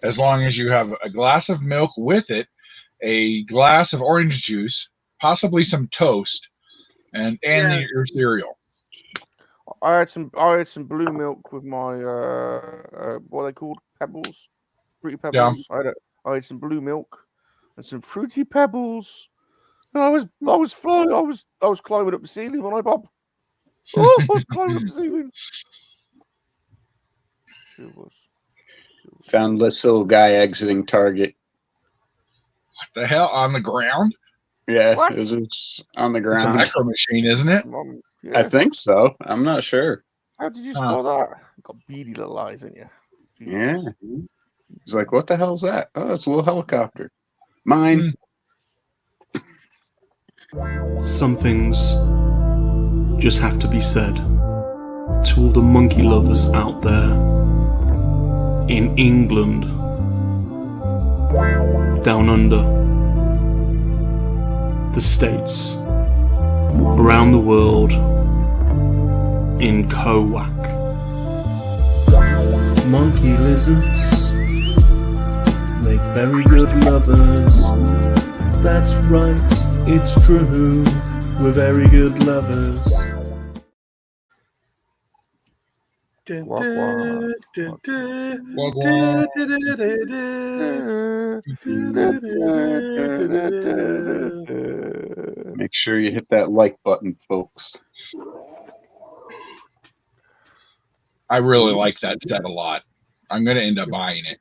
as long as you have a glass of milk with it, a glass of orange juice, possibly some toast, and your cereal. I had some blue milk with my what are they called? Pebbles, fruity pebbles. Yeah. I had some blue milk and some fruity pebbles. And I was flying. I was climbing up the ceiling when I Bob. Oh, I was climbing up the ceiling. Sure was. Found this little guy exiting Target. What the hell? On the ground? Yeah, What? it was on the It's a ground. micro machine, isn't it? Yeah. I think so. I'm not sure. How did you spell that? You got beady little eyes, ain't you? Jesus. Yeah. He's like, what the hell's that? Oh, it's a little helicopter. Mine. Some things just have to be said to all the monkey lovers out there in England, down under, the States, around the world, in KoWaK. Monkey lizards make very good lovers. That's right, it's true, we're very good lovers. Make sure you hit that like button, folks. I really like that set a lot. I'm going to end up buying it.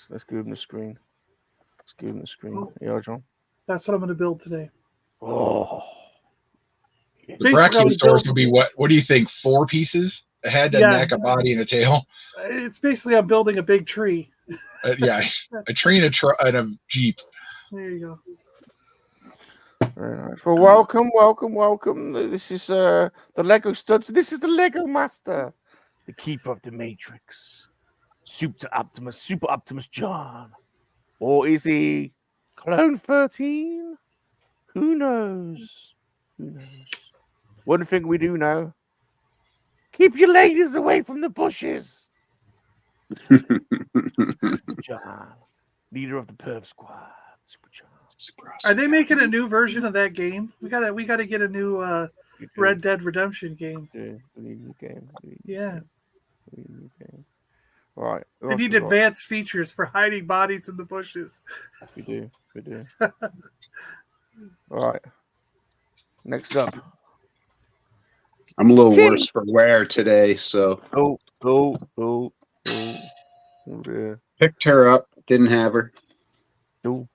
Let's give him the screen. Let's give him the screen. Yeah, John. That's what I'm going to build today. Oh. The Brachiosaurus will be what? What do you think? 4 pieces? A head, a neck, a body, and a tail? It's basically I'm building a big tree. Yeah, a tree and a Jeep. There you go. Very nice. Well, welcome. This is the Lego studs. This is the Lego Master, the keeper of the Matrix, Super Optimus John, or is he Clone 13? Who knows? One thing we do know: keep your ladies away from the bushes. Super John, leader of the Perv Squad. Super John. Are they making a new version of that game? We gotta get a new Red Dead Redemption game. We need a new game. Yeah. We need a new game. Right. They need advanced features for hiding bodies in the bushes. We do. All right. Next up. I'm a little worse for wear today, so. Oh, yeah. Picked her up, didn't have her. Oh.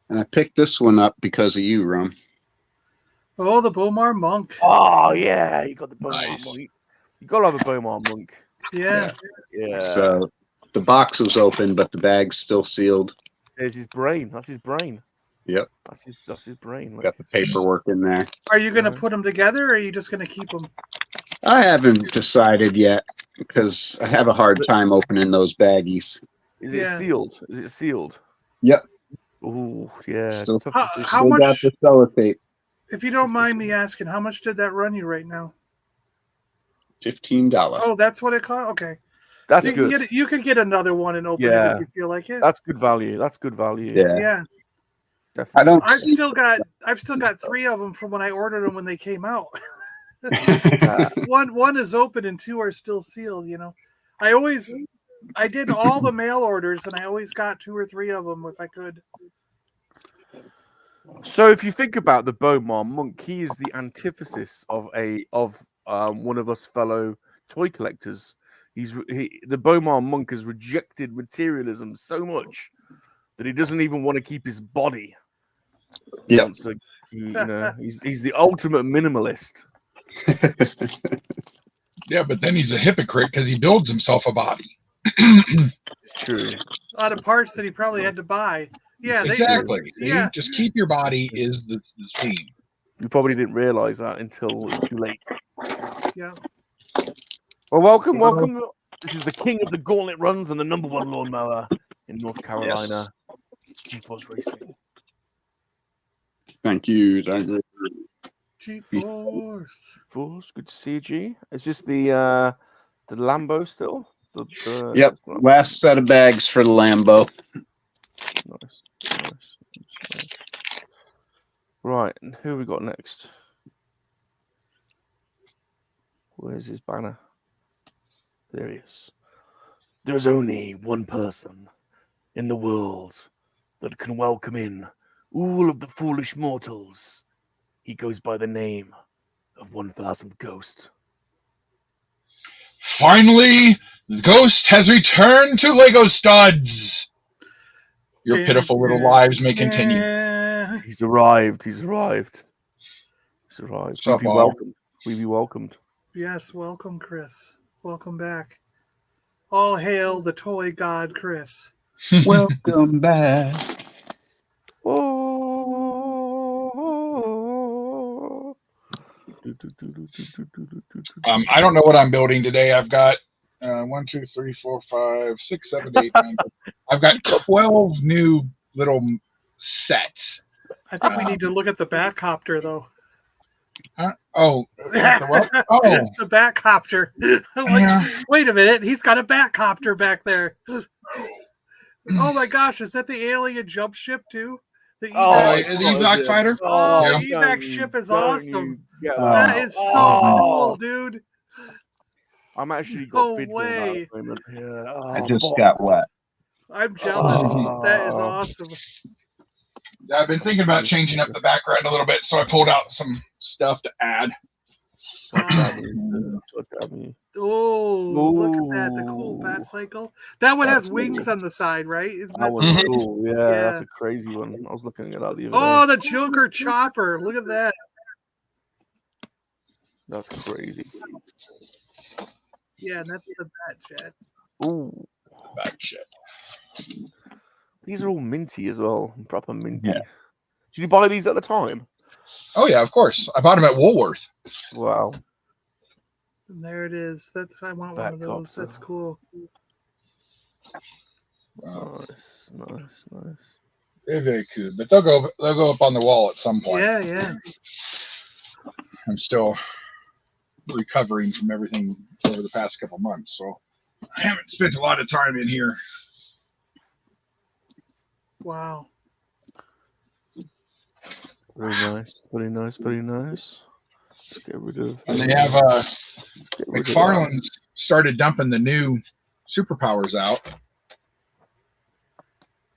And I picked this one up because of you, Rum. Oh, the Bomar Monk. Oh, yeah. You got the Bomar Nice. Monk. You got to have a Bomar Monk. Yeah. So the box was open, but the bag's still sealed. There's his brain. That's his brain. Yep. That's his brain. Got the paperwork in there. Are you going to put them together, or are you just going to keep them? I haven't decided yet because I have a hard time opening those baggies. Is it sealed? Is it sealed? Yep. Oh, yeah. Still How much? got the sellotape. If you don't mind me asking, how much did that run you right now? $15. Oh, that's what it cost? Okay. That's so good. You could get another one and open it if you feel like it. That's good value. Yeah. Definitely. I've still got 3 of them from when I ordered them when they came out. One is open and 2 are still sealed. You know, I did all the mail orders and I always got 2 or 3 of them if I could. So if you think about the Bomar Monk, he is the antithesis of one of us fellow toy collectors. The Bomar Monk has rejected materialism so much that he doesn't even want to keep his body. Yeah. He's the ultimate minimalist. Yeah, but then he's a hypocrite because he builds himself a body. It's true. A lot of parts that he probably had to buy. Yeah, exactly. Yeah. Just keep your body is the theme. You probably didn't realize that until it was too late. Yeah. Well, welcome. This is the king of the gauntlet runs and the #1 lawnmower in North Carolina. Yes. It's GeForce Racing. Thank you. GeForce. Good to see you, G. Is this the Lambo still? Yep. Last set of bags for the Lambo. Nice. Right, and who we got next? Where's his banner? There he is. There's only one person in the world that can welcome in all of the foolish mortals. He goes by the name of 1,000th Ghost. Finally, the ghost has returned to Lego Studs. Your pitiful little lives may continue. He's arrived. He's arrived. So We be welcomed. We be welcomed. Yes, welcome, Chris. Welcome back. All hail the toy god, Chris. Welcome back. Oh. I don't know what I'm building today. I've got 1, 2, 3, 4, 5, 6, 7, 8, 9. I've got 12 new little sets. I think we need to look at the Batcopter, though. Huh? Oh, the what? Oh, the Batcopter. Wait a minute. He's got a Batcopter back there. Oh my gosh, is that the alien jump ship too? The evac fighter? Oh, the evac ship is awesome. That is so cool, dude. I'm actually got bids on that at the moment. I just got wet. I'm jealous. That is awesome. I've been thinking about changing up the background a little bit, so I pulled out some stuff to add. Oh, look at that. The cool bat cycle. That one has wings on the side, right? Isn't that one's cool. Yeah, that's a crazy one. I was looking at that the other day. The Joker chopper. Look at that. That's crazy. Yeah, that's the bat jet. Ooh. Bat jet. These are all minty as well. Proper minty. Yeah. Did you buy these at the time? Oh, yeah, of course. I bought them at Woolworth. Wow. And there it is. I want one of those. That's cool. Wow. Nice. Very, very cool. But they'll go up on the wall at some point. Yeah. I'm still recovering from everything over the past couple months, so I haven't spent a lot of time in here. Wow. Very nice. Let's get rid of. And they have McFarlane's started dumping the new superpowers out.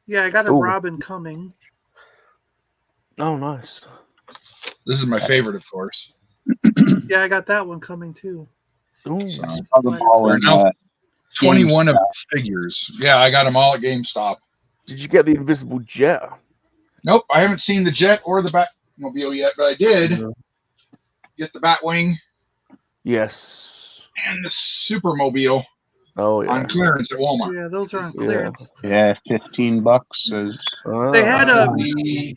Yeah, I got a Robin coming. Oh, nice. This is my favorite, of course. Yeah, I got that one coming too. Ooh. Now 21 of figures. Yeah, I got them all at GameStop. Did you get the invisible jet? Nope, I haven't seen the jet or the Batmobile yet, but I did get the Batwing. Yes. And the Supermobile. Oh, yeah. On clearance at Walmart. Yeah, those are on clearance. Yeah, $15. They had the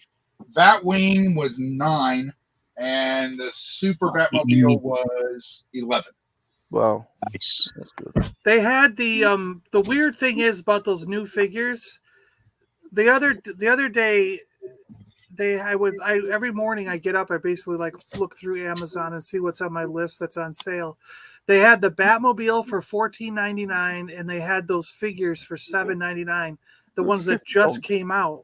Batwing was $9, and the Super Batmobile was $11. Wow, nice. That's good. They had the weird thing is about those new figures. The other day, every morning I get up, I basically look through Amazon and see what's on my list that's on sale. They had the Batmobile for $14.99, and they had those figures for $7.99. The ones that just came out.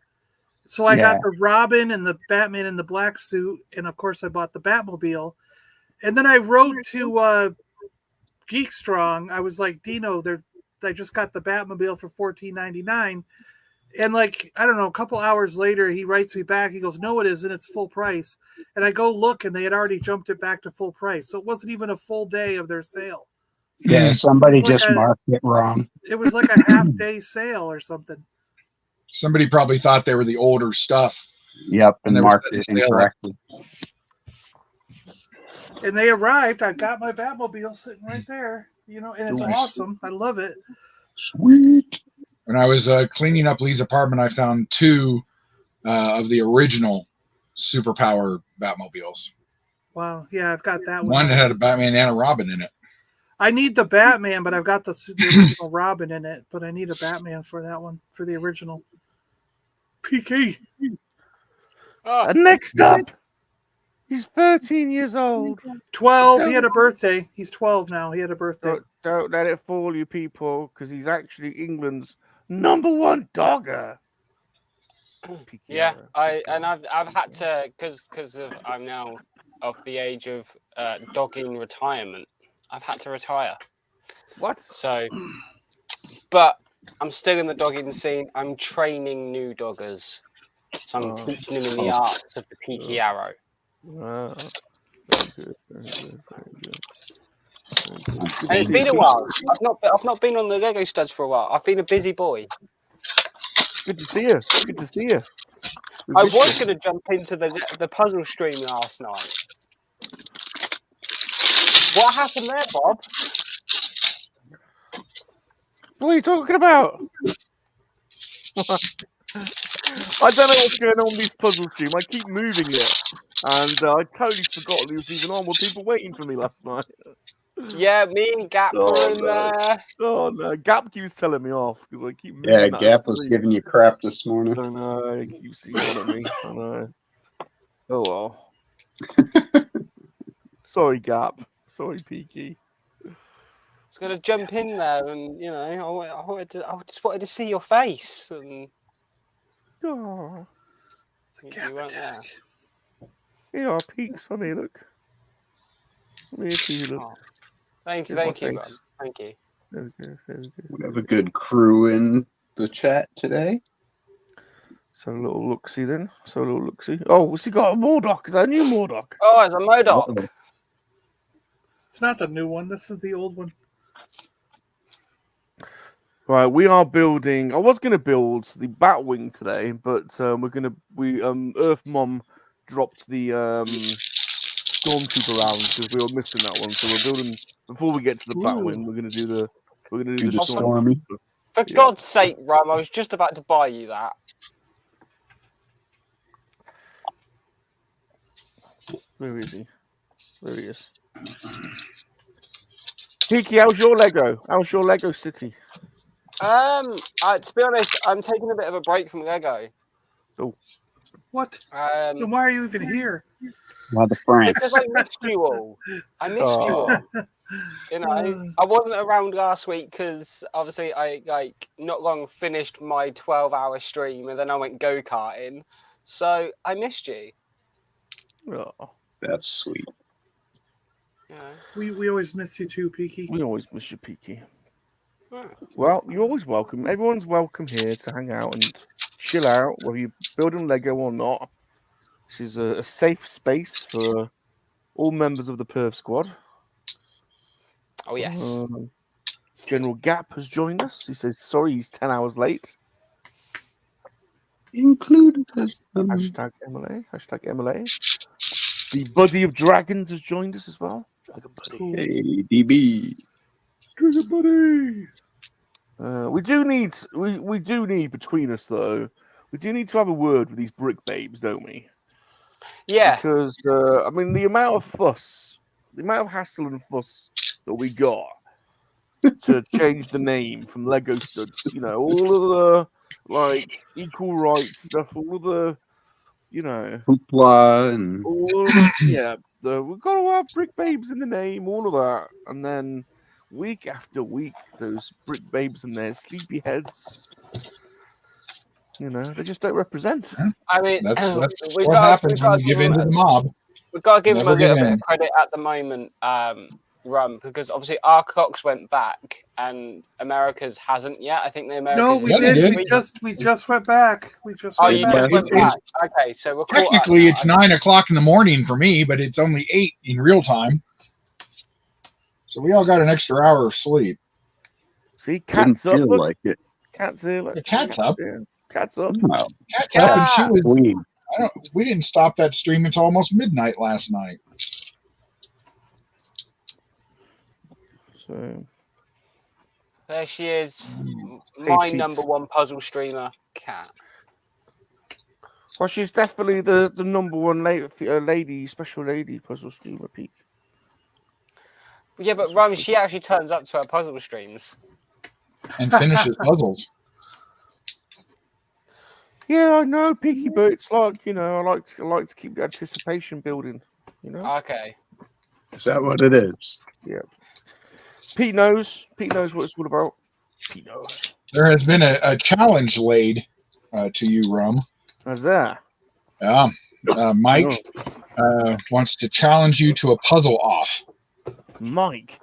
So I got the Robin and the Batman in the black suit, and of course I bought the Batmobile. And then I wrote to Geek Strong. I was like, Dino, I just got the Batmobile for $14.99. And I don't know, a couple hours later, he writes me back. He goes, no, it isn't. It's full price. And I go look, and they had already jumped it back to full price. So it wasn't even a full day of their sale. Yeah, somebody just marked it wrong. It was like a half-day sale or something. Somebody probably thought they were the older stuff. Yep, and marked it incorrectly. And they arrived. I got my Batmobile sitting right there. And it's awesome. I love it. Sweet. When I was cleaning up Lee's apartment, I found 2 of the original Superpower Batmobiles. Wow. Yeah, I've got that one. One that had a Batman and a Robin in it. I need the Batman, but I've got the original Robin in it. But I need a Batman for that one, for the original. PK. Next up, he's 13 years old. 12. He had a birthday. He's 12 now. He had a birthday. Don't let it fool you, people, because he's actually England's #1 dogger. Peaky Yeah, arrow. I've had to because of I'm now of the age of dogging retirement. I've had to retire. What? So, but I'm still in the dogging scene. I'm training new doggers. So I'm teaching them in the arts of the peaky arrow. Wow. Very good, very good, very good. Very good. And it's been a while. I've not been on the Lego studs for a while. I've been a busy boy. Good to see you. Good to see you. I was going to jump into the puzzle stream last night. What happened there, Bob? What are you talking about? I don't know what's going on with this puzzle stream. I keep moving it, and I totally forgot it was even on. Were people waiting for me last night? Yeah, me and Gap were in there. Oh no, Gap keeps telling me off because I keep moving. Yeah, that Gap was stream. giving you crap this morning. I know. He keeps yelling at me. I know. Oh well. Sorry, Gap. Sorry, Peaky. I was going to jump in there, and you know, I just wanted to see your face, and Oh, you weren't there. here are peaks on here. Look. Let me see you look. Oh, thank you, Here's my Ron. face. Thank you. There we go, there we go. We have a good crew in the chat today. So a little look-see then. Oh, what's he got? A Mordok. Is that a new Mordok? Oh, it's a Modoc. It's not the new one. This is the old one. Right, we are building. I was going to build the Batwing today, but Earth Mom dropped the Stormtrooper round because we were missing that one. So we're building before we get to the Batwing. We're going to do the Stormy. For God's sake, Ram, I was just about to buy you that. Where is he? There he is. Peaky, how's your Lego? How's your Lego city? To be honest, I'm taking a bit of a break from Lego. Oh. What? Then why are you even here? Why the Franks? Because I missed you all. I missed you all. You know, I wasn't around last week because obviously I not long finished my 12-hour stream and then I went go-karting. So I missed you. Oh. That's sweet. Yeah. We always miss you too, Peaky. We always miss you, Peaky. Oh. Well, you're always welcome. Everyone's welcome here to hang out and chill out, whether you're building Lego or not. This is a safe space for all members of the Perv Squad. Oh, yes. General Gap has joined us. He says, sorry, he's 10 hours late. Included as Hashtag MLA. Hashtag MLA. The Buddy of Dragons has joined us as well. Dragon Buddy. Hey, DB. Dragon Buddy. We do need between us though. We do need to have a word with these brick babes, don't we? Yeah. Because I mean, the amount of fuss, the amount of hassle and fuss that we got to change the name from Lego Studs. You know, all of the equal rights stuff, all of the, you know, Hoopla and all of the, we've got to have brick babes in the name, all of that, and then week after week, those brick babes and their sleepy heads, you know, they just don't represent. I mean, that's what happens when you give in to the mob. We've got to give them a Never little give bit in. of credit at the moment, Rum, because obviously our clocks went back and America's hasn't yet. I think the Americas. No, we did. We just went back. We just Oh, went you back. just went back. Okay, so we're caught up Technically, now. it's 9 o'clock in the morning for me, but it's only 8 in real time. So we all got an extra hour of sleep. See, didn't cat's up. feel Look. like it. Cat's here. Look. The cat's up. Yeah. Cat's up. Wow. Cat's up, and she was. Queen. We didn't stop that stream until almost midnight last night. So There she is, Hey, my Pete. #1 puzzle streamer, Cat. well, she's definitely the #1 lady, special lady puzzle streamer, Pete. Yeah, but Rum, she actually turns up to her puzzle streams. And finishes puzzles. Yeah, I know, Peaky, but it's like, you know, I like to keep the anticipation building. You know. Okay. Is that what it is? Yeah. Pete knows. Pete knows what it's all about. Pete knows. There has been a challenge laid to you, Rum. How's that? Mike wants to challenge you to a puzzle off. Mike.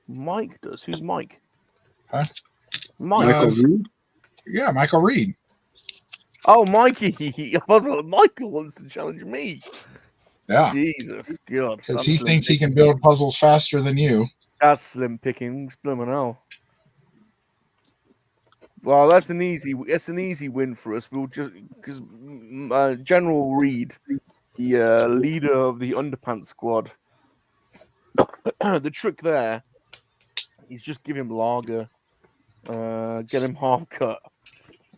Mike does. Who's Mike? Huh? Mike. Michael Reed? Yeah, Michael Reed. Oh, Mikey. Michael wants to challenge me. Yeah, Jesus God. because he thinks he can build puzzles faster than you. That's slim pickings. Blooming hell. Well, that's an easy win for us. We'll just because General Reed, the leader of the Underpants squad, the trick there is just give him lager, get him half cut,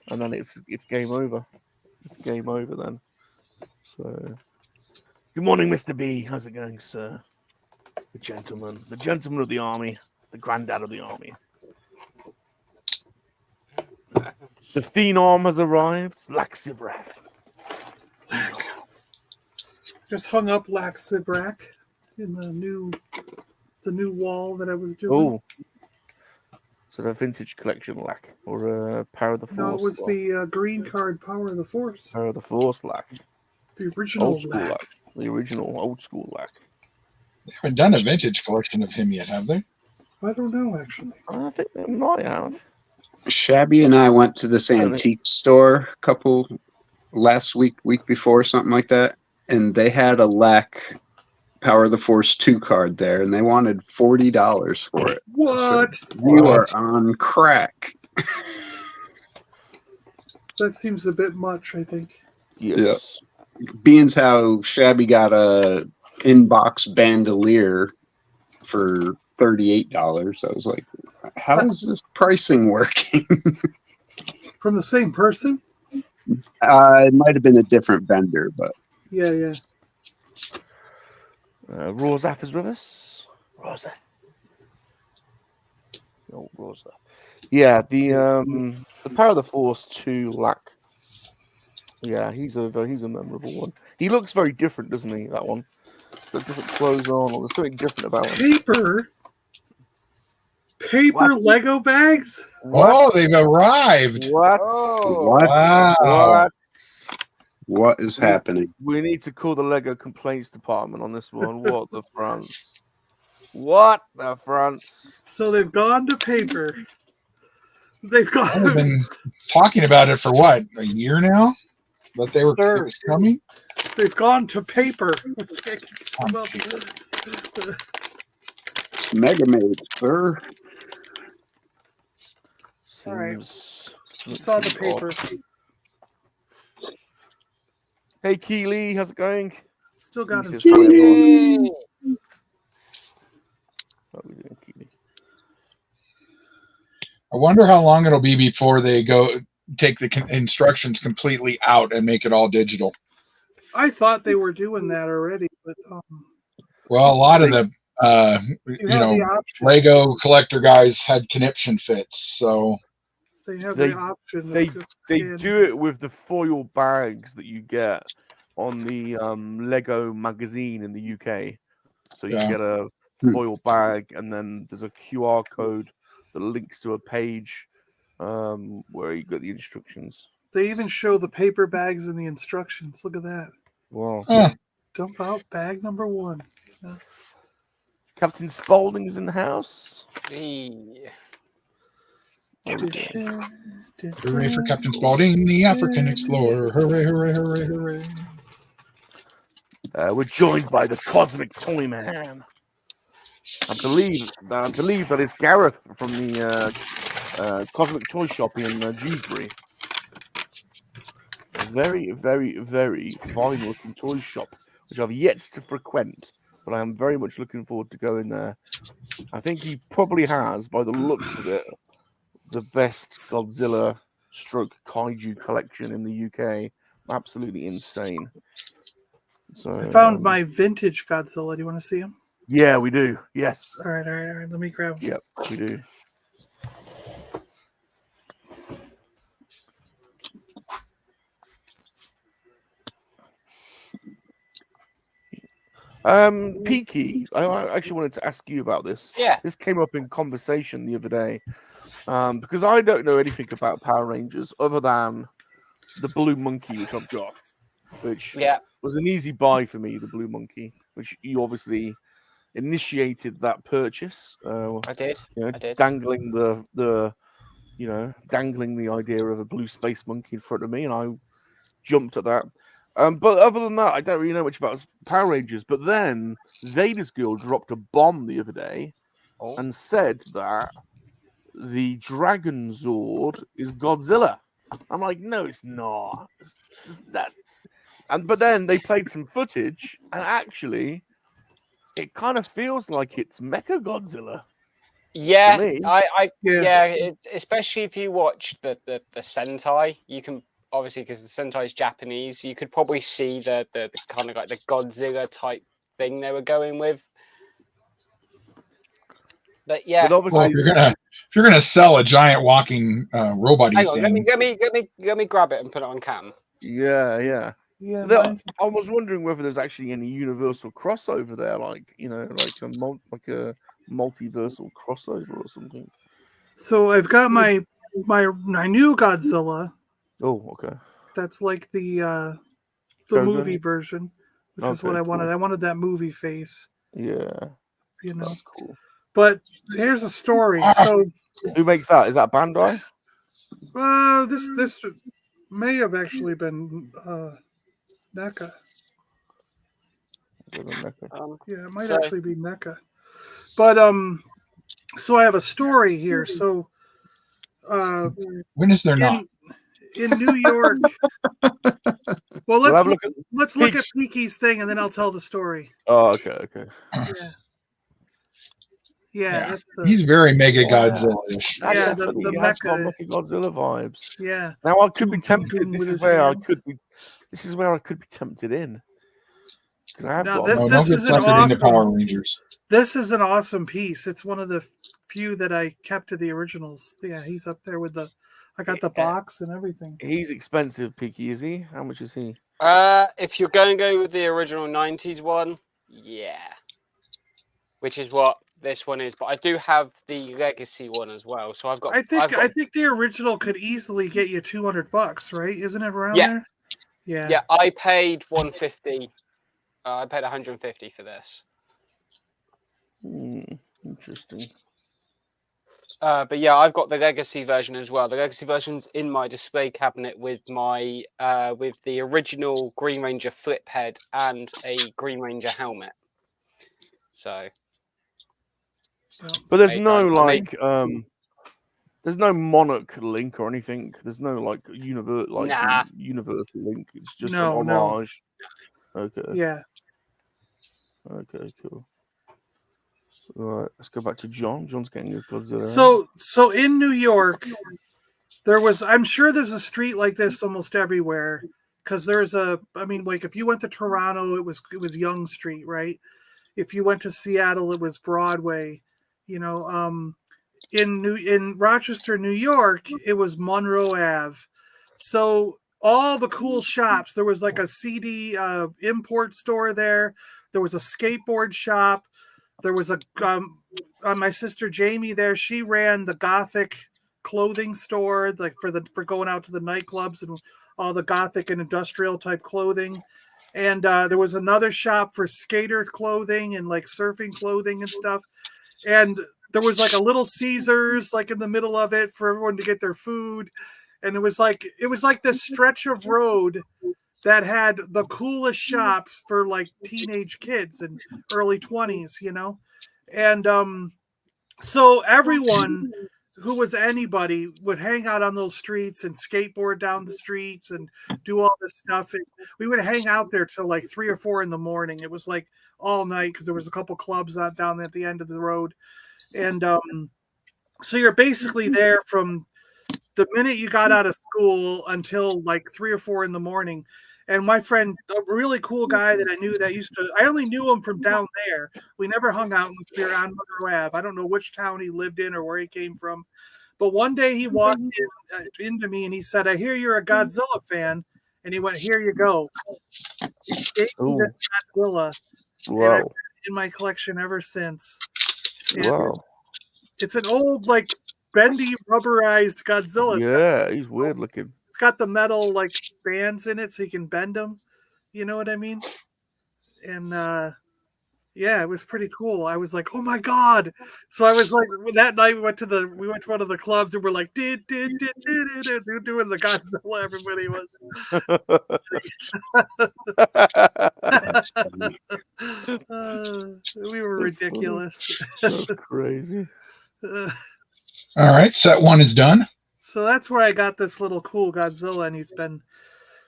and then it's game over. It's game over then. So, good morning, Mr. B. How's it going, sir? The gentleman of the army, the granddad of the army. The phenom has arrived. Laxibrak. Just hung up Laxibrak in the new wall that I was doing. Oh, is it a vintage collection lack or a Power of the Force? No, it was the green card Power of the Force. Power of the Force lack. The original Old school lack. lack. The original old school lack. They haven't done a vintage collection of him yet, have they? I don't know, actually. I think they might have. Shabby and I went to this antique store last week before, something like that, and they had a lack Power of the Force 2 card there, and they wanted $40 for it. What? So you are on crack. That seems a bit much, I think. Yes. Yeah. Being how Shabby got a inbox bandolier for $38, I was like, how is this pricing working? From the same person? It might have been a different vendor, but Yeah. Rosaf is with us. Rosa. Oh, Rosa. Yeah, the Power of the Force 2 lack. Yeah, he's a memorable one. He looks very different, doesn't he? That one. Got different clothes on, or there's something different about him. Paper What? Lego bags? What? Oh, they've arrived. What? what? Wow. What is happening? We need to call the Lego complaints department on this one. What the France? What the France? So they've gone to paper. They've I've gone. been talking about it for what, a year now? That they were it was coming? They've gone to paper. Mega Maze, sir. All right. Seems Saw the paper. odd. Hey Keely, how's it going? Still got He him. says, "Hi, everyone." How are we doing, Keely? I wonder how long it'll be before they go take the instructions completely out and make it all digital. I thought they were doing that already, but Well, a lot of the you have the option. Lego collector guys had conniption fits, so They have They- the option. They of they scan- do it with the foil bags that you get on the Lego magazine in the UK. So you Yeah. get a foil bag, and then there's a QR code that links to a page where you get the instructions. They even show the paper bags in the instructions. Look at that. Wow. huh. Dump out bag number 1. Captain Spaulding's in the house. Yeah. Hooray for Captain Spaulding, the African explorer. Hooray, hooray, hooray, hooray. We're joined by the Cosmic Toy Man. I believe that is Gareth from the Cosmic Toy Shop in Dewsbury. A very, very, very fine looking toy shop, which I've yet to frequent, but I am very much looking forward to going there. I think he probably has, by the looks of it, the best Godzilla stroke kaiju collection in the UK. Absolutely insane. So I found my vintage Godzilla. Do you want to see him? Yeah, we do. Yes. All right. Let me grab him. Yep, we do. Peaky, I actually wanted to ask you about this. Yeah. This came up in conversation the other day. Because I don't know anything about Power Rangers other than the Blue Monkey, which I've got, which was an easy buy for me, the Blue Monkey, which you obviously initiated that purchase. I did. You know, I did. dangling dangling the idea of a blue space monkey in front of me, and I jumped at that. But other than that, I don't really know much about Power Rangers. But then Vader's Girl dropped a bomb the other day and said that the Dragon Zord is Godzilla. I'm like, no, it's not. It's that. But then they played some footage, and actually, it kind of feels like it's Mecha Godzilla. Yeah, me. especially if you watch the Sentai, you can obviously, because the Sentai is Japanese, you could probably see the kind of like the Godzilla type thing they were going with. But yeah, but obviously, if you're gonna sell a giant walking robot, hang on, let me grab it and put it on cam. Yeah. Yeah, I was wondering whether there's actually any universal crossover there, like a multiversal crossover or something. So I've got my new Godzilla. Oh, okay. That's like the Koga? movie version, which is what I wanted. Cool. I wanted that movie face. Yeah, That's cool. But here's a story. So who makes that? Is that Bandai? This may have actually been NECA. Yeah, it might actually be NECA. But so I have a story here. So when is there not? In New York? Well, let's look at Peaky's thing, and then I'll tell the story. Oh, okay. Yeah. He's very Mega Godzilla-ish. Yeah, the Mecha Godzilla vibes. Yeah. Now I could be tempted. This is where I could be tempted in. This is an awesome Power Rangers. This is an awesome piece. It's one of the few that I kept to the originals. Yeah, he's up there with I got the box and everything. He's expensive, Peaky, is he? How much is he? If you're going to go with the original 90s one, yeah. Which is what this one is. But I do have the legacy one as well. So I've got I think the original could easily get you $200, right? Isn't it around there? Yeah. Yeah, I paid $150. I paid $150 for this. Interesting. But yeah, I've got the legacy version as well. The legacy version's in my display cabinet with my with the original Green Ranger flip head and a Green Ranger helmet. So, but there's there's no Monarch link or anything. There's no universal link. It's just an homage. No. Okay. Yeah. Okay. Cool. All right, let's go back to John. John's getting his Godzilla. So in New York, I'm sure there's a street like this almost everywhere, because if you went to Toronto, it was Yonge Street, right? If you went to Seattle, it was Broadway. In Rochester, New York, it was Monroe Ave. So all the cool shops. There was like a CD import store there. There was a skateboard shop. There was my sister Jamie there. She ran the Gothic clothing store, like for going out to the nightclubs and all the Gothic and industrial type clothing. And there was another shop for skater clothing and like surfing clothing and stuff. And there was like a Little Caesars like in the middle of it for everyone to get their food. And it was like this stretch of road that had the coolest shops for like teenage kids and early 20s, And so everyone who was anybody would hang out on those streets and skateboard down the streets and do all this stuff. And we would hang out there till like 3 or 4 in the morning. It was like all night because there was a couple clubs down at the end of the road. And so you're basically there from the minute you got out of school until like 3 or 4 in the morning. And my friend, a really cool guy that I knew I only knew him from down there. We never hung out unless we were on Monroe Ave. I don't know which town he lived in or where he came from. But one day he walked into me and he said, "I hear you're a Godzilla fan." And he went, "Here you go." He gave me this Godzilla. Wow. In my collection ever since. And Wow. it's an old, like, bendy, rubberized Godzilla. Yeah, he's weird looking. It's got the metal, like, bands in it so you can bend them. You know what I mean? And, yeah, it was pretty cool. I was like, "Oh my god!" So I was like, that night we went to one of the clubs and we're like, doing the Godzilla. Everybody was. We were ridiculous. That's crazy. All right, set 1 is done. So that's where I got this little cool Godzilla, and he's been.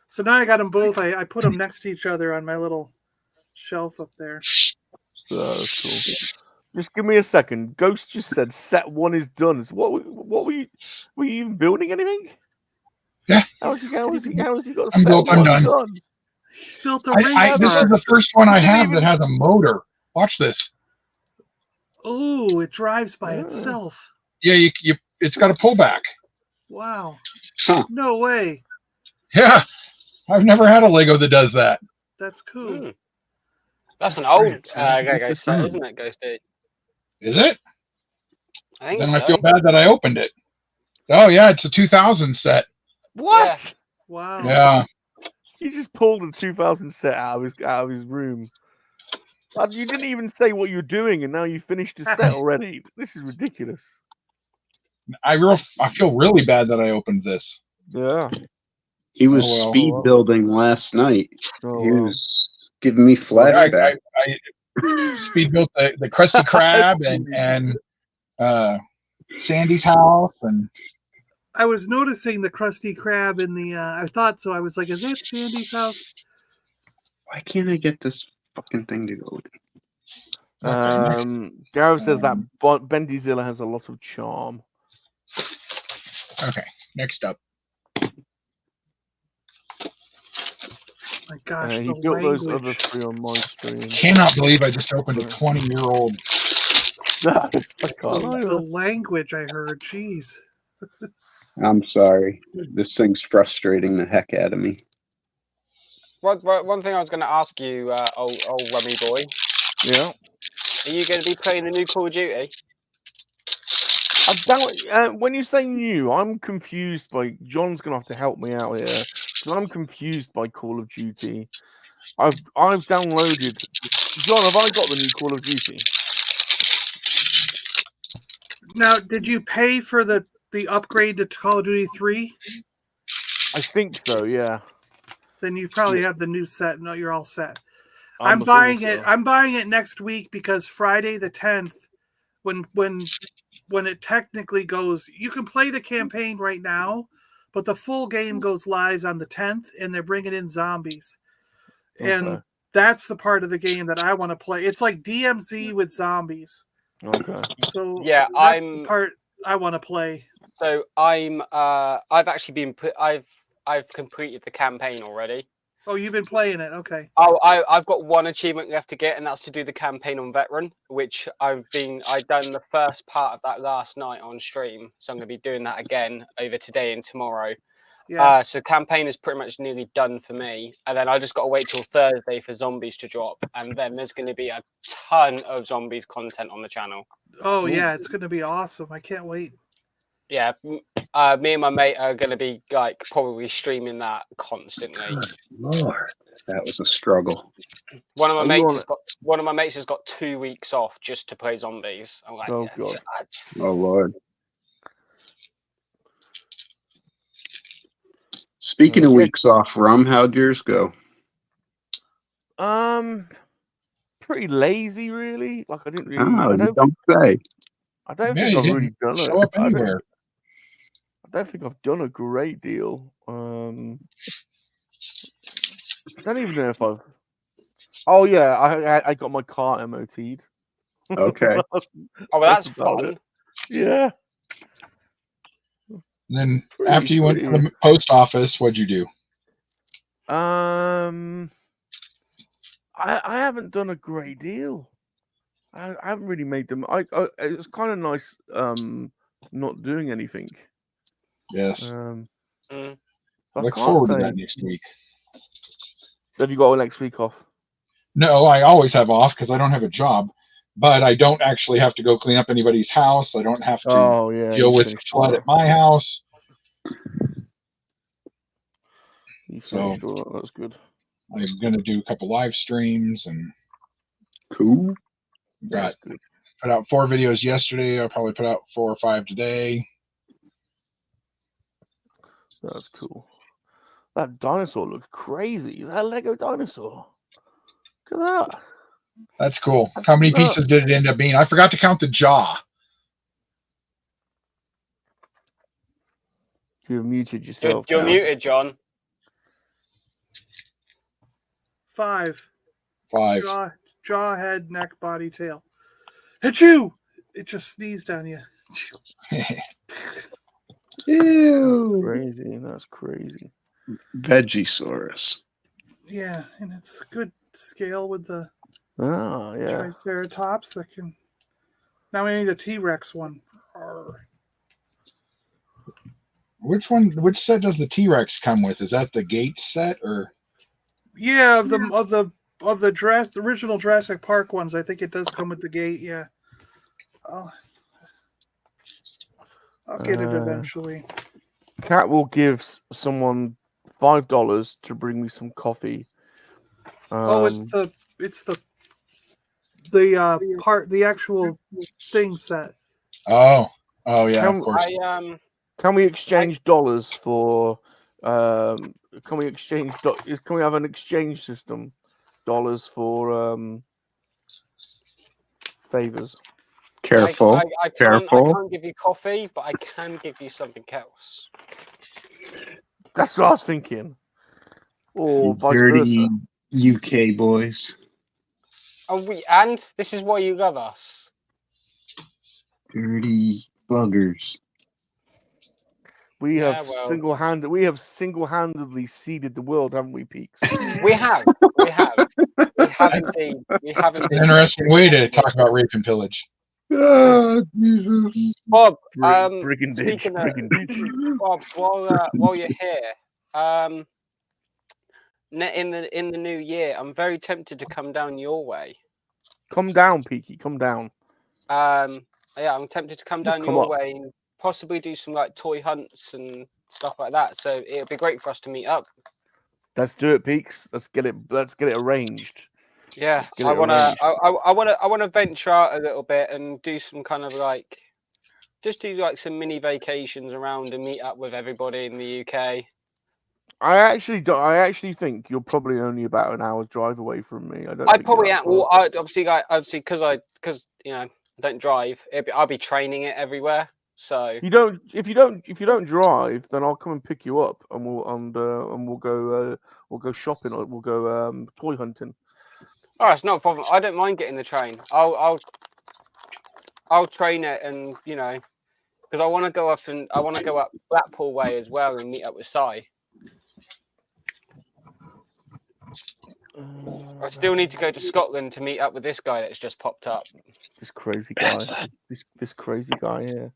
So now I got them both. I put them next to each other on my little shelf up there. That's cool. Just give me a second. Ghost just said set 1 is done. So what were you even building anything? Yeah. How's he got I'm set built, 1 I'm done. done? He built a ring This is bar. the first one I have that has a motor. Watch this. Oh, it drives by itself. Yeah, it's got a pullback. Wow. Huh. No way. Yeah, I've never had a Lego that does that. That's cool. Hmm. That's an old Right, Ghost set, isn't it, Ghosty? Is it? I think Then so. I feel bad that I opened it. Oh yeah, it's a 2000 set. What? Wow. Yeah. He just pulled a 2000 set out of his room. You didn't even say what you're doing, and now you finished the set already. This is ridiculous. I feel really bad that I opened this. Yeah. He was Oh, well. speed building last night. Oh, He wow. was giving me flashbacks. I speed built the Krusty Krab and Sandy's house, and I was noticing the Krusty Krab in the. I thought so. I was like, "Is that Sandy's house?" Why can't I get this fucking thing to go? Gareth says that Bendyzilla has a lot of charm. okay. Next up, My gosh, He the built those other language. 3 on my stream. cannot believe I just opened a 20-year-old. I can't The either. language I heard. Jeez. I'm sorry. This thing's frustrating the heck out of me. One thing I was going to ask you, old Rummy boy. Yeah. Are you going to be playing the new Call of Duty? When you say new, I'm confused by. John's gonna have to help me out here because I'm confused by Call of Duty. I've downloaded. John, have I got the new Call of Duty? Now, did you pay for the upgrade to Call of Duty 3? I think so. Yeah. Then you probably have the new set. No, you're all set. I I'm must buying also- it. I'm buying it next week because Friday the 10th, when it technically goes, you can play the campaign right now, but the full game goes live on the 10th, and they're bringing in zombies. And Okay. that's the part of the game that I want to play. It's like DMZ with zombies. Okay. So Yeah, that's the part I want to play. So I've actually been I've completed the campaign already. Oh, you've been playing it. Okay. Oh, I've got one achievement left to get, and that's to do the campaign on Veteran, which I've done the first part of that last night on stream. So I'm going to be doing that again over today and tomorrow. Yeah. So campaign is pretty much nearly done for me, and then I just got to wait till Thursday for zombies to drop, and then there's going to be a ton of zombies content on the channel. Oh yeah, it's going to be awesome. I can't wait. Yeah, me and my mate are going to be like probably streaming that constantly. Good Lord, that was a struggle. One of my mates has got 2 weeks off just to play zombies. I'm like, Oh, God. Oh Lord. Speaking of weeks off, Rum, how'd yours go? Pretty lazy, really. Like I didn't really. Oh, I don't don't say. think Yeah, I've you really done Show up anywhere. I don't think I've done a great deal. I don't even know if I've. Oh yeah, I got my car MOT'd. Okay. Oh, well, that's about fun. it. Yeah. And then Pretty- after you went to pretty- the post office, what'd you do? I haven't done a great deal. I haven't really made them. It was kind of nice not doing anything. Yes. Mm. I Look can't forward to say- that next week. Have you got all next week off? No, I always have off because I don't have a job, but I don't actually have to go clean up anybody's house. I don't have to Oh yeah, deal you with finished flood all at my house. You So finished all that. That's good. I'm going to do a couple live streams and Cool. got That's good. put out 4 videos yesterday. I'll probably put out 4 or 5 today. That's cool. That dinosaur looks crazy. Is that a Lego dinosaur? Look at that. That's cool. That's How many nuts. pieces did it end up being? I forgot to count the jaw. You've muted yourself. You're now. muted, John. 5. 5. Jaw, head, neck, body, tail. Achoo! It just sneezed on you. Ew. Crazy. That's crazy. Vegisaurus. Yeah, and it's a good scale with the Oh yeah. Triceratops that can. Now we need a T-Rex one. Which one? Which set does the T-Rex come with? Is that the Gates set or? Yeah, of the original Jurassic Park ones. I think it does come with the gate. Yeah. I'll get it eventually. Cat will give someone $5 to bring me some coffee. It's the actual thing set. Oh yeah, of course. Can we exchange dollars for? Can we exchange? Can we have an exchange system? Dollars for favors. Careful. I Careful. can't give you coffee, but I can give you something else. That's what I was thinking. Or vice Dirty versa. UK boys. And this is why you love us. Dirty buggers. We have single-handedly seeded the world, haven't we, Peaks? We have indeed. Interesting way to talk about rape and pillage. Oh, Jesus. Bob, brigandage. Bob, while you're here, in the new year, I'm very tempted to come down your way. Come down, Peaky. Come down. Yeah, I'm tempted to come down your way and possibly do some like toy hunts and stuff like that. So it'd be great for us to meet up. Let's do it, Peaks. Let's get it arranged. Yeah, I wanna venture out a little bit and do some kind of like, just do like some mini vacations around and meet up with everybody in the UK. I actually think you're probably only about an hour's drive away from me. I probably am. Well, obviously because I don't drive. I'll be training it everywhere. So if you don't drive, then I'll come and pick you up, and we'll go shopping, or we'll go toy hunting. Oh, it's not a problem. I don't mind getting the train. I'll train it, and because I want to go up Blackpool way as well and meet up with Si. I still need to go to Scotland to meet up with this guy that's just popped up. This crazy guy. This crazy guy here.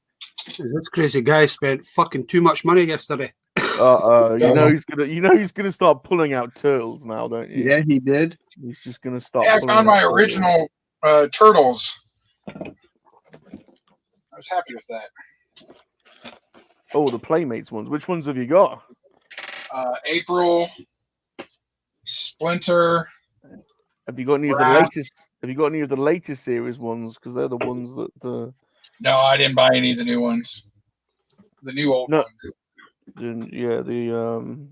This crazy guy spent fucking too much money yesterday. He's gonna start pulling out turtles now, don't you? Yeah, he did. He's just gonna start. Yeah, I found my original turtles. I was happy with that. Oh, the Playmates ones. Which ones have you got? April, Splinter. Have you got any of the latest? Have you got any of the latest series ones? Because they're the ones that the. No, I didn't buy any of the new ones. The new old ones. The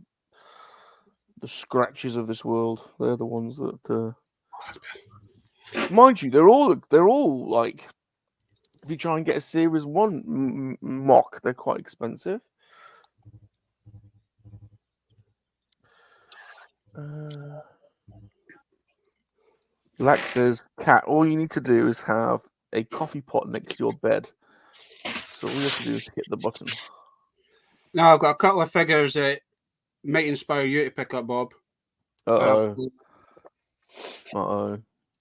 scratches of this world. They're the ones that. Mind you, they're all like. If you try and get a series 1 mock, they're quite expensive. Lex says, Cat, all you need to do is have a coffee pot next to your bed. So all you have to do is hit the button. Now I've got a couple of figures that might inspire you to pick up, Bob.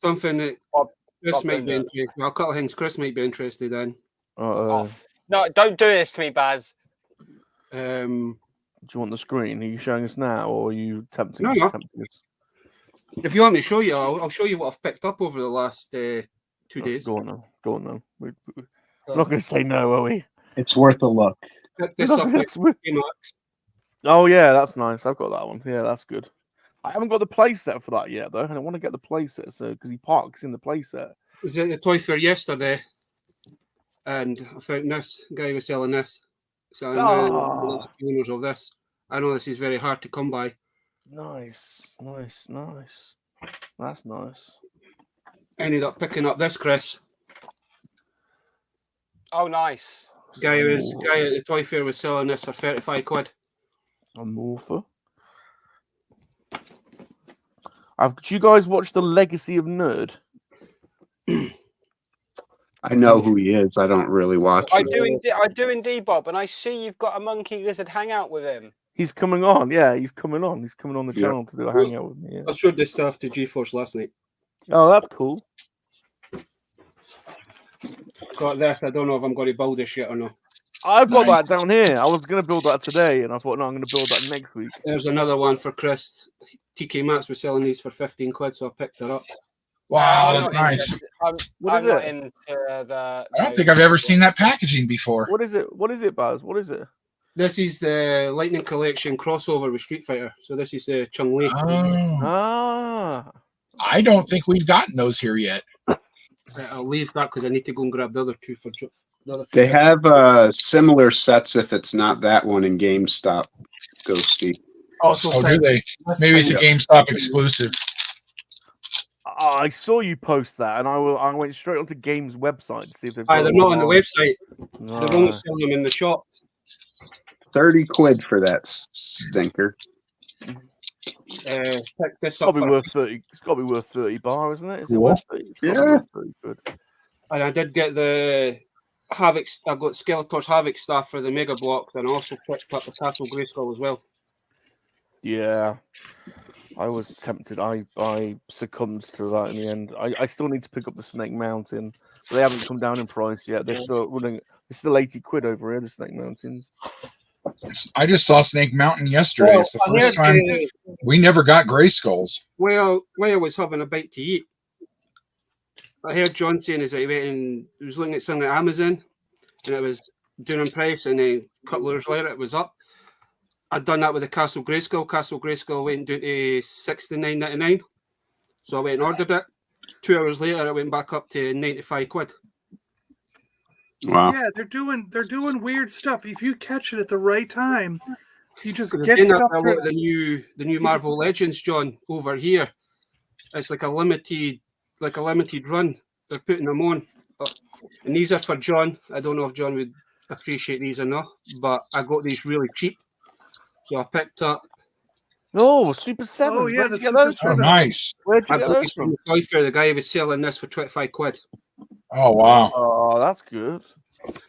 Something that Chris might be interested. Well, a couple of things Chris might be interested in. No, don't do this to me, Baz. Do you want the screen? Are you showing us now, or are you tempting No. us? If you want me to show you, I'll show you what I've picked up over the last 2 days. Go on now. Go on now. We're not going to say no, are we? It's worth a look. Picked this up at Max. Oh yeah, that's nice. I've got that one. Yeah, that's good. I haven't got the playset for that yet, though. And I want to get the playset, so because he parks in the playset. I was at the toy fair yesterday, and I found this guy was selling this. So I know the owners of this. I know this is very hard to come by. Nice. That's nice. Ended up picking up this, Chris. Oh, nice. Guy at the toy fair was selling this for 35 quid. A morpher. Do you guys watch The Legacy of Nerd? I know who he is. I don't really watch. I do indeed, Bob, and I see you've got a monkey-lizard hangout with him. He's coming on. Yeah, he's coming on. He's coming on the channel to do a hangout with me. Yeah. I showed this stuff to GeForce last night. Oh, that's cool. Got this. I don't know if I'm going to build this yet or not. I've got that down here. I was going to build that today, and I thought, no, I'm going to build that next week. There's another one for Chris. TK Maxx was selling these for 15 quid, so I picked her up. Wow, that's nice. I'm not into the. I don't think I've ever seen that packaging before. What is it? What is it, Baz? What is it? This is the Lightning Collection crossover with Street Fighter. So this is the Chung Li. Ah. I don't think we've gotten those here yet. I'll leave that because I need to go and grab the other two for. They have similar sets if it's not that one in GameStop, Ghosty. Oh, do they? Maybe it's a GameStop exclusive. I saw you post that, and I went straight onto Games' website to see if they've. They're not on the website. No. They're only selling them in the shops. 30 quid for that stinker. Pick this up. It's got to be worth 30 bar, isn't it? Is it worth 30? Yeah. 30 good. And I did get the Havoc. I got Skeletor's Havoc stuff for the Mega Blocks, and I also picked up the Castle Grayskull as well. Yeah, I was tempted. I succumbed to that in the end. I still need to pick up the Snake Mountain, but they haven't come down in price yet. They're still running. It's still 80 quid over here. The Snake Mountains. I just saw Snake Mountain yesterday. It's the first time we never got gray skulls. Well, I was having a bite to eat, I heard John saying is that he went and he was looking at something at Amazon, and it was down in price, and then a couple of years later it was up. I'd done that with the Castle Grayskull. Castle Grayskull went down to $69.99, so I went and ordered it. 2 hours later, it went back up to 95 quid. Wow. Yeah, they're doing weird stuff. If you catch it at the right time, you just get stuff. The new Marvel Legends, John, over here. It's like a limited run. They're putting them on, and these are for John. I don't know if John would appreciate these or not, but I got these really cheap, so I picked up. Oh, Super 7. Oh yeah, the Super 7. Nice. Where'd you get those from? The guy was selling this for 25 quid. Oh wow! Oh, that's good.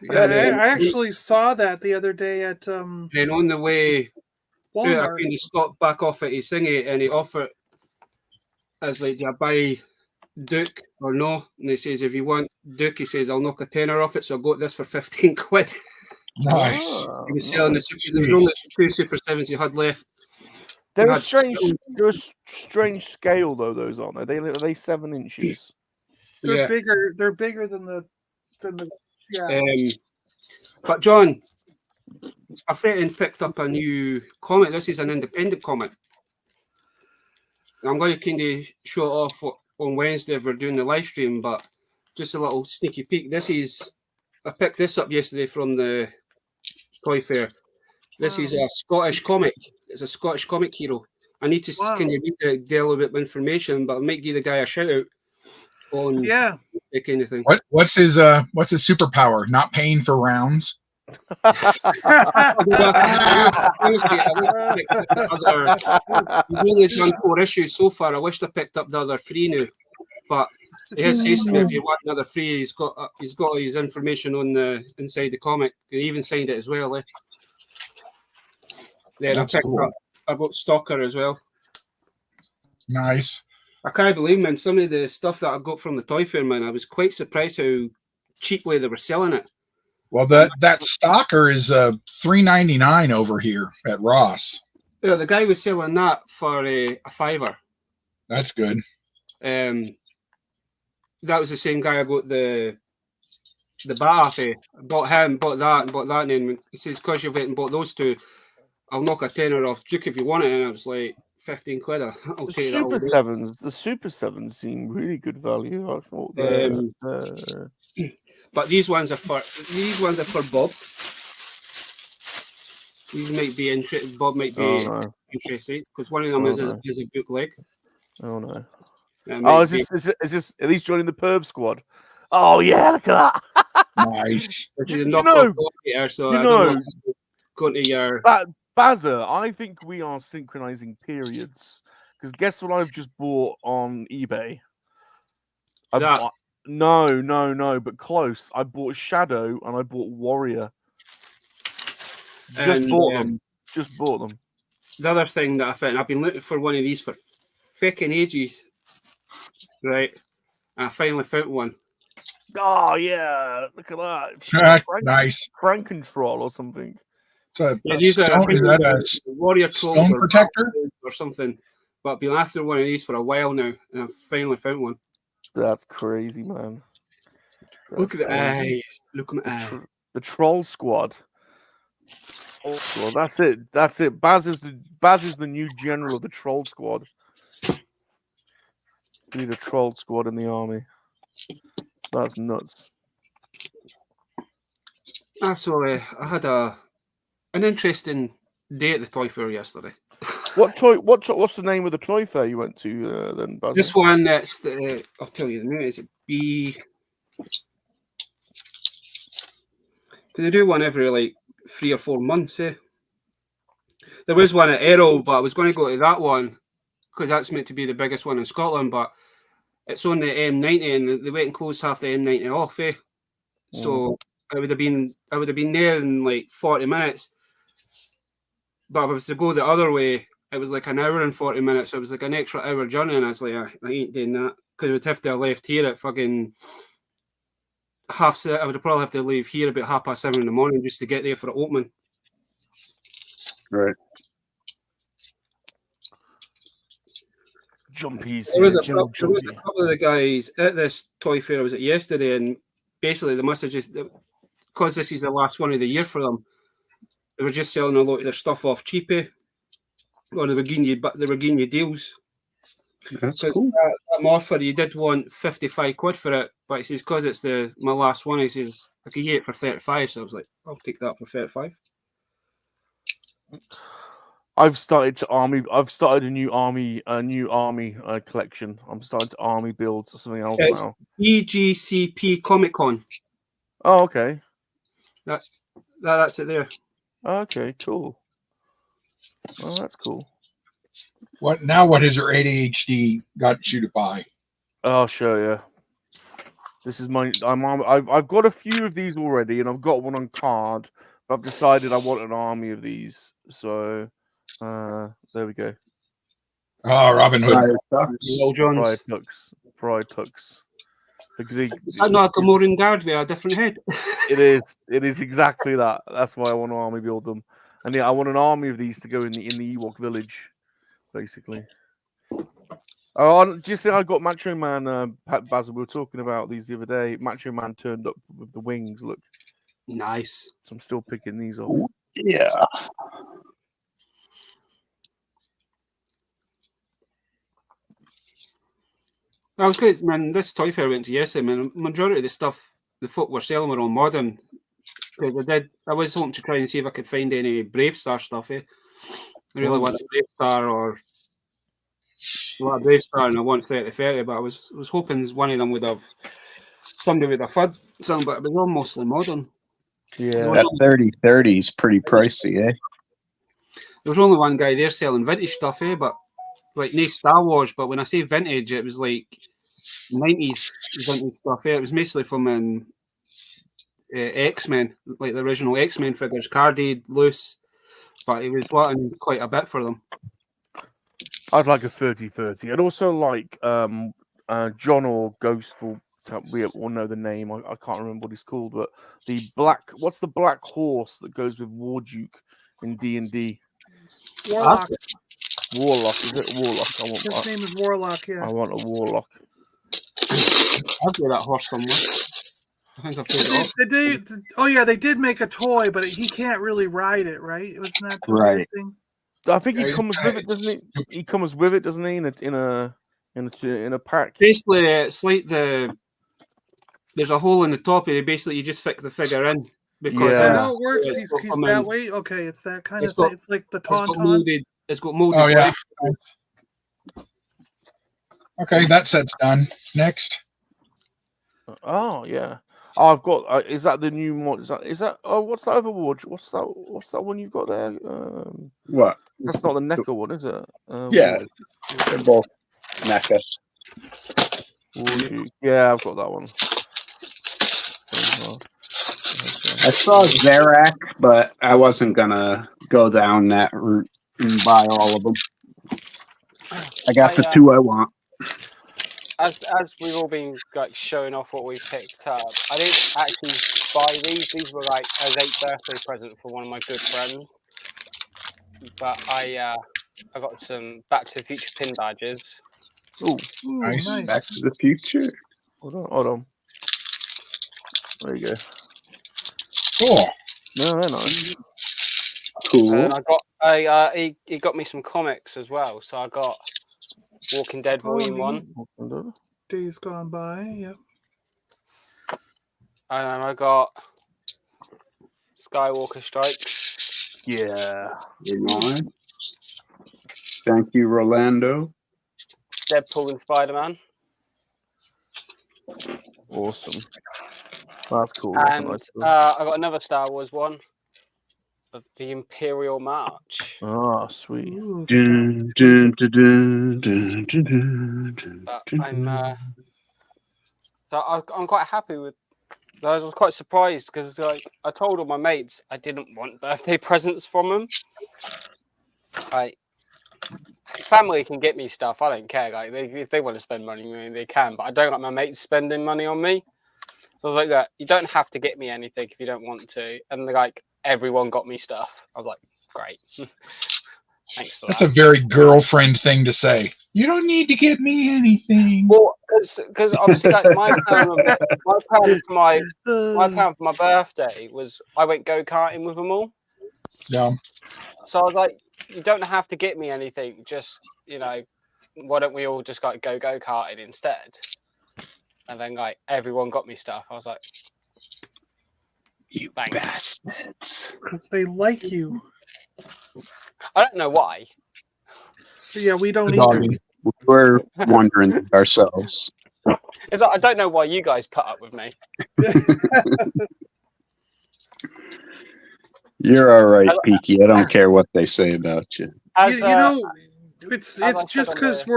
Yeah, I actually saw that the other day at And on the way, Walmart. I kind of stopped back off at his thingy, and he offered as like, do I buy Duke or no? And he says, if you want Duke, he says, I'll knock a tenner off it. So I got this for 15 quid. Nice. He was selling the Super. There was only 2 Super 7s he had left. They're a strange scale though. Those aren't they? Are they 7 inches? They're bigger. They're bigger than the. Yeah. But John, a friend picked up a new comic. This is an independent comic. I'm going to kind of show it off on Wednesday if we're doing the live stream, but just a little sneaky peek. I picked this up yesterday from the toy fair. This is a Scottish comic. It's a Scottish comic hero. I need to kind of read the little bit of information, but I might give the guy a shout out on that kind of thing. What's his superpower? Not paying for rounds. He's only done 4 issues so far. I wish I picked up the other 3 now, but he has said to me, if you want another 3, he's got his information on the inside the comic. He even signed it as well. Then I got Stalker as well. Nice. I can't believe, man, some of the stuff that I got from the toy fair, man, I was quite surprised how cheaply they were selling it. Well, that Stalker is $3.99 over here at Ross. Yeah, the guy was selling that for a $5. That's good. That was the same guy I got the bar for. Bought him, bought that, and then he says, because you've went and bought those two, I'll knock a tenner off Duke if you want it. And I was like, 15 quid. I'll The take that all Super day. Sevens, the Super Sevens seem really good value. I thought. But these ones are for Bob. These might be interesting. Bob might be interested because one of them is a bootleg. Oh no! Is this? Are these joining the Perv squad? Oh yeah, look at that! Nice. You know, go to your Bazza, I think we are synchronizing periods. Because guess what I've just bought on eBay? No, but close. I bought Shadow and I bought Warrior. Just bought them. The other thing that I found, I've been looking for one of these for fucking ages, right? And I finally found one. Oh yeah, look at that! Nice. Crank control or something. These are is that a Warrior Troll stone protector or something? But I've been after one of these for a while now, and I've finally found one. That's crazy, man. Look at the eyes. Look at my eyes. The Troll Squad. Well, that's it. Baz is the new general of the Troll Squad. We need a Troll Squad in the army. That's nuts. So I had an interesting day at the toy fair yesterday. What's the name of the toy fair you went to then, Baz? This one, that's I'll tell you the name. Is it B? Because they do one every like 3 or 4 months. Eh? There was one at Errol, but I was going to go to that one because that's meant to be the biggest one in Scotland. But it's on the M90, and they went and closed half the M90 off. Eh? So I would have been there in like 40 minutes. But if I was to go the other way, it was like an hour and 40 minutes. So it was like an extra hour journey, and I was like, I ain't doing that because I would have to have left here at fucking I would probably have to leave here about 7:30 in the morning just to get there for the opening. Right. Jumpies. There was a couple of the guys at this toy fair. I was at yesterday, and basically they must have just, because this is the last one of the year for them, they were just selling a lot of their stuff off cheapy, or they were giving you deals. That's cool. That offer, you did want 55 quid for it, but he says because it's my last one, he says I could get it for 35. So I was like, I'll take that for 35. I've started a new army collection. I'm starting to army builds or something else now. EGCP Comic Con. Oh, okay. That's it there. Okay, cool. Oh, that's cool. What has your ADHD got you to buy? I'll show you. This is I've got a few of these already, and I've got one on card. But I've decided I want an army of these. So there we go. Oh, Robin Hood. Pride Tux. Is that not a Gamoran guard with a different head? It is exactly that. That's why I want to army build them. And yeah, I want an army of these to go in the Ewok village, basically. Oh, do you see I got Macho Man, Basil, we were talking about these the other day. Macho Man turned up with the wings, look. Nice. So I'm still picking these off. Yeah. That was good, man. This toy fair I went to yesterday, man. Majority of the stuff the folk were selling were all modern. Because I was hoping to try and see if I could find any Brave Star stuff. I really want a Brave Star or a lot of Brave Star, and I want 30-30. But I was hoping one of them somebody would have had something, but it was all mostly modern. Yeah, that 30-30 is pretty pricey, eh? There was only one guy there selling vintage stuff, but like no Star Wars. But when I say vintage, it was like 90s vintage stuff. It was mostly from X-Men, like the original X-Men figures, carded, loose. But he was wanting quite a bit for them. I'd like a 30-30. I'd also like John or Ghost will know the name. I can't remember what he's called, but what's the black horse that goes with Warduke in D&D? Warlock. Warlock, is it? Warlock. His name is Warlock. Yeah. I want a Warlock. I've got that horse somewhere. I think I've played it off. Oh yeah, they did make a toy, but he can't really ride it, right? Wasn't that the Right. weird thing? I think he comes with it, doesn't he? He comes with it, doesn't he? In a pack. Basically, it's like there's a hole in the top, and basically you just fit the figure in. Because Is Yeah. that how it works? it's He's got that them way. Okay, it's that kind It's of got- thing. It's like the It's got tauntaun. molded. It's got molded. Oh yeah. light. Okay, that set's done. Next. Oh yeah. Oh, I've got. Is that the new mod? Is that? Oh, what's that other ward? What's that one you've got there? What? That's not the NECA one, is it? Yeah, they're both NECA. Yeah, I've got that one. I saw Zarak, but I wasn't gonna go down that route and buy all of them. I got the two I want. As we've all been like showing off what we picked up, I didn't actually buy these. These were like as a birthday present for one of my good friends. But I got some Back to the Future pin badges. Ooh, Nice. Back to the Future. hold on. There you go. Cool. No, they're nice. Cool. And I got he got me some comics as well. So I got Walking Dead Volume 1. Days Gone By. Yep. And I got Skywalker Strikes. Yeah. Thank you, Rolando. Deadpool and Spider-Man. Awesome. That's cool. That's a And nice one. I got another Star Wars one of the Imperial March. Ah, sweet. Ooh, Dun, dun, dun, dun, dun, dun, dun, dun, But dun. I'm quite happy with. I was quite surprised because like I told all my mates I didn't want birthday presents from them. Like family can get me stuff. I don't care. Like if they want to spend money on me, they can. But I don't like my mates spending money on me. So I was like, you don't have to get me anything if you don't want to. And they're like, everyone got me stuff. I was like, great. Thanks for That's that. a very girlfriend thing to say. You don't need to get me anything. Well, because obviously, like my plan for my birthday was I went go karting with them all. Yeah. So I was like, you don't have to get me anything. Just why don't we all just like go karting instead? And then like everyone got me stuff. I was like, You thanks. bastards. because they like you. I don't know why. Yeah, we don't The either. doggy. We're wondering ourselves. It's like, I don't know why you guys put up with me. You're all right, Peaky. I don't care what they say about you. As, you know, it's I said just on because the-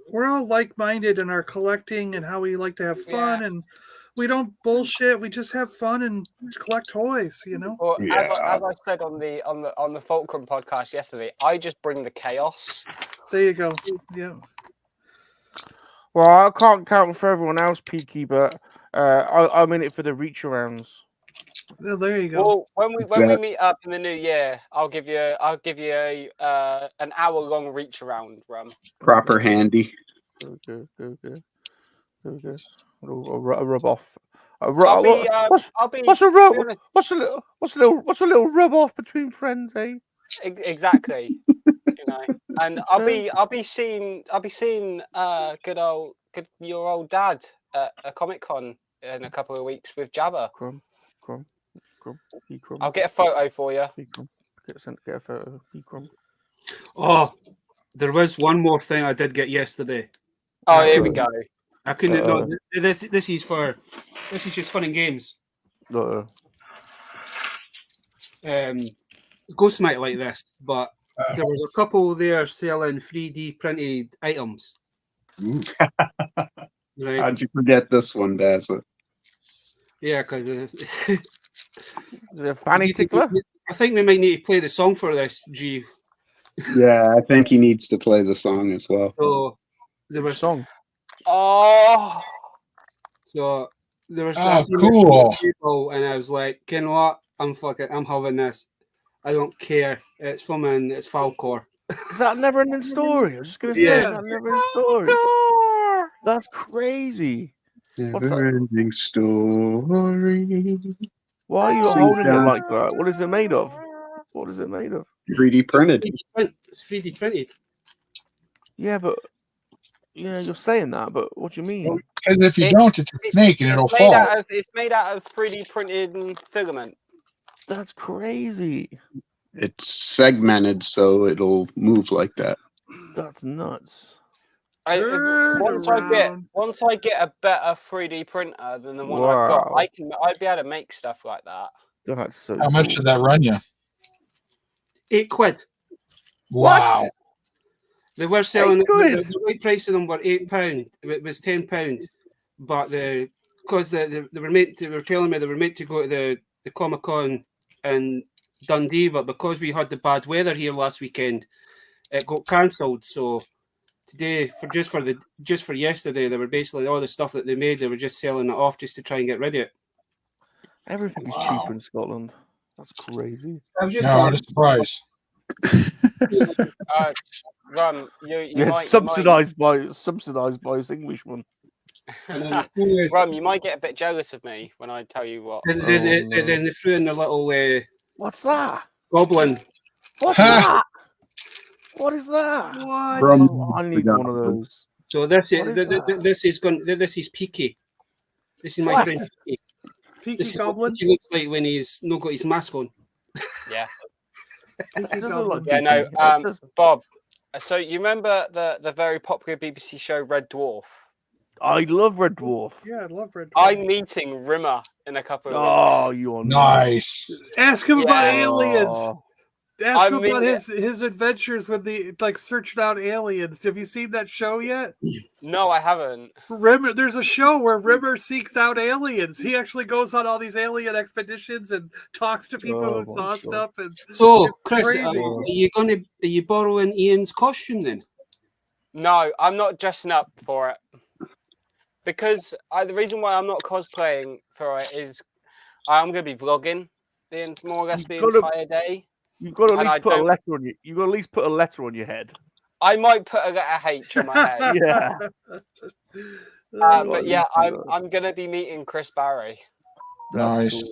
we're all like-minded in our collecting and how we like to have fun, and we don't bullshit. We just have fun and collect toys. You know. Well, Yeah. as I said on the Fulcrum podcast yesterday, I just bring the chaos. There you go. Yeah. Well, I can't count for everyone else, Peaky, but I'm in it for the reach arounds. Well, there you go. Well, when we meet up in the new year, I'll give you an hour-long reach around run. Proper handy. Okay. A rub off. I'll be. What's a to be rub? honest, What's a little rub off between friends, eh? exactly. And I'll be seeing your old dad at a Comic-Con in a couple of weeks with Jabba. Crumb. I'll get a photo for you. Get a photo. Crumb. Oh, there was one more thing I did get yesterday. Oh, here we go. I couldn't. No, this is just fun and games. Ghost might like this, but there was a couple there selling 3D printed items. Right? How'd you forget this one, Dazzler? Yeah, because Is it a fanny tickler? I think we might need to play the song for this, G. Yeah, I think he needs to play the song as well. So there was Song. Oh, Oh, cool. people, and I was like, you know what? I'm having this. I don't care. It's Falcor. Is that a never-ending story? I was just gonna say, Yeah. is that a never-ending story? That's crazy. What's that? Never-ending story. Why are you Sing holding it down. like that? What is it made of? What is it made of? 3D printed. It's 3D printed. Yeah, but you're saying that, but what do you mean? Because if you don't, it's a snake and it'll fall. It's made out of 3D printed filament. That's crazy. It's segmented so it'll move like that. That's nuts. Once I get a better 3D printer than the one I've got, I'd be able to make stuff like that. That's so How much did that run you? £8. Wow. They were selling £8. the right price of them were £8. It was £10, but because they were telling me they were meant to go to the Comic-Con in Dundee, but because we had the bad weather here last weekend, it got cancelled. So today, just for yesterday, they were basically all the stuff that they made. They were just selling it off just to try and get rid of it. Everything is cheaper in Scotland. That's crazy. Not a surprise. Subsidised by this Englishman. Rum, you might get a bit jealous of me when I tell you what. Then they threw in the little what's that? Goblin. What's that? What is that? From I need one of those. So this is Peaky. This is my friend Peaky. Peaky Goblin. He looks like when he's not got his mask on. Yeah. Peaky Goblin. Yeah, no. Bob. So you remember the very popular BBC show Red Dwarf? I love Red Dwarf. Yeah, I love Red Dwarf. I'm meeting Rimmer in a couple of weeks. You are nice. Ask him about aliens. Ask him about it. his adventures with the searching out aliens. Have you seen that show yet? No, I haven't. Rimmer, there's a show where Rimmer seeks out aliens. He actually goes on all these alien expeditions and talks to people who saw stuff. And so, Chris, are you borrowing Ian's costume then? No, I'm not dressing up for it. Because the reason why I'm not cosplaying for it is I'm going to be vlogging more or less the entire day. You've got to at least put a letter on you. You've got to at least put a letter on your head. I might put a letter H on my head. Yeah. But yeah, I'm going to be meeting Chris Barry. That's nice.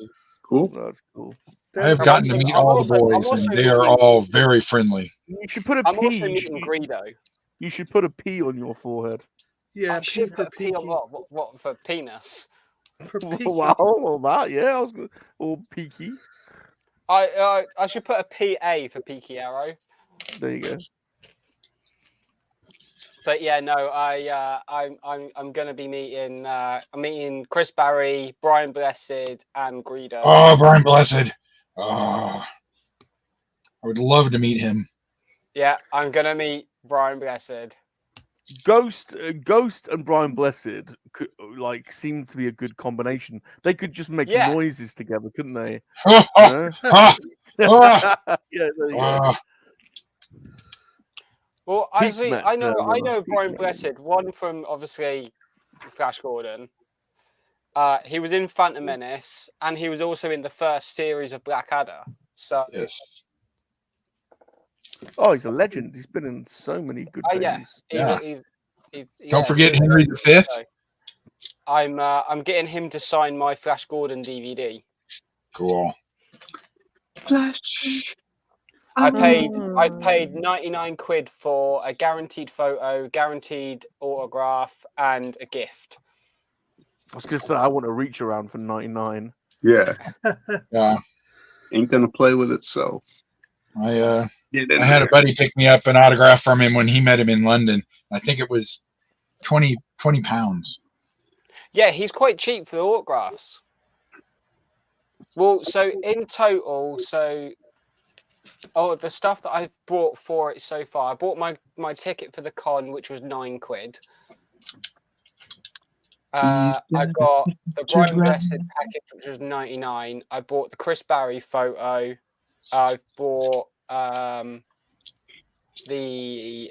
Cool. That's cool. I have gotten to meet all the boys, and they are all very friendly. You should put a P. I'm also meeting Greedo. You should put a P on your forehead. Yeah, I should put a P on what for penis? For well, that I was good. Or peaky. I should put a PA for Peaky Arrow. There you go. But yeah, no, I'm gonna be meeting I'm meeting Chris Barry, Brian Blessed, and Greedo. Oh, Brian Blessed. Oh, I would love to meet him. Yeah, I'm gonna meet Brian Blessed. Ghost and Brian Blessed could, seem to be a good combination. They could just make noises together, couldn't they? Yeah, there you go. Well, actually, I know Brian Blessed. One from obviously Flash Gordon. He was in Phantom Menace, and he was also in the first series of Blackadder. So yes. Oh, he's a legend. He's been in so many good things. Don't forget Henry V. I'm getting him to sign my Flash Gordon DVD. Cool. Flash. I paid 99 quid for a guaranteed photo, guaranteed autograph, and a gift. I was gonna say I want to reach around for 99. Yeah. Yeah. Ain't gonna play with itself. I had a buddy pick me up an autograph from him when he met him in London. I think it was 20 pounds. Yeah, he's quite cheap for the autographs. Well, so in total, the stuff that I've bought for it so far, I bought my ticket for the con, which was 9 quid. I got the Brian Blessed package, which was 99. I bought the Chris Barry photo. I bought the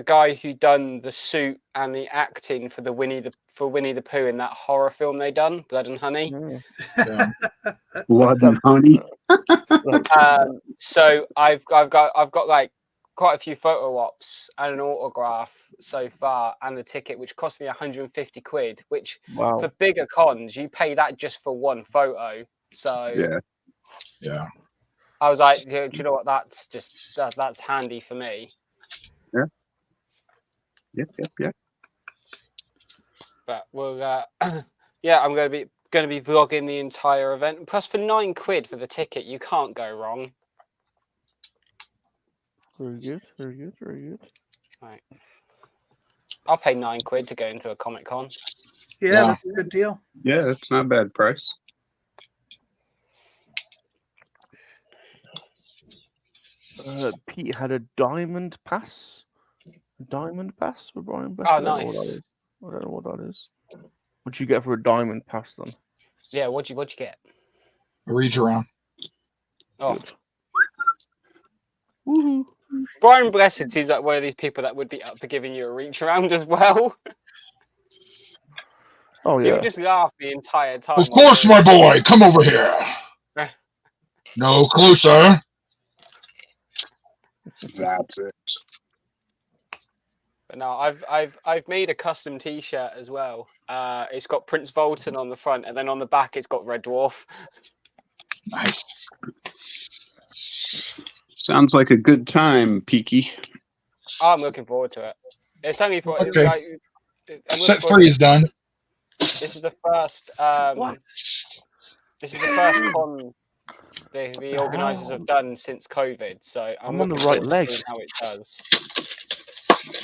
guy who done the suit and the acting for Winnie the Pooh in that horror film they done, Blood and Honey. Yeah. Blood and Honey. So I've got like quite a few photo ops and an autograph so far, and the ticket, which cost me 150 quid. Which for bigger cons, you pay that just for one photo. So Yeah. I was like, do you know what? That's handy for me. Yep. But we'll, yeah, I'm going to be vlogging the entire event. Plus, for 9 quid for the ticket, you can't go wrong. Very good. Right. I'll pay 9 quid to go into a Comic Con. Yeah, that's a good deal. Yeah, that's not a bad price. Pete had a diamond pass. For Brian Best. Oh, nice. I don't know what that is. What'd you get for a diamond pass then? Yeah, what'd you get? A reach around. Oh. Good. Woohoo. Brian Blessed seems like one of these people that would be up for giving you a reach around as well. Oh He yeah. would just laugh the entire time. Of course, my boy. Come over here. No closer. That's it. But no, I've made a custom T-shirt as well. It's got Prince Volton on the front, and then on the back it's got Red Dwarf. Nice. Sounds like a good time, Peaky. Oh, I'm looking forward to it. It's only for Okay. Set 3 is done. This is the first. What? This is the first con the organisers have done since COVID. So I'm on the looking right forward to leg. seeing how it does.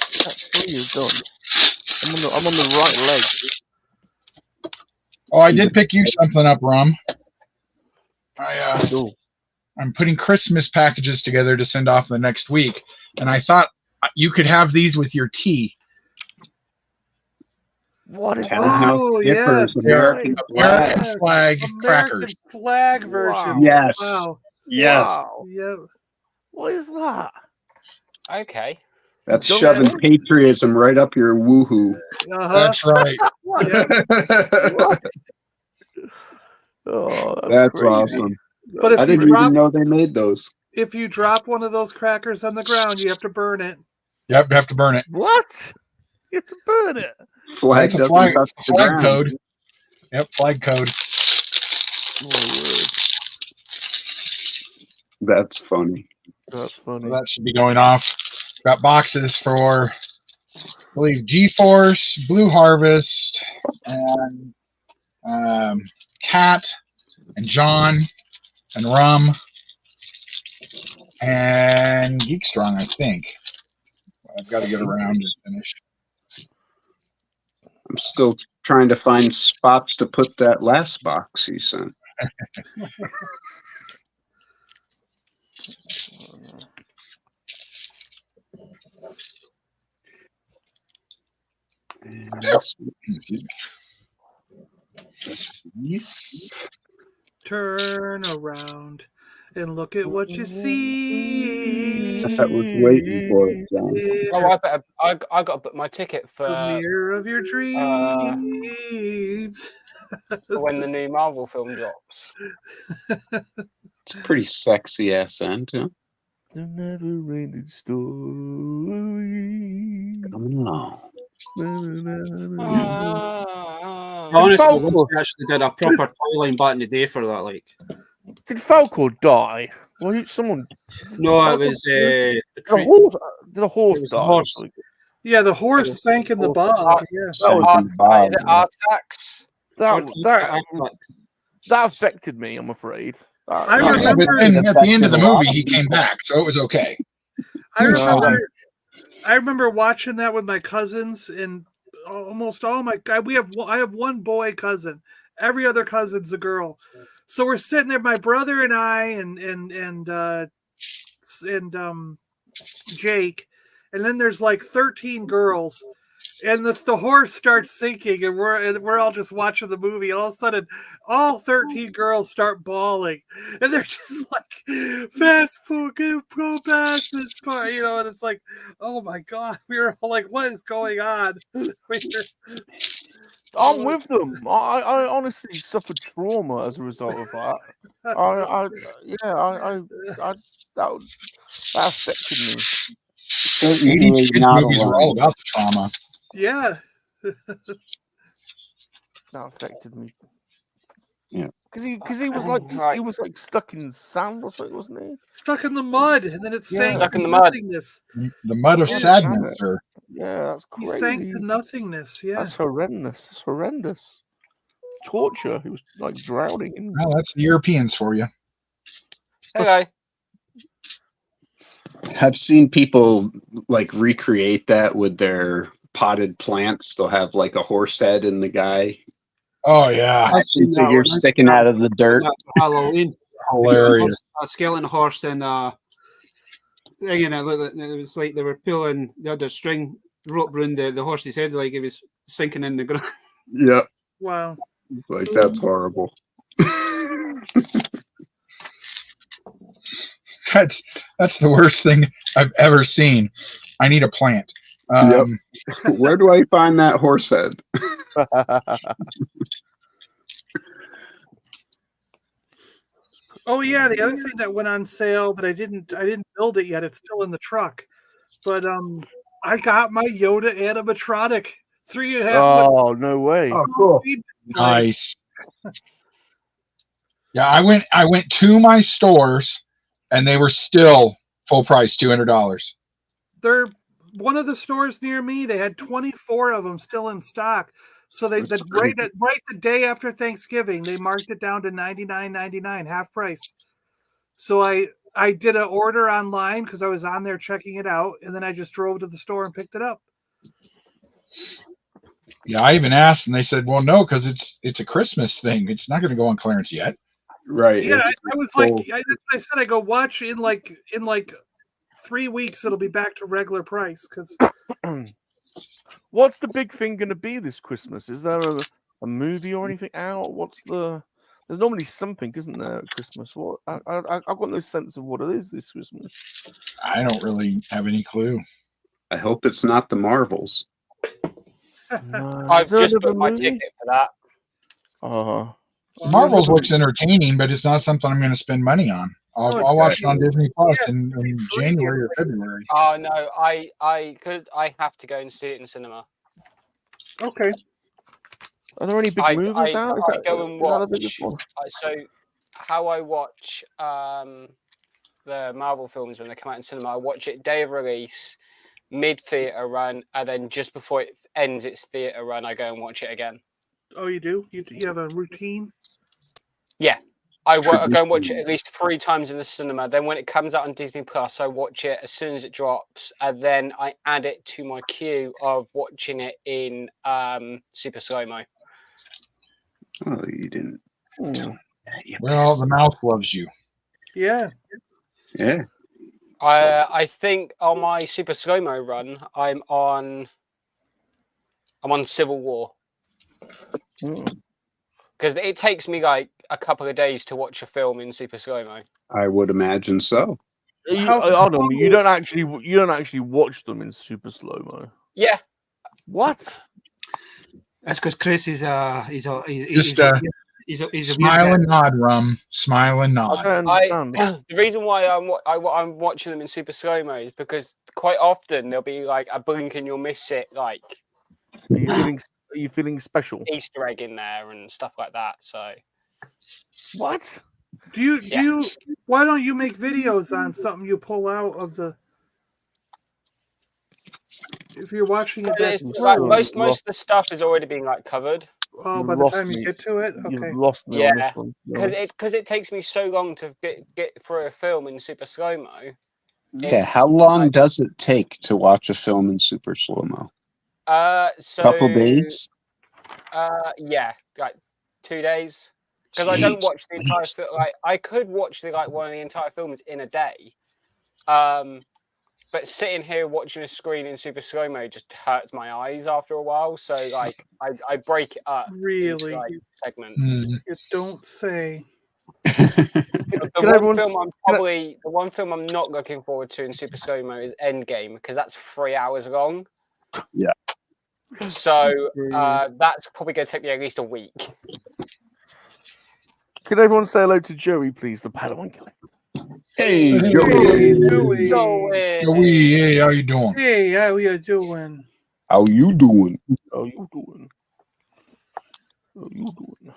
Set 3 is done. I'm on the right leg. Oh, I did pick you something up, Rum. Cool. I'm putting Christmas packages together to send off the next week, and I thought you could have these with your tea. What is Townhouse that? Skippers, yes. American flag. American flag crackers. American flag version. Wow. Yes. Wow. Yes. Wow. Yep. What is that? Okay. That's Don't shoving let- patriotism right up your woohoo. That's right. Yep. Oh, That's crazy. awesome. But I if you didn't drop even know they made those. if you drop one of those crackers on the ground, you have to burn it. Yep, you have to burn it. What? You have to burn it. Flag That's a doesn't flag, touch the flag ground. code. Yep, flag code. Oh, word. That's funny. That's funny. So that should be going off. Got boxes for, I believe, G-Force, Blue Harvest, and Cat, and John, and Rum, and Geek Strong, I think. I've got to get around and finish. I'm still trying to find spots to put that last box you sent. Yes. Turn around and look at what you see. I was waiting for it, John. Oh, I got to book my ticket for The mirror of your dreams. when the new Marvel film drops. It's a pretty sexy ass end, huh? The never-ending story. Coming along. Honestly, Falco- we actually did a proper toy line back in the day for that. Like, Did Falco die? Well, someone. no, it was a Did a treat. horse, did a horse It was a die? horse. Yeah, the horse sank in the bog. Yeah. Artax. That affected me, I'm afraid. I Yeah, remember- but then at the end of the movie, he came back, so it was okay. I remember watching that with my cousins, and almost all my I have one boy cousin. Every other cousin's a girl. So we're sitting there, my brother and I, and Jake, and then there's like 13 girls, and the horse starts sinking, and we're all just watching the movie, and all of a sudden, all 13 girls start bawling, and they're just like, "Fast food, go past this part," you know, and it's like, oh my god, we were all like, what is going on? I'm with them. I honestly suffered trauma as a result of that. That affected me. So 80s easily kids not movies were all alone. about the trauma. Yeah. That affected me. Yeah. Because he was like Right. he was like stuck in sand or something, wasn't he? Stuck in the mud, and then it sank Stuck to in the mud. nothingness. The mud of God sadness, damn it. sir. Yeah, that's He sank crazy. to nothingness. Yeah. That's horrendous. That's horrendous. Torture. He was like drowning in. Well, that's the Europeans for you. Hello. I've seen people like recreate that with their potted plants. They'll have like a horse head in the guy. Oh yeah, I've seen that Figure one. I've sticking seen out that of the one dirt. at Halloween. hilarious. A skeleton horse and you know, it was like they were pulling the other string rope around the horse's head, like it was sinking in the ground. Yep. Wow. Like that's horrible. That's the worst thing I've ever seen. I need a plant. Yep. Where do I find that horse head? Oh yeah, the other thing that went on sale that I didn't build it yet. It's still in the truck, but I got my Yoda animatronic 3.5. Oh no way! Oh, cool. Nice. Yeah, I went to my stores, and they were still full price, $200. They're one of the stores near me. They had 24 of them still in stock. So right the day after Thanksgiving, they marked it down to $99.99, half price. So I did an order online because I was on there checking it out, and then I just drove to the store and picked it up. Yeah, I even asked, and they said, "Well, no, because it's a Christmas thing. It's not going to go on clearance yet." Right. Yeah, I was like, I said, I go watch in like 3 weeks, it'll be back to regular price. Because what's the big thing going to be this Christmas? Is there a movie or anything out? There's normally something, isn't there, at Christmas? What I've got no sense of what it is this Christmas. I don't really have any clue. I hope it's not the Marvels. No. I've just booked my ticket for that. Marvels looks entertaining, but it's not something I'm going to spend money on. I'll watch it on Disney Plus in January or February. Oh no, I have to go and see it in cinema. Okay. Are there any big movies out? I go and watch. So how I watch the Marvel films when they come out in cinema, I watch it day of release, mid-theater run, and then just before it ends its theater run, I go and watch it again. Oh, you do? You have a routine? Yeah. I go and watch it at least 3 times in the cinema. Then when it comes out on Disney Plus, I watch it as soon as it drops, and then I add it to my queue of watching it in super slow-mo. Oh, you didn't. Well, the mouse loves you. Yeah. Yeah. I think on my super slow-mo run, I'm on Civil War. Because it takes me like a couple of days to watch a film in super slow-mo. I would imagine so. Hold on, you don't actually watch them in super slow-mo. Yeah. What? That's because Chris is he's a smile and nod, Rum. Smile and nod. I don't understand. The reason why I'm watching them in super slow-mo is because quite often there'll be like a blink and you'll miss it, like Are you feeling special? Easter egg in there and stuff like that. So what? Do you why don't you make videos on something you pull out of the if you're watching it? Most of the stuff is already being like covered. Oh, by the time you get to it, okay. You've lost me on this one. Because it takes me so long to get through a film in super slow-mo. Yeah, how long does it take to watch a film in super slow-mo? Couple days? Yeah, like 2 days. Because I don't watch the entire film. Like I could watch one of the entire films in a day. But sitting here watching a screen in super slow-mo just hurts my eyes after a while. So like I break it up into, like, segments. You don't say. The one film I'm not looking forward to in super slow-mo is Endgame, because that's 3 hours long. Yeah. So that's probably going to take me at least a week. Can everyone say hello to Joey, please, the Padawan killer? Hey, Hey, Joey. Joey, hey, how you doing? Hey, how you doing? How you doing? How you doing? How you doing?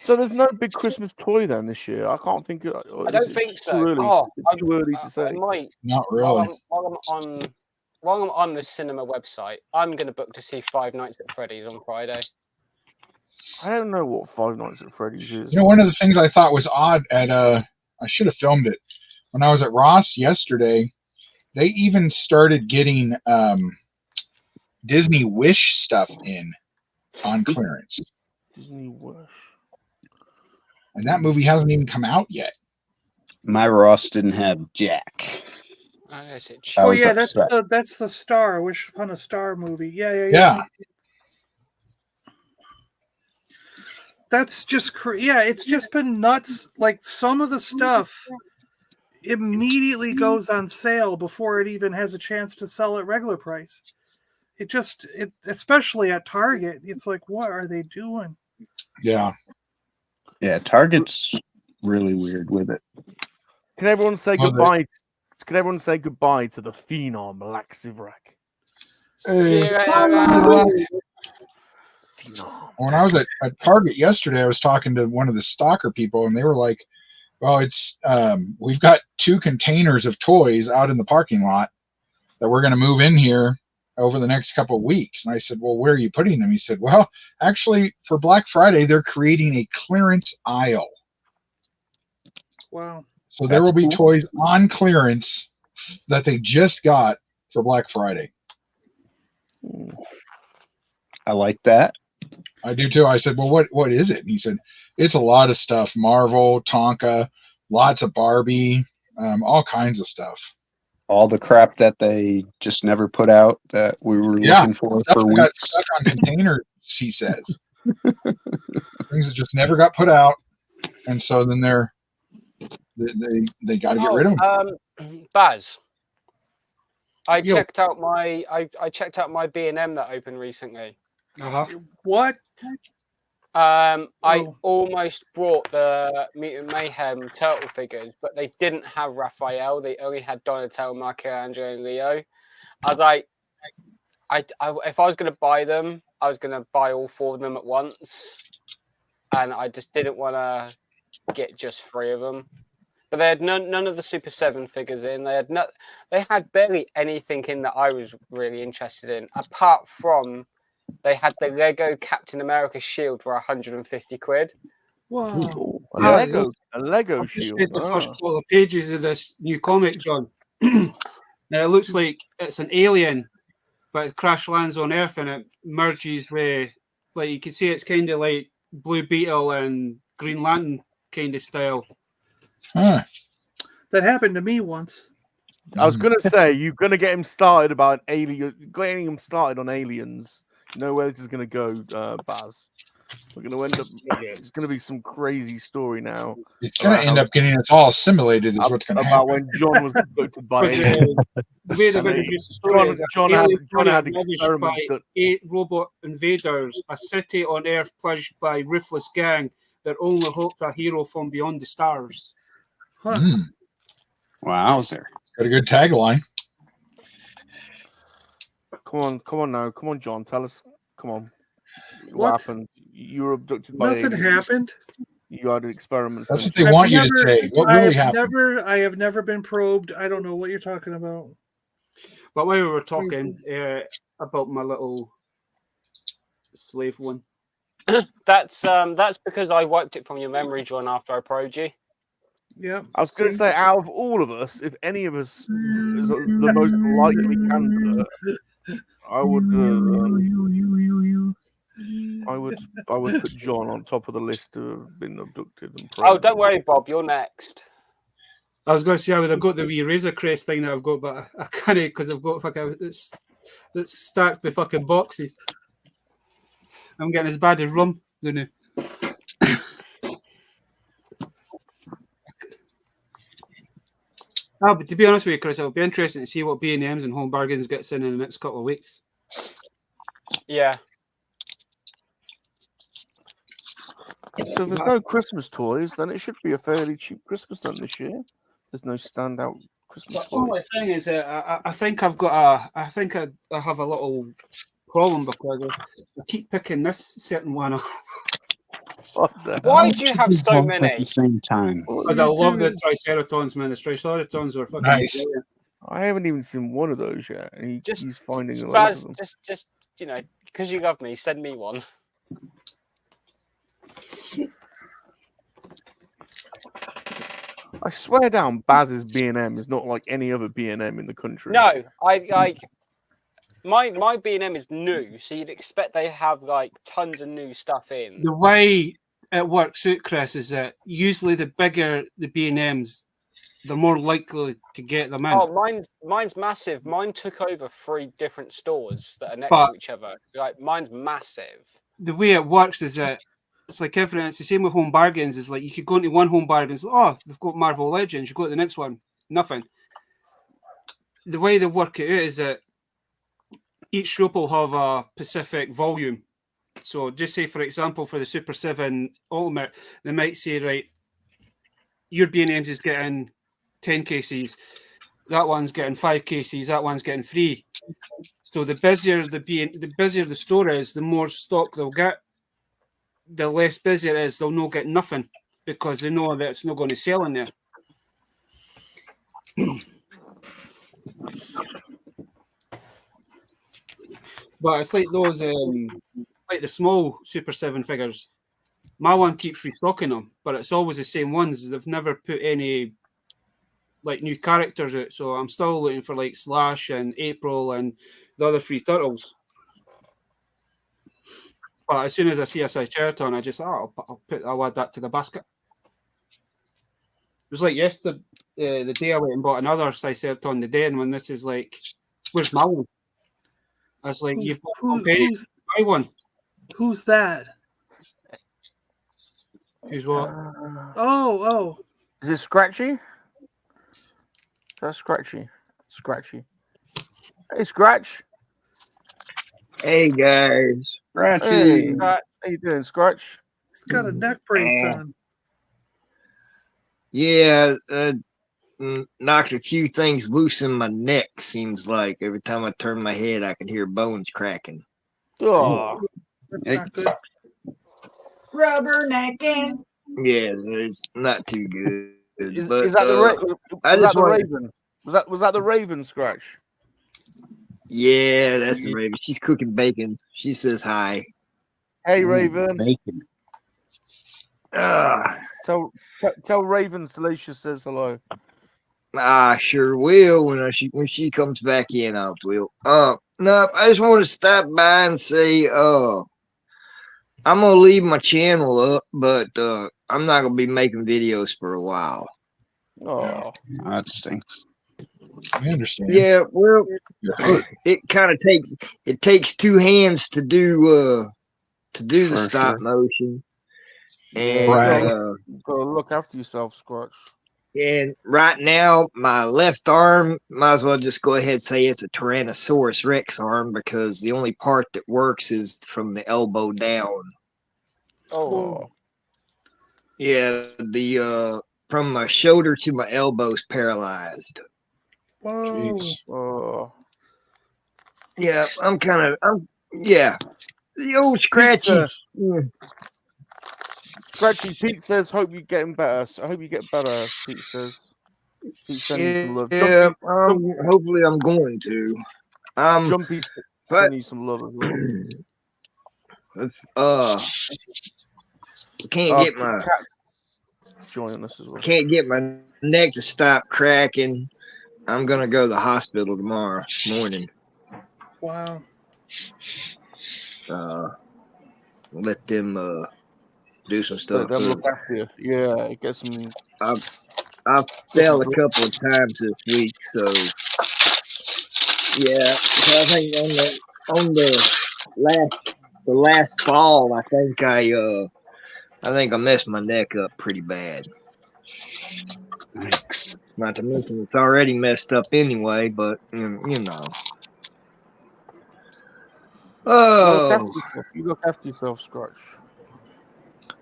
So there's no big Christmas toy then this year. I can't think. I don't think so. Too early. Oh, Too early to I say. might. Not While really. I'm on the cinema website, I'm going to book to see Five Nights at Freddy's on Friday. I don't know what Five Nights at Freddy's is. You know, one of the things I thought was odd at I should have filmed it when I was at Ross yesterday. They even started getting Disney Wish stuff in on clearance, Disney Wish. and that movie hasn't even come out yet. My Ross didn't have Jack. Is it I Oh was yeah, upset. that's the Star Wish Upon a Star movie. Yeah. Yeah. That's just it's just been nuts. Like some of the stuff immediately goes on sale before it even has a chance to sell at regular price. It especially at Target, it's like, what are they doing? Yeah. Yeah, Target's really weird with it. Can everyone say Oh, goodbye? Can everyone say goodbye to the phenom Laxivrak? Phenom. When I was at Target yesterday, I was talking to one of the stalker people, and they were like, "Well, it's we've got 2 containers of toys out in the parking lot that we're going to move in here over the next couple of weeks." And I said, "Well, where are you putting them?" He said, "Well, actually, for Black Friday, they're creating a clearance aisle. Wow. So there That's will be cool. toys on clearance that they just got for Black Friday." I like that. I do too. I said, "Well, what is it?" And he said, "It's a lot of stuff. Marvel, Tonka, lots of Barbie, all kinds of stuff. All the crap that they just never put out that we were looking for Stuff that got weeks. stuck on containers," he says. Things that just never got put out, and so then they got to get rid of them. Baz, I Yo. checked out my B&M that opened recently. What? I Oh. almost brought the Mutant Mayhem turtle figures, but they didn't have Raphael. They only had Donatello, Michelangelo, and Leo. I was like, if I was going to buy them, I was going to buy all 4 of them at once, and I just didn't want to get just 3 of them. But they had none of the Super 7 figures in. They had barely anything in that I was really interested in, apart from they had the Lego Captain America shield for 150 quid. Wow. A Lego I've just shield. read the first couple of pages of this new comic, John. Now it looks like it's an alien, but it crash lands on Earth and it merges with, like, you can see it's kind of like Blue Beetle and Green Lantern kind of style. Huh. That happened to me once. I was gonna say you're gonna get him started about getting him started on aliens. You know where this is gonna go, Baz. We're gonna end up. It's gonna be some crazy story now. It's going to end up getting us all assimilated, is what's going to About happen. when John was abducted by Because aliens. the way they're going to use the story is John an had alien planet experiment ravaged by 8 robot invaders, a city on Earth plunged by ruthless gang that only hopes a hero from beyond the stars. Huh. Wowzer. Got a good tagline. Come on now. Come on, John. Tell us. Come on. What What? happened? You were abducted by Nothing aliens. happened. You had experiments. That's done what they to want you to say. What really happened? I have never been probed. I don't know what you're talking about. But while we were talking about my little slave one, That's because I wiped it from your memory, John, after I probed you. Yeah. I was going to say, out of all of us, if any of us is the most likely candidate, I would put John on top of the list to have been abducted and probed. Oh, don't worry, Bob. You're next. I was going to say I would have got the wee Razor Crest thing that I've got, but I can't because I've got fucking that's stacked with fucking boxes. I'm getting as bad as rum, don't I? But to be honest with you, Chris, it'll be interesting to see what B&M's and Home Bargains gets in the next couple of weeks. Yeah. So if there's no Christmas toys, then it should be a fairly cheap Christmas then this year. There's no standout Christmas The only toys. thing is that I think I've got I have a little problem because I keep picking this certain one up What the Why hell? do you have so Both many? at the same time? What because are I you love the doing? Triceratons, man. The Triceratons are fucking Nice. brilliant. I haven't even seen one of those yet. And Just he's finding loads Baz, of them. just you know, because you love me, send me one. I swear down, Baz's B&M is not like any other B&M in the country. No, I like my B&M is new, so you'd expect they have like tons of new stuff in. The way it works out, Chris, is that usually the bigger the B&Ms, the more likely to get them in. Oh, mine's massive. Mine took over 3 different stores that are next But- to each other. Like mine's massive. The way it works is that it's like everything. It's the same with home bargains. It's like you could go into one home bargain, oh, they've got Marvel Legends. You go to the next one, nothing. The way they work it out is that each shop will have a specific volume. So just say, for example, for the Super 7 Ultimate, they might say, right, your B&M's is getting 10 cases, that one's getting 5 cases, that one's getting 3. So the busier the store is, the more stock they'll get. The less busy it is, they'll not get nothing because they know that it's not going to sell in there. But it's like those, like the small Super 7 figures. My one keeps restocking them, but it's always the same ones. They've never put any like new characters out, so I'm still looking for like Slash and April and the other 3 turtles. But as soon as I see a Triceratops, I just I'll add that to the basket. It was like yesterday, the day I went and bought another Triceratops the day, and when this is like, where's my one? I was like, you've got buy one. Who's that? Who's what? Oh. Is it Scratchy? That's Scratchy. Scratchy. Hey, Scratch. Hey guys, Scratchy. Hey, how you doing, Scratch? He's got a neck brace on. Yeah, knocked a few things loose in my neck. Seems like every time I turn my head, I can hear bones cracking. Oh, That's Hey. not good. Rubbernecking. Yeah, it's not too good. is but, that the I was that just the wanna- Raven? Was that the Raven, Scratch? Yeah, that's the Raven. She's cooking bacon. She says hi. Hey, Raven. Bacon. Tell Raven Salacious says hello. I sure will when she comes back in. I will. No, I just want to stop by and say, I'm gonna leave my channel up, but I'm not gonna be making videos for a while. Oh, That stinks. I understand. Yeah, well, You're hurt. it kind of takes 2 hands to do the For stop sure. motion, and Right. gotta look after yourself, Scratch. and right now my left arm, might as well just go ahead and say it's a Tyrannosaurus Rex arm because the only part that works is from the elbow down. Oh, Yeah, the from my shoulder to my elbow's paralyzed. Whoa. Jeez. oh. Yeah, yeah. The old scratches. Scratchy, Pete says, hope you're getting better. So I hope you get better, Pete says. Pete sending you some love. Yeah, hopefully I'm going to. Jumpy but- sending you some love as well. Can't get my joining us as well. can't get my neck to stop cracking. I'm gonna go to the hospital tomorrow morning. Wow. Let them do some stuff. Let them look after you. Yeah, get some. I fell a couple of times this week, so yeah. So I think on the last fall, I think I messed my neck up pretty bad. Thanks. Not to mention it's already messed up anyway, but you know. Oh, You look after yourself, Scratch.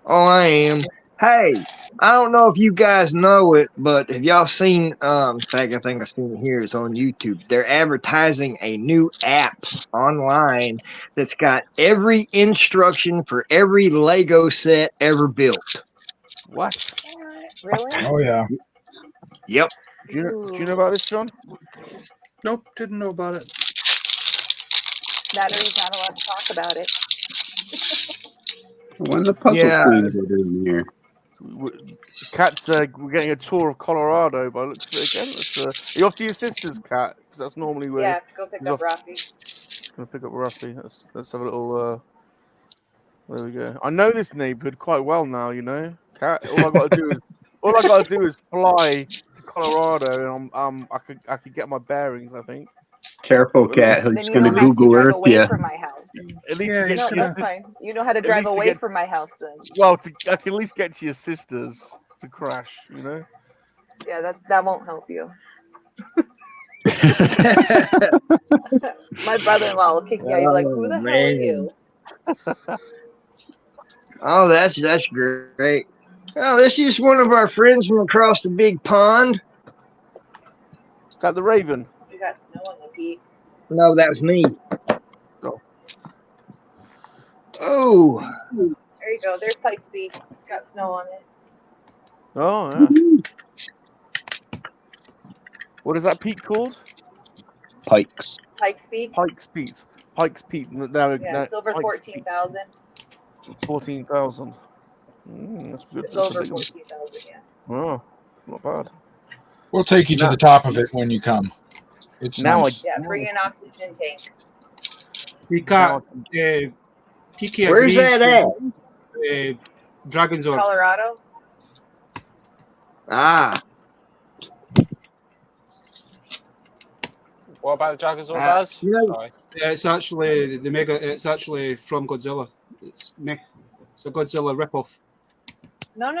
Oh, I am. Hey, I don't know if you guys know it, but have y'all seen? In fact, I think I've seen it here. It's on YouTube. They're advertising a new app online that's got every instruction for every Lego set ever built. What? Really? Oh yeah. Yep. Do you know about this, John? Nope, didn't know about it. That or he's not allowed to talk about it. When the puzzle Yeah. queens are in here. Cat's we're getting a tour of Colorado by the looks of it again. Are you off to your sister's, Cat? Because that's normally where Yeah, go pick he's up off. Rafi. Gonna pick up Ruffy. Let's have a little. There we go. I know this neighborhood quite well now. You know, Cat. All I got to do is fly to Colorado, and I could get my bearings. I think. Careful, Cat. Then He's you going to don't have to Google drive Earth away you. from my house. At least Yeah, to get No, to your that's sister. fine. You know how to drive least to away get- from my house then. Well, I can at least get to your sister's to crash. You know. Yeah, that won't help you. My brother-in-law will kick me out. He's like, "Who the hell are you?" Oh, that's great. Oh, this is one of our friends from across the big pond. Is that the Raven? You got snow on the peak. No, that was me. Oh. Oh. There you go. There's Pike's Peak. It's got snow on it. Oh yeah. What is that peak called? Pikes. Pike's Peak. Pikes Peak. Pikes Peak. Now, Yeah, it's over 14,000. 14,000. That's good. It's That's a over big one. 14,000. Yeah. Oh, not bad. We'll take you to the top of it when you come. It's Now nice. Yeah. Bring an oxygen tank. We got PK. Where's that at? Dragon's Zord. Colorado. Ah. What about the Dragon's Zord, Ah, Baz? no. Sorry. Yeah, it's actually the mega. It's actually from Godzilla. It's me. It's a Godzilla ripoff. No.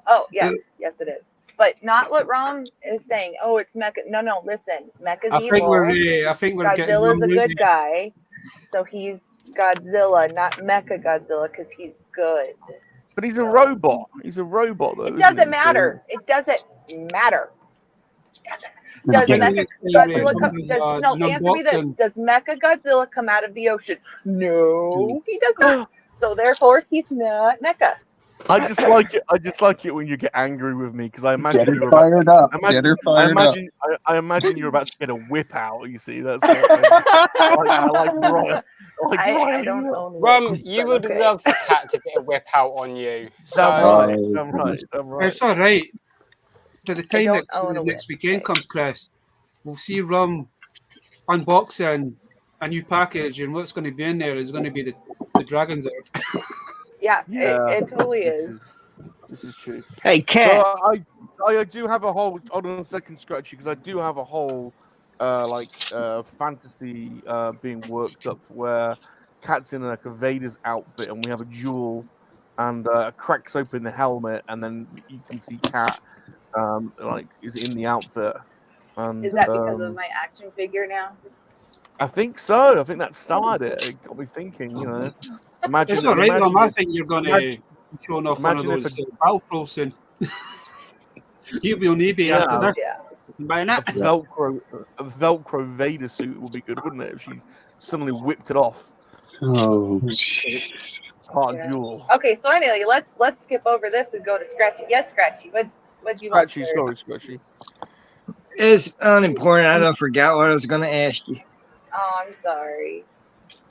Oh, yes. Yes, it is. But not what Rom is saying. Oh, it's Mecha. No. Listen. Mecha's I think evil. we're getting Godzilla's a one good movie. guy. So he's Godzilla, not Mecha Godzilla, because he's good. But he's a robot. He's a robot, though. It isn't doesn't he? matter. It doesn't matter. Does think Mecha it's Godzilla come? no Answer me this. boxing. Does Mecha Godzilla come out of the ocean? No, he does not. So therefore, he's not Mecha. I just like it. I just like it when you get angry with me because I Get imagine her you're about. fired up. I imagine, Get her I fired up. imagine, I imagine you're about to get a whip out. You see, that's. I like Brian. I don't own Rum, whips, you but would okay. love for Cat to get a whip out on you. So, I'm right. It's all right. By the time don't own a next whip. weekend comes, Chris, we'll see Rum unboxing a new package, and what's going to be in there is going to be the Dragon's Zord. Yeah, Yeah, it totally is. This is true. Hey, Cat. I do have a whole. Hold on a second, Scratchy, because I do have a whole fantasy being worked up where Cat's in like a Vader's outfit, and we have a duel, and cracks open the helmet, and then you can see Cat is in the outfit. And, Is that because of my action figure now? I think so. I think that started it. It got me thinking. You know, imagine. It's all right, Rum. I imagine think you're going to be showing off one of imagine if those battle pros soon. You'll be on eBay after this. Yeah. Buying a that. Velcro Vader suit would be good, wouldn't it? If she suddenly whipped it off. Oh, jeez. Hard Yeah. duel. Okay, so anyway, let's skip over this and go to Scratchy. Yes, Scratchy. What'd you want? Scratchy, sir? sorry, Scratchy. It's unimportant. I don't forgot what I was going to ask you. Oh, I'm sorry.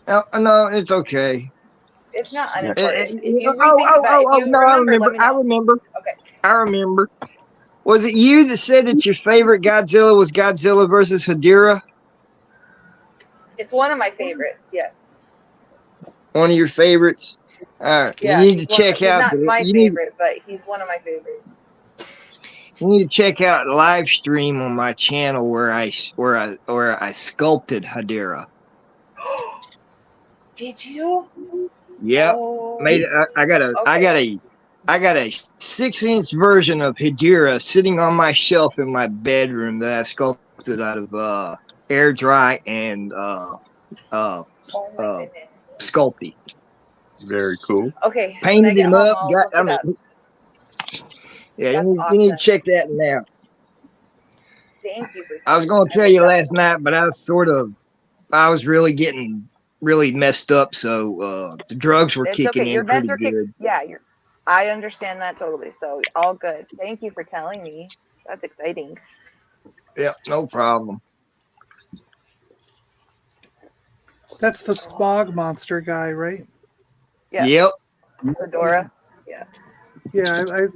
Oh, no, it's okay. It's not No, unimportant. If you I remember. let me know. Okay. I remember. Was it you that said that your favorite Godzilla was Godzilla versus Hedorah? It's one of my favorites. Yes. One of your favorites? All right. Yeah. You need to he's check out. Not my you need, favorite, but he's one of my favorites. you need to check out the live stream on my channel where I sculpted Hedorah. Did you? Yep. Oh, I got a 6-inch version of Hedorah sitting on my shelf in my bedroom that I sculpted out of air dry and oh my goodness. Sculpey. Very cool. Okay. Painted him up. I'll Got. look it up. Yeah, That's you need to awesome. check that one out. Thank you for. I was going to tell you last night, but I was really getting really messed up. So the drugs were It's kicking okay. Your in pretty meds are good. Yeah, I understand that totally. So all good. Thank you for telling me. That's exciting. Yeah, no problem. That's the smog monster guy, right? Yeah. Yep. Fedora. Yeah. Yeah,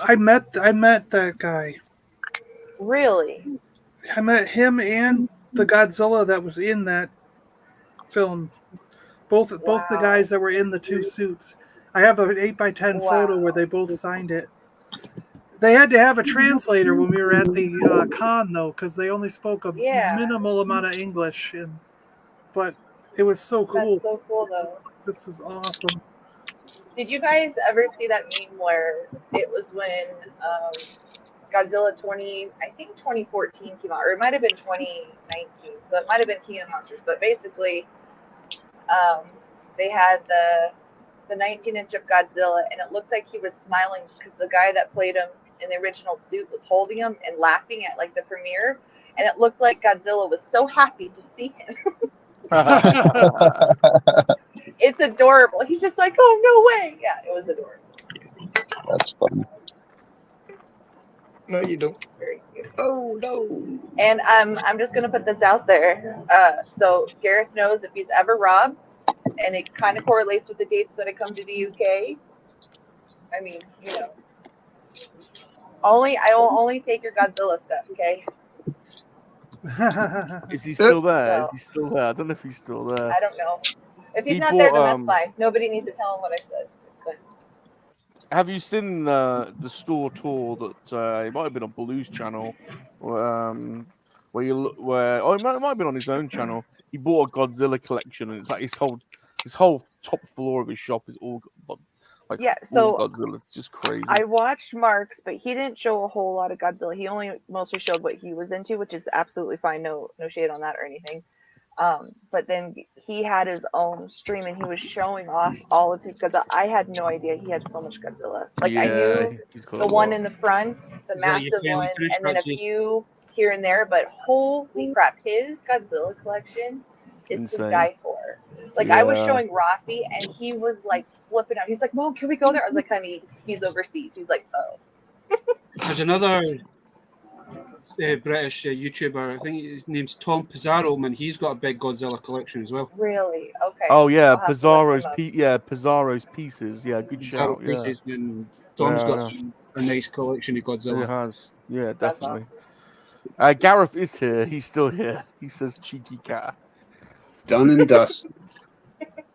I met that guy. Really? I met him and the Godzilla that was in that film. Both the guys that were in the two suits. I have an 8x10 photo where they both signed it. They had to have a translator when we were at the con, though, because they only spoke a minimal amount of English. But it was so cool. That's so cool, though. This is awesome. Did you guys ever see that meme where it was when Godzilla 2014 came out, or it might have been 2019, so it might have been King of the Monsters, but basically they had the 19-inch of Godzilla, and it looked like he was smiling because the guy that played him in the original suit was holding him and laughing at like the premiere, and it looked like Godzilla was so happy to see him. It's adorable. He's just like, oh, no way. Yeah, it was adorable. That's funny. No, you don't. Very cute. Oh, no. And I'm just going to put this out there. So Gareth knows if he's ever robbed, and it kind of correlates with the dates that I come to the UK. I mean, you know. I will only take your Godzilla stuff, okay? Is he still there? No. Is he still there? I don't know if he's still there. I don't know. If he's He not there, then bought, that's fine. Nobody needs to tell him what I said. It's fine. Have you seen the store tour that it might have been on Blue's channel, where it might have been on his own channel. He bought a Godzilla collection, and it's like his whole top floor of his shop is all like so all Godzilla. It's just crazy. I watched Mark's, but he didn't show a whole lot of Godzilla. He only mostly showed what he was into, which is absolutely fine. No shade on that or anything. But then he had his own stream and he was showing off all of his Godzilla. I had no idea he had so much Godzilla. Like I knew the one in the front, the massive one, and then a few here and there. But holy crap, his Godzilla collection is to die for. Like I was showing Rafi and he was like flipping out. He's like, "Mom, can we go there?" I was like, "Honey, he's overseas." He's like, "Oh." There's another British YouTuber, I think his name's Tom Pizarro, and he's got a big Godzilla collection as well. Really? Okay. Oh yeah, Pizarro's pieces. Yeah, good shout. Yeah. Pieces, and Tom's got a nice collection of Godzilla. It has. Yeah, definitely. Gareth is here. He's still here. He says cheeky cat. Done and dusted.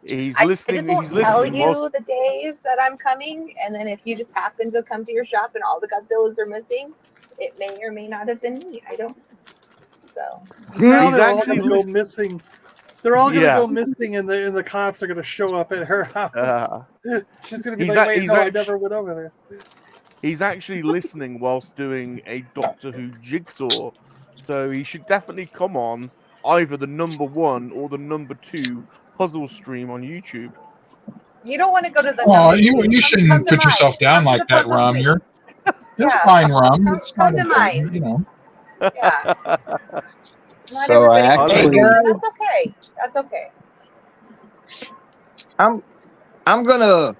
He's I listening. just won't He's listening. tell you the days that I'm coming, and then if you just happen to come to your shop and all the Godzillas are missing, it may or may not have been me. I don't know. So Now He's they're all actually going to go missing. They're all going to Yeah. go missing, and the cops are going to show up at her house. She's going to be He's like, a- "Wait, he's no, I actu- never went over there." He's actually listening whilst doing a Doctor Who jigsaw, so he should definitely come on either the #1 or the #2 puzzle stream on YouTube. you don't want to go to the. Oh, number you two. Come shouldn't to put yourself mine. down Come to like the that, puzzle Rum. stream. You're Yeah. fine, Rum. It's Come not to mine. important, you know. Yeah. Not So I everybody can actually- do it. That's okay. That's okay. I'm gonna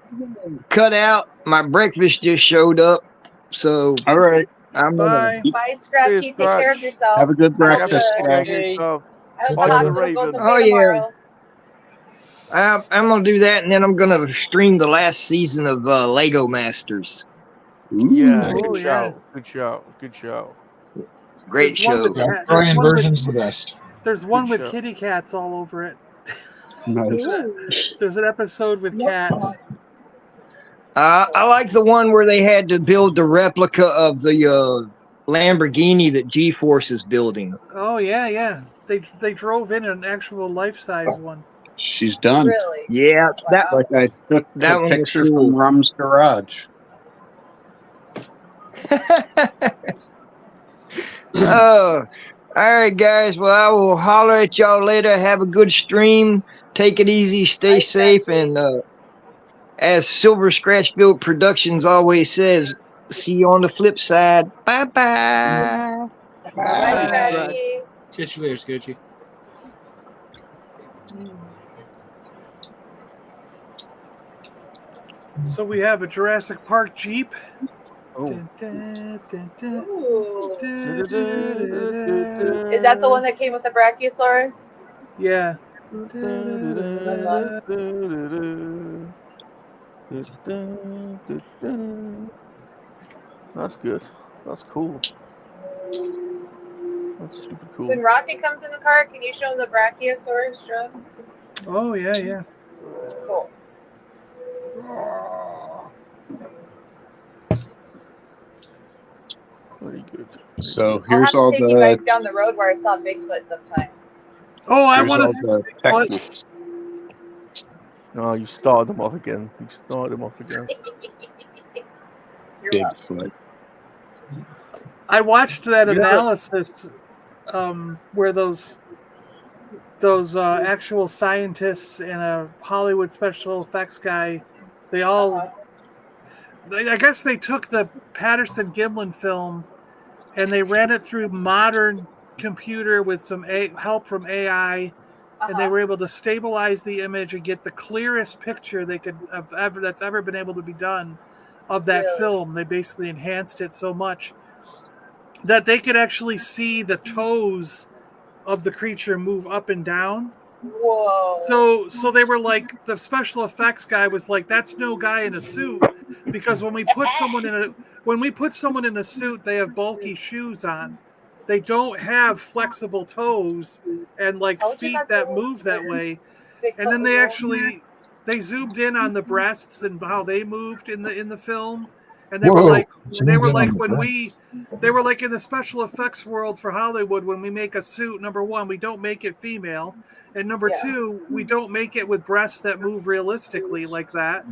cut out. My breakfast just showed up, so All right. I'm gonna. Bye. Bye, Scratchy. Take care of Scratch. yourself. Have a good I hope breakfast, the- Scratch. Okay. I hope Bye the to the hospital goes Raven. okay Oh, yeah. tomorrow. I'm gonna do that, and then I'm gonna stream the last season of Lego Masters. Yeah, Ooh, good shout. yes. Good shout. Good shout. Great There's one show. with- The there's Australian one with- version's the best. There's one Good with show. kitty cats all over it. Nice. There's an episode with cats. I like the one where they had to build the replica of the Lamborghini that G-Force is building. Oh yeah. They drove in an actual life-size one. She's done. Really? Yeah, that Wow. Like I took That a one was picture cool. from Rum's garage. Oh, all right, guys. Well, I will holler at y'all later. Have a good stream. Take it easy. Stay Bye, safe, Scratchy. and as Silver Scratchfield Productions always says, see you on the flip side. Bye-bye. Bye, Bye. Scratchy. Catch you later, Sketchy. So we have a Jurassic Park Jeep. Oh. Ooh. Is that the one that came with the Brachiosaurus? Yeah. That's good. That's cool. That's super cool. When Rocky comes in the car, can you show him the Brachiosaurus, John? Oh, yeah, yeah. Cool. Very good. So I'll have here's to all take you guys the down the road where I saw Bigfoot sometime. Oh, I here's want to all see the Bigfoot. techniques. Oh, you started them off again. You started them off again. You're welcome. Bigfoot. I watched that Yeah. analysis where those actual scientists and a Hollywood special effects guy, they all, I guess they took the Patterson Gimlin film and they ran it through modern computer with some help from AI, and they were able to stabilize the image and get the clearest picture they could have that's ever been able to be done of that Really? film. They basically enhanced it so much that they could actually see the toes of the creature move up and down. Whoa. So they were like, the special effects guy was like, that's no guy in a suit, because when we put someone in a suit, they have bulky shoes on. They don't have flexible toes and like feet that move that way. And then they zoomed in on the breasts and how they moved in the film. And they were like in the special effects world for Hollywood, when we make a suit, number one, we don't make it female. And number two, we don't make it with breasts that move realistically like that.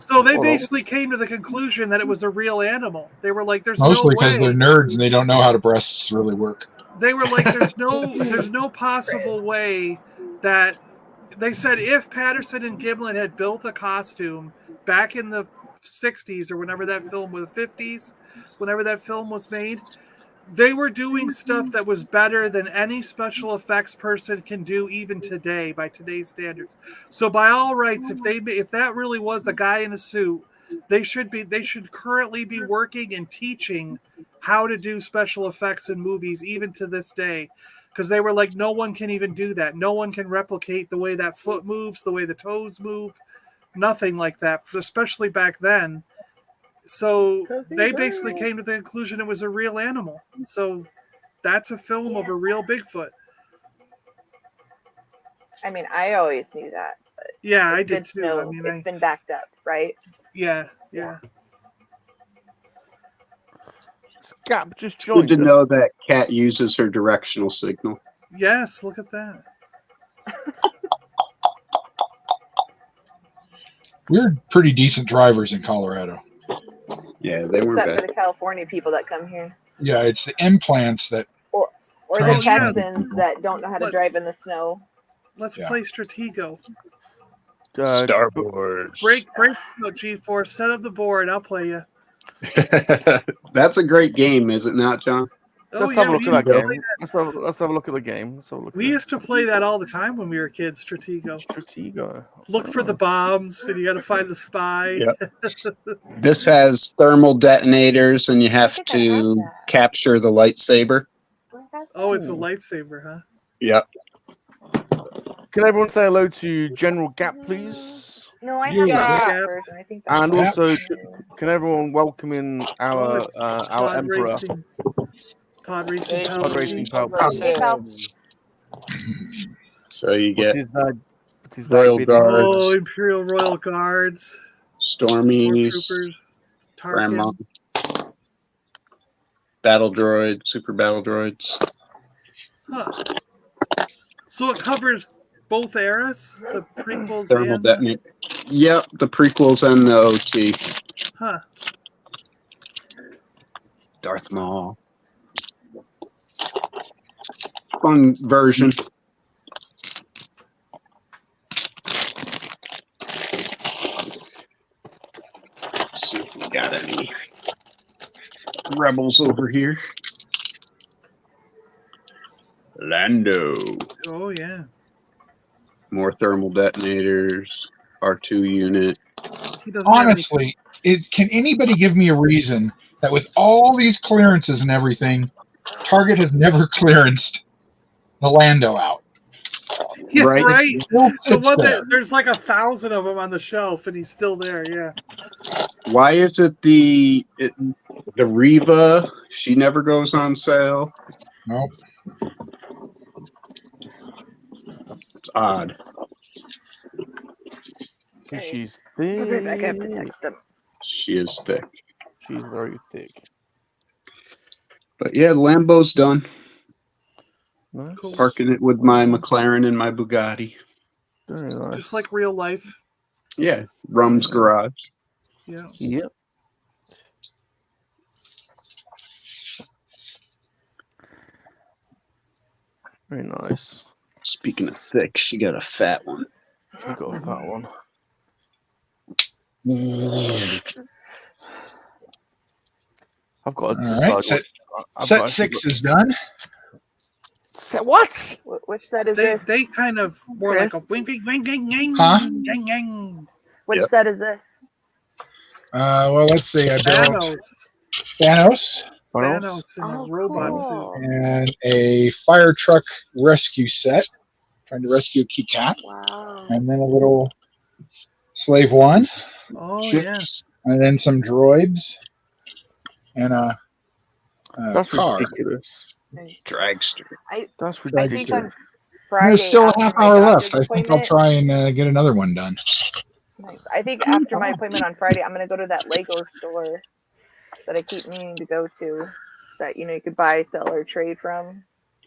So they basically came to the conclusion that it was a real animal. They were like, there's Mostly no because way. they're nerds and they don't know how to breasts really work. They were like, there's no possible way that, they said if Patterson and Gimlin had built a costume back in the 60s or whenever that film was, 50s, whenever that film was made, they were doing stuff that was better than any special effects person can do even today by today's standards. So by all rights, if that really was a guy in a suit, they should currently be working and teaching how to do special effects in movies even to this day. Because they were like, no one can even do that. No one can replicate the way that foot moves, the way the toes move, nothing like that, especially back then. So they basically came to the conclusion it was a real animal. So that's a film of a real Bigfoot. I mean, I always knew that. But Yeah, I it's did good to too. know I mean, it's been backed up, right? yeah. Gap just Good joined to us. know that Cat uses her directional signal. Yes, look at that. We're pretty decent drivers in Colorado. Yeah, they weren't Except bad. for the California people that come here. Yeah, it's the implants that. Or the Transplant Texans people. that don't know how to drive in the snow. Let's Yeah. play Stratego. Star Wars. Break out G4, set up the board. I'll play you. That's a great game, is it not, John? Let's have a look at that game. Let's have a look at the game. We used to play that all the time when we were kids, Stratego. Stratego. Look for the bombs, and you got to find the spy. Yep. This has thermal detonators, and you have to capture the lightsaber. Oh, it's a lightsaber, huh? Yep. Can everyone say hello to General Gap, please? No, I have that version. I think that's And also, can everyone welcome in our Pod Emperor? Racing. Pod Racing. Pod Racing Pal. So you get Royal Guards, Oh, Imperial Royal Guards. Stormies, Stormtroopers. Grandma, Tarkin. Battle Droid, Super Battle Droids. Huh. So it covers both eras, the prequels Thermal and detonator. Yep, the prequels and the OT. Huh. Darth Maul. Fun version. rebels over here. Lando. Oh yeah. More thermal detonators. R2 unit. He doesn't have any. Honestly, can anybody give me a reason that with all these clearances and everything, Target has never clearanced the Lando out? Yeah, Right. right. Still The sits one there. that there's like 1,000 of them on the shelf, and he's still there. Yeah. Why is it the Riva? She never goes on sale. Nope. It's odd. Because Okay. she's I'll be thick. back. I have to text him. She is thick. She's very thick. But yeah, Lambo's done. Nice. Cool. Parking it with my McLaren and my Bugatti. Very nice. Just like real life. Yeah, Rum's garage. Yeah. Yep. Very nice. Speaking of thick, she got a fat one. I got that one. I've got to All decide. right. I've Set got 6 is done. What? Which set is They this? they kind of were Chris? like a wing wing wing wing wing Huh? wing wing. Which Yep. set is this? Well, let's see. I built Thanos. Thanos Thanos in a Oh, robot cool. suit. and a fire truck rescue set, trying to rescue a key cat, Wow. and then a little slave one, Oh yeah. Chips. and then some droids, and a That's car. ridiculous. Dragster. That's I think ridiculous. on Friday. There's still a after half my hour doctor's left. I think I'll appointment- try and get another one done. Nice. I think after my appointment on Friday, I'm gonna go to that Lego store that I keep meaning to go to. That you could buy, sell, or trade from.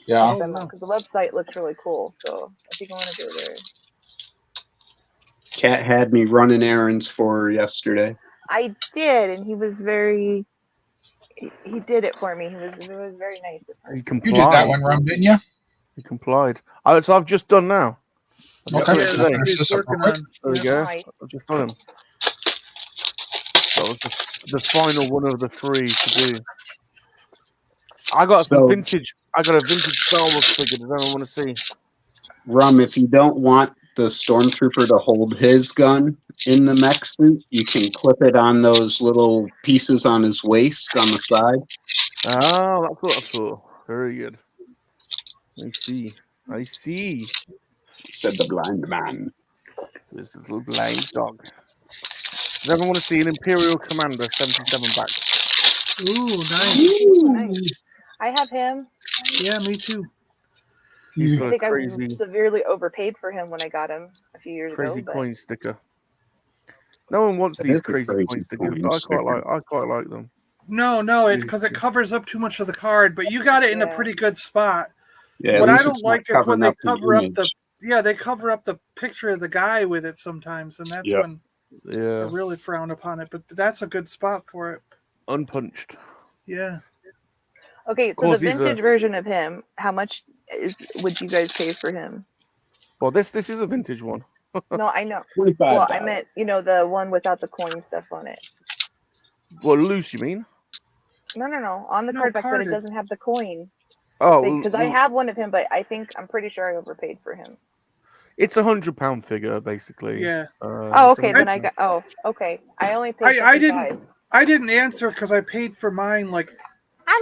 Yeah. Because the website looks really cool. So I think I want to go there. Cat had me running errands for her yesterday. I did, and he was very. He did it for me. It was very nice of her. He You complied. did that one, Rum, didn't you? He complied. So I've just done now. I've just Okay. done it Yeah, today. that's what he's working on. There we Yeah. go. Nice. I've just done him. That was the final one of the 3 to do. I got So- a vintage Star Wars figure. Does anyone want to see? Rum, if you don't want the stormtrooper to hold his gun in the mech suit, you can clip it on those little pieces on his waist on the side. Oh, that's what I thought. Very good. I see. I see. Said the blind man. This little blind dog. Does everyone want to see an Imperial Commander 77 back? Ooh, nice. Ooh, nice. I have him. Yeah, me too. He's I got a think I crazy, severely overpaid for him when I got him a few years crazy ago. coin sticker. No one wants That these is a crazy crazy coin stickers. coin But sticker. I quite like them. No, because it covers up too much of the card. But you got it in a Yeah. pretty good spot. Yeah, What at I least don't it's not like is when covering they up the cover up image. they cover up the picture of the guy with it sometimes, and that's Yep. when I Yeah, really frown upon it. But that's a good spot for it. unpunched. Yeah. Okay, so the course, he's a- vintage version of him, how much would you guys pay for him? Well, this is a vintage one. No, I know. 25. Well, I meant, the one without the coin stuff on it. Well, loose, you mean? No. On the No, card back, but it carded. doesn't have the coin. Oh, Because I have one of him, but I'm pretty sure I overpaid for him. it's £100 figure basically. Yeah. Oh, it's okay. Then I got. Oh, okay. I only paid. I 55. I didn't answer because I paid for mine like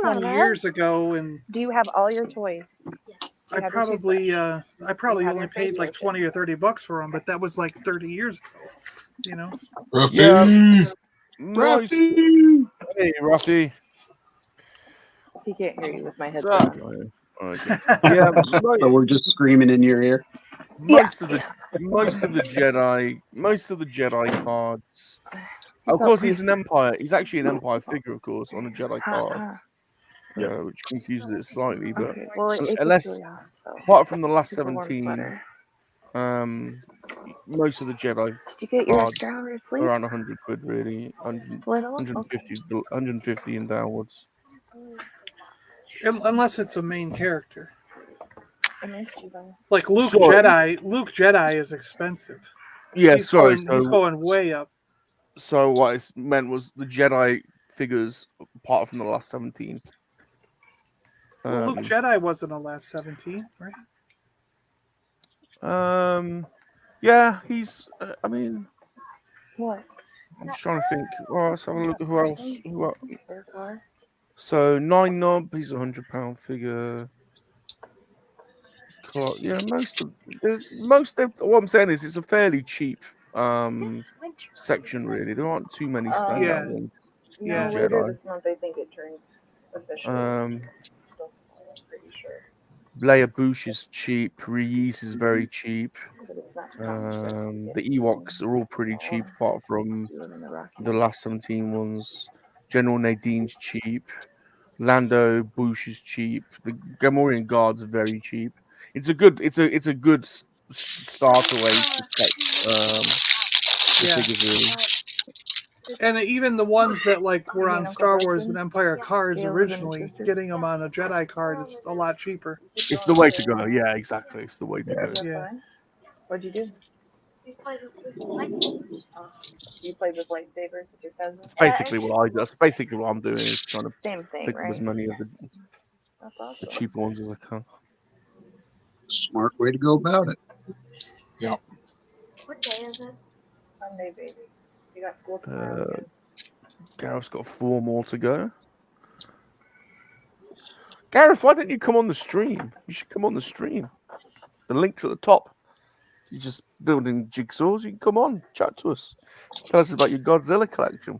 20 years ago, and Do you have all your toys? Yes. I probably only paid like 20 or 30 bucks for them, but that was like 30 years ago. Yeah. Most... Hey, Ruffy. He can't hear you with my What's headset up? on. Okay. Yeah, So we're just screaming in your ear. most of the Jedi cards. Of course, he's an Empire. He's actually an Empire figure, of course, on a Jedi card. Yeah, which confuses it slightly, but Okay. Well, it unless, gets really hot, so. apart from the last Super warm 17, sweater. most of the Jedi Did you get your cards extra hour of are sleep? around 100 quid, really. 100, Little? 150 and downwards. Unless it's a main character. I missed you though. Like Luke Sorry. Jedi. Luke Jedi is expensive. Yeah, He's sorry. Going, he's going way up. So what it meant was the Jedi figures apart from the last 17. Well, Luke Jedi wasn't a last 17, right? Yeah, he's. I mean, What? I'm just trying to think. Well, let's have a look at who else. Very far. So 9 Knob, he's a £100 figure. Yeah, most of what I'm saying is it's a fairly cheap section, really. There aren't too many standout ones. Yeah, Yeah. later Jedi. this month I think it turns officially. Still, I'm pretty sure. Leia Bouche is cheap. Reese is very cheap. But it's not The Ewoks are all pretty cheap, apart from the last 17 ones. General Nadine's cheap. Lando Bouche is cheap. The Gamorrean Guards are very cheap. It's a good starter way to check the figures, really. And even the ones that like were on Star Wars and Empire cards originally, getting them on a Jedi card is a lot cheaper. It's the way to go. Yeah, exactly. It's the way to go. Yeah. What'd you do? You played with lightsabers. You played with lightsabers with your cousin. That's basically what I do. That's basically what I'm doing, is trying to Same thing, pick up right? as many of That's awesome. the cheaper ones as I can. Smart way to go about it. Yeah. What day is it? Sunday, baby. You got school tomorrow. Gareth's got 4 more to go. Gareth, why don't you come on the stream? You should come on the stream. The link's at the top. You're just building jigsaws. You can come on, chat to us. Tell us about your Godzilla collection.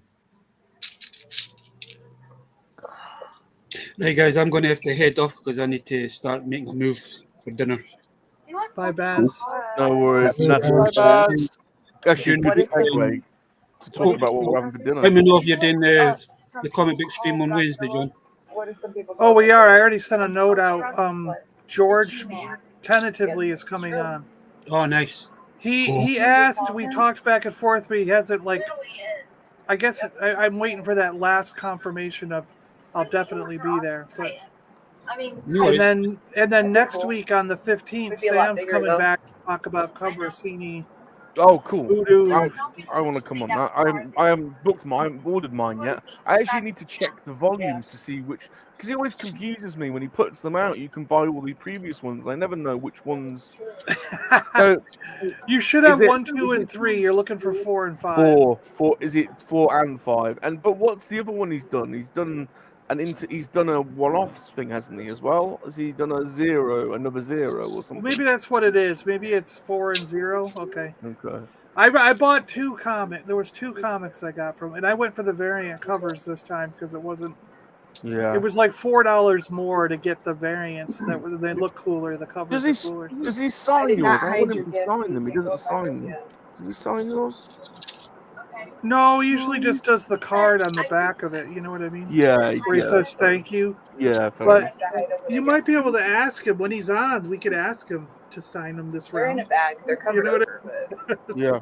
Right, guys, I'm going to have to head off because I need to start making a move for dinner. Bye, Baz. No worries. And that's actually a good segue to talk about what we're having for dinner. Let me know if you're doing the comic book stream on Wednesday, John. Oh, we are. I already sent a note out. George tentatively is coming on. Oh, nice. He asked. We talked back and forth, but he hasn't I guess I'm waiting for that last confirmation of I'll definitely be there. But and then next week on the 15th, Sam's coming back to talk about Cobrasini. Oh, cool. Voodoo. I want to come on that. I haven't ordered mine yet. I actually need to check the volumes to see which, because he always confuses me when he puts them out. You can buy all the previous ones. I never know which ones. So you should have 1, 2, and 3. You're looking for 4 and 5. 4. Is it 4 and 5? But what's the other one he's done? He's done a one-offs thing, hasn't he, as well? Has he done another 0 or something? Maybe that's what it is. Maybe it's 4 and 0. Okay. Okay. I bought 2 comics. There was 2 comics I got from, and I went for the variant covers this time because it wasn't. Yeah. It was like $4 more to get the variants they look cooler. The covers are cooler. Does he sign yours? I want him to sign them. He doesn't sign them. Does he sign yours? No, he usually just does the card on the back of it. You know what I mean? Yeah. Where he says thank you. Yeah. But you might be able to ask him when he's on. We could ask him to sign them this round. They're in a bag. They're covered You know what over, but... Yeah.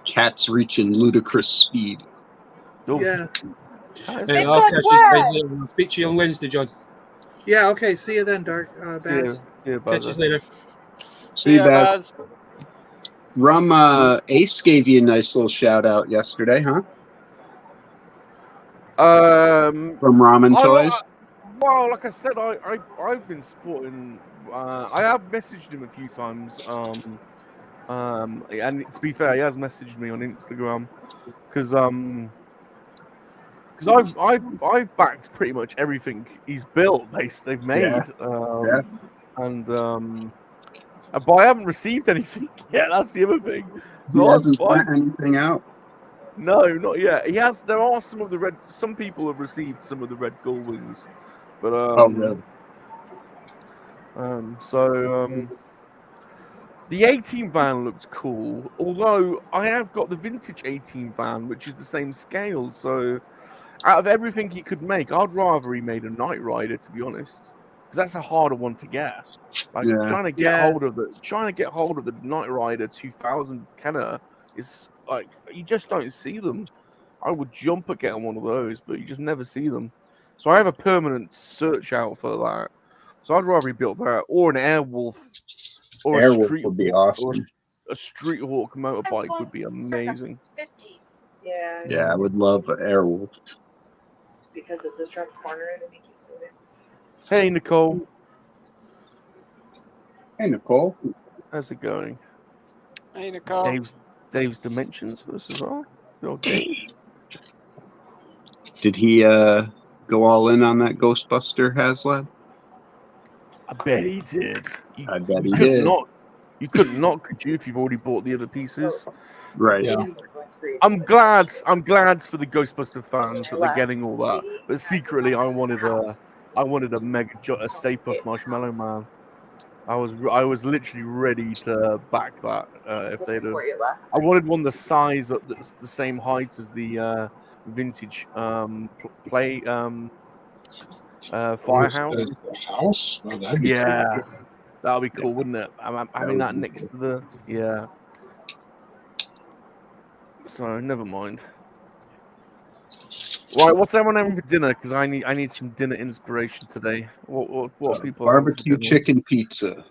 Cats reaching ludicrous speed. Oh. Yeah. I'll catch you guys later. I'll speak to you on Wednesday, John. Yeah, okay. See you then, Dark. Baz. Yeah, catch you later. See you, Baz. Rum, Ace gave you a nice little shout out yesterday, huh? From Ramen Toys. Well, like I said, I've been supporting. I have messaged him a few times. And to be fair, he has messaged me on Instagram because I've backed pretty much everything he's built. They've made. But I haven't received anything yet. That's the other thing. So he hasn't sent anything out. No, not yet. He has. There are some of the red. Some people have received some of the red gold wings, but the 18 van looked cool. Although I have got the vintage 18 van, which is the same scale. So out of everything he could make, I'd rather he made a Knight Rider, to be honest, because that's a harder one to get. Like trying to get hold of the Knight Rider 2000 Kenner is like you just don't see them. I would jump at getting one of those, but you just never see them. So I have a permanent search out for that. So I'd rather he built that or an Airwolf, or Airwolf would be awesome. Or a Street Hawk motorbike would be amazing. Yeah. Yeah, I would love an Airwolf. because it just tries to corner it and make you slow down. Hey, Nicole. Hey, Nicole. How's it going? Hey, Nicole. Dave's Dimensions with us as well. Good old Dave. Did he go all in on that Ghostbuster HasLab? I bet he did. I bet he couldn't did. Not, you couldn't not, could you, if you've already bought the other pieces? Right. Yeah. I'm glad for the Ghostbuster fans that they're getting all that. But secretly, I wanted a mega Stay Puft Marshmallow Man. I was literally ready to back that if they'd have. I wanted one the size of the same height as the vintage Firehouse. The house? Oh, that'd be Yeah, cool. that would be cool, wouldn't it? I'm having that next to the So never mind. Right, what's everyone having for dinner? Because I need some dinner inspiration today. What are people having for Barbecue dinner? chicken pizza.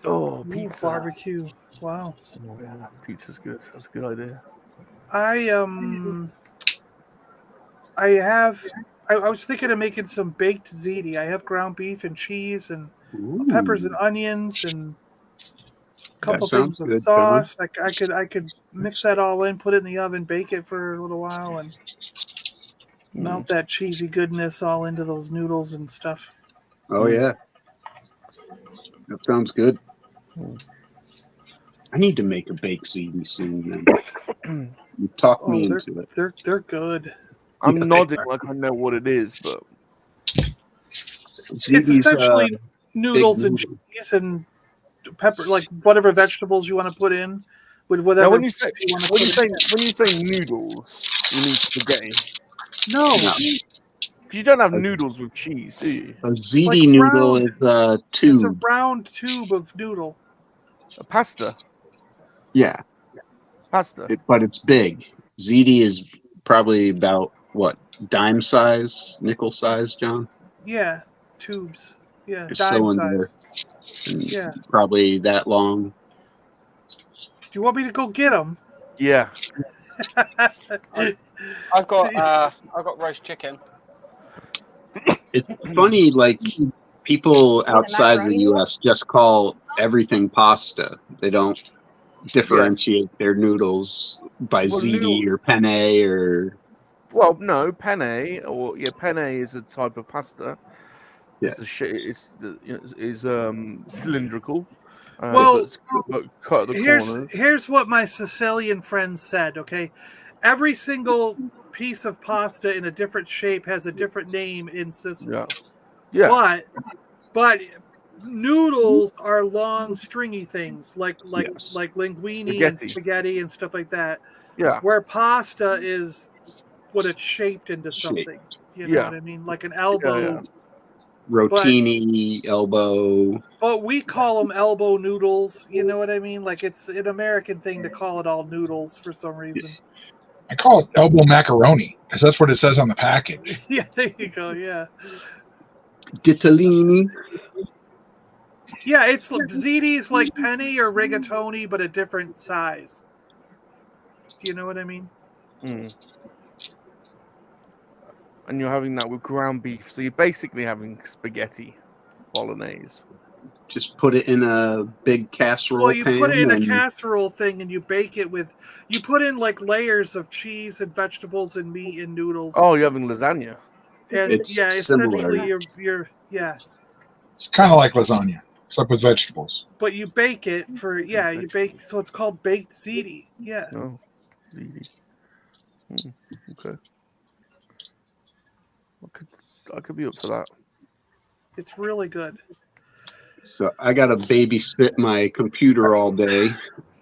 Oh, Ooh, pizza. barbecue. Wow. Oh, yeah, pizza's good. That's a good idea. I was thinking of making some baked ziti. I have ground beef and cheese and peppers and onions and a couple things of sauce. I could mix that all in, put it in the oven, bake it for a little while, and melt that cheesy goodness all into those noodles and stuff. Oh yeah, that sounds good. I need to make a baked ziti soon. Then you talk me into it. They're good. I'm nodding like I know what it is, but it's essentially noodles and cheese and pepper, like whatever vegetables you want to put in with whatever. Now, when you say noodles, you mean spaghetti? No. You don't have noodles with cheese, do you? A ziti noodle is a tube. It's a round tube of noodle. A pasta. Yeah. Pasta. But it's big. Ziti is probably about what, dime size, nickel size, John? Yeah, tubes. Yeah, It's dime cylinder. size. Yeah. Probably that long. Do you want me to go get them? Yeah. I've got roast chicken. It's funny, like people outside the U.S. just call everything pasta. They don't differentiate their noodles by ziti or penne or. Well, no, penne penne is a type of pasta. Yeah. It's cylindrical. Well, but cut at the corners. Here's what my Sicilian friends said. Okay, every single piece of pasta in a different shape has a different name in Sicily. Yeah. But noodles are long, stringy things like linguine and spaghetti and stuff like that. Yeah. Where pasta is when it's shaped into something. You know what I mean? Like an elbow. Yeah. Rotini, elbow. But we call them elbow noodles. You know what I mean? Like it's an American thing to call it all noodles for some reason. I call it elbow macaroni because that's what it says on the package. Yeah, there you go. Yeah. Ditalini. Yeah, it's ziti's like penny or rigatoni, but a different size. Do you know what I mean? Mm. And you're having that with ground beef, so you're basically having spaghetti bolognese. Just put it in a big casserole. Well, you put it in a casserole thing, and you bake it with. You put in like layers of cheese and vegetables and meat and noodles. Oh, you're having lasagna. And essentially, you're It's kind of like lasagna, except with vegetables. But you bake it for you bake, so it's called baked ziti. Yeah. Oh, ziti. Okay. I could be up for that. It's really good. So I got to babysit my computer all day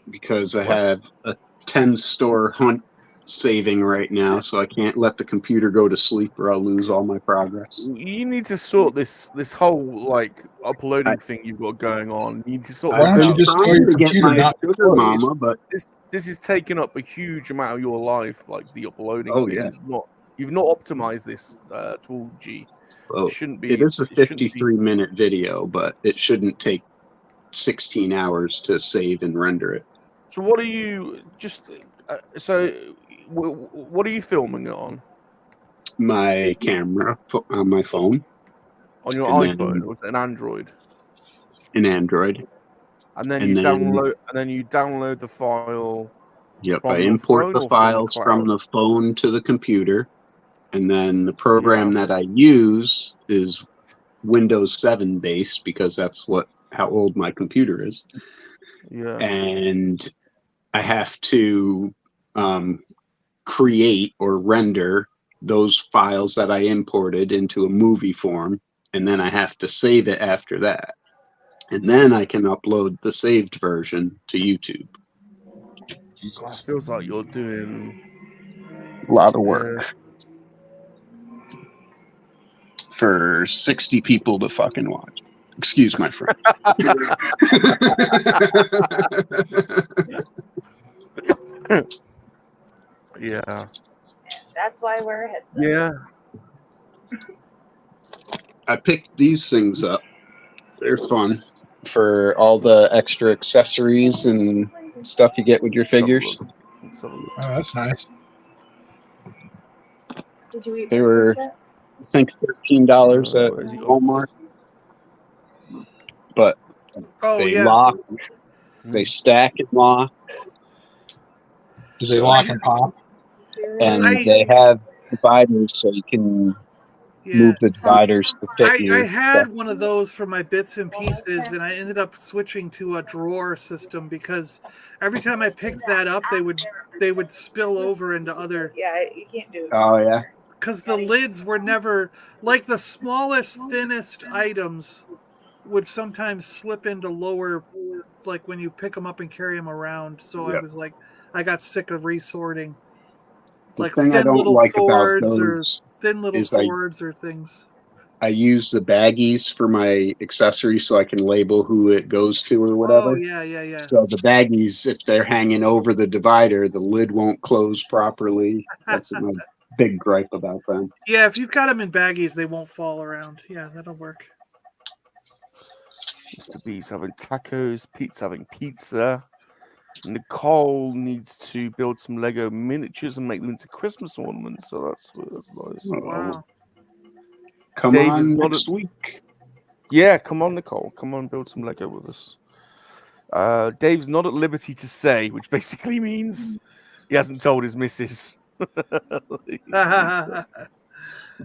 because I have a 10-store hunt saving right now, so I can't let the computer go to sleep or I'll lose all my progress. You need to sort this whole like uploading thing you've got going on. You need to sort Why this don't you out. just tell your computer not to sugar mama, but this is taking up a huge amount of your life, like the uploading. Oh, thing. yeah. You've not optimized this tool, G. Well, it shouldn't be. It is a 53-minute video, but it shouldn't take 16 hours to save and render it. So what are you what are you filming it on? my camera on my phone. On your And iPhone then- or an Android? An Android. And then And you then- download the file. Yep, From I your import phone the or from the files from cloud? the phone to the computer, and then the program that I use is Windows 7 based because that's how old my computer is. Yeah. And I have to create or render those files that I imported into a movie form, and then I have to save it after that. And then I can upload the saved version to YouTube. God, it feels like you're doing A lot of work. For 60 people to fucking watch. Excuse my friend. Yeah. That's why we're ahead. Yeah. I picked these things up. They're fun for all the extra accessories and stuff you get with your figures. Oh, that's nice. Did you eat They were, I think, $13 at where is he? Walmart. But Oh, they yeah. lock, they stack and lock. Do they lock and pop? And I- they have dividers so you can move the dividers to fit I your had stuff. one of those for my bits and pieces, and I ended up switching to a drawer system because every time I picked that up, they would spill over into other. Yeah, you can't do it. Oh, yeah. Because the lids were never like the smallest, thinnest items would sometimes slip into lower, like when you pick them up and carry them around. So I Yep. was like, I got sick of resorting. The Like thing I thin don't little like about swords or those thin little is swords or things. I use the baggies for my accessories so I can label who it goes to or whatever. Oh yeah. So the baggies, if they're hanging over the divider, the lid won't close properly. That's my big gripe about them. Yeah, if you've got them in baggies, they won't fall around. Yeah, that'll work. Mr. B's having tacos, Pete's having pizza. Nicole needs to build some Lego miniatures and make them into Christmas ornaments. So that's nice. Wow. Come Dave is on not next week. Yeah, come on, Nicole. Come on, build some Lego with us. Dave's not at liberty to say, which basically means he hasn't told his missus. My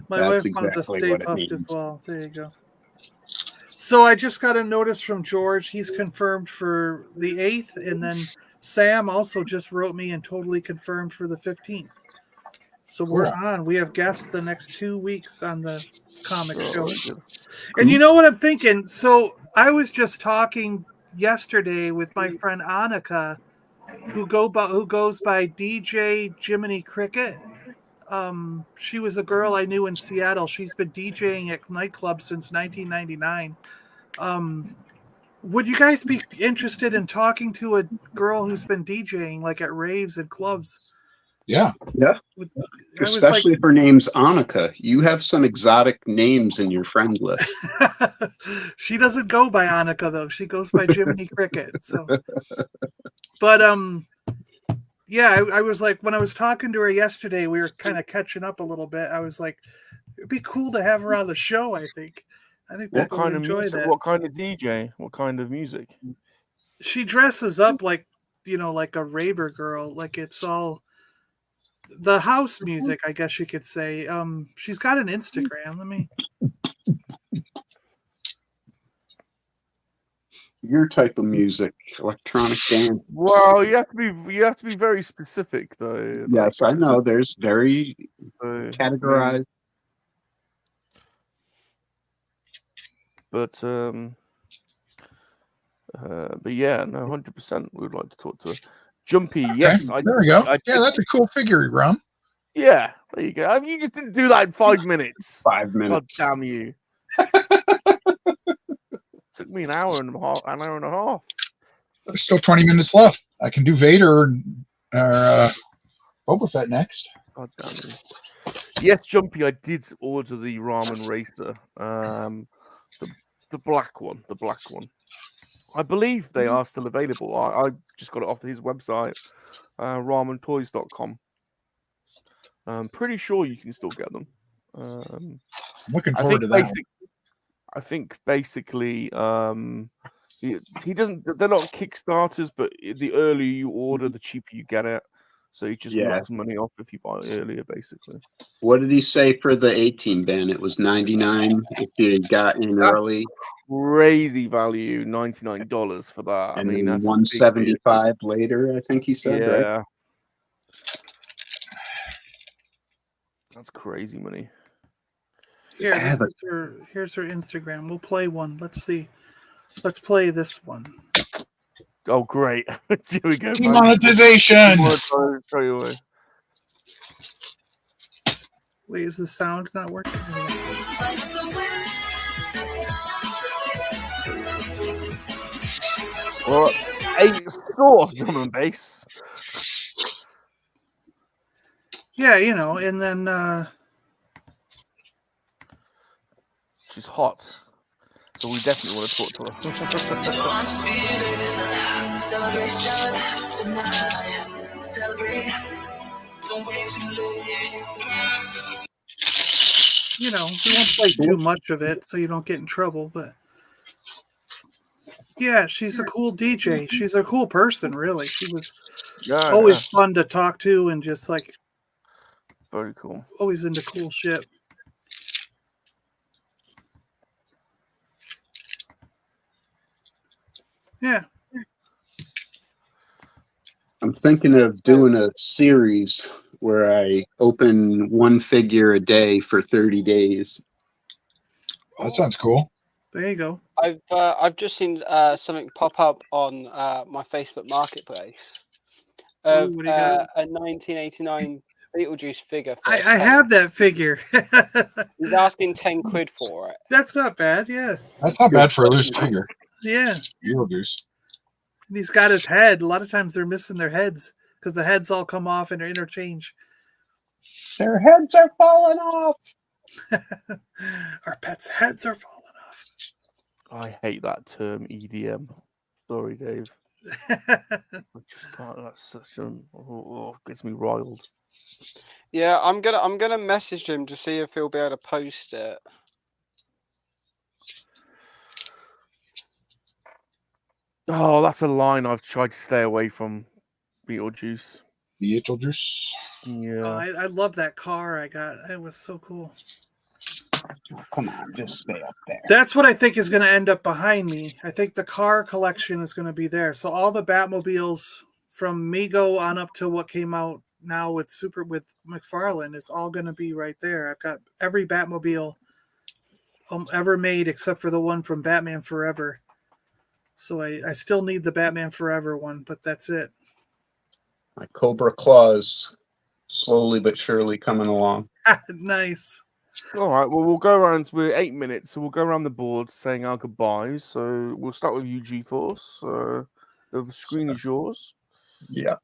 wife That's wanted to exactly stay what it puffed as means. well. There you go. So I just got a notice from George. He's confirmed for the 8th, and then Sam also just wrote me and totally confirmed for the 15th. So we're on. We have guests the next 2 weeks on the comic show. And you know what I'm thinking? So I was just talking yesterday with my friend Annika, who goes by DJ Jiminy Cricket. She was a girl I knew in Seattle. She's been DJing at nightclubs since 1999. Would you guys be interested in talking to a girl who's been DJing like at raves and clubs? Yeah. Yeah. Especially if her name's Annika. You have some exotic names in your friend list. She doesn't go by Annika though. She goes by Jiminy Cricket. So, but yeah, I was like, when I was talking to her yesterday, we were kind of catching up a little bit. I was like, it'd be cool to have her on the show. I think What people kind would of enjoy music? that. What kind of DJ? What kind of music? She dresses up like, like a raver girl. Like it's all the house music, I guess you could say. She's got an Instagram. Let me. Your type of music, electronic dance. Well, you have to be very specific though. Yes, I know. There's very categorized. But yeah, no, 100%. We would like to talk to her. Jumpy, yes. There we go. Yeah, that's a cool figure, Rum. Yeah, there you go. I mean, you just didn't do that in 5 minutes. 5 minutes. God damn you. Took me an hour and a half. There's still 20 minutes left. I can do Vader or Boba Fett next. God damn you. Yes, Jumpy, I did order the ramen racer. The black one. The black one. I believe they are still available. I just got it off his website, ramentoys.com. I'm pretty sure you can still get them. I'm looking forward to that. I think basically, he doesn't. They're not Kickstarters, but the earlier you order, the cheaper you get it. So he just knocks money off if you buy it earlier, basically. What did he say for the 18 ban? It was 99 if you got in early. Crazy value, $99 for that. And I mean, then that's 175 later, I think he said, right? Yeah. That's crazy money. Here, here's her Instagram. We'll play one. Let's see. Let's play this one. Oh, great. Here we go. Demonetization. Throw you away. Wait, is the sound not working? Well, a store drum and bass. Yeah, you know, and then she's hot. So we definitely want to talk to her. you know, we won't play too much of it so you don't get in trouble, but yeah, she's a cool DJ. She's a cool person, really. She was always fun to talk to and just like very cool. Always into cool shit. Yeah. I'm thinking of doing a series where I open one figure a day for 30 days. That sounds cool. There you go. I've just seen something pop up on my Facebook Marketplace of a 1989 Beetlejuice figure. I have that figure. He's asking 10 quid for it. That's not bad, yeah. That's not bad for a loose figure. Yeah. Beetlejuice. And he's got his head. A lot of times they're missing their heads because the heads all come off and are interchanged. Their heads are falling off. Our pets' heads are falling off. I hate that term, EDM. Sorry, Dave. I just can't. That's such an gets me riled. Yeah, I'm gonna message him to see if he'll be able to post it. Oh, that's a line I've tried to stay away from. Beetlejuice. Beetlejuice. Yeah. Oh, I love that car I got. It was so cool. Oh, come on, just stay up there. That's what I think is going to end up behind me. I think the car collection is going to be there. So all the Batmobiles from Mego on up to what came out now with McFarlane is all going to be right there. I've got every Batmobile ever made except for the one from Batman Forever. So I still need the Batman Forever one, but that's it. My Cobra Claws slowly but surely coming along. Nice. All right, well, we'll go around. We're 8 minutes, so we'll go around the board saying our goodbyes. So we'll start with you, G-Force. The screen is yours. Yeah.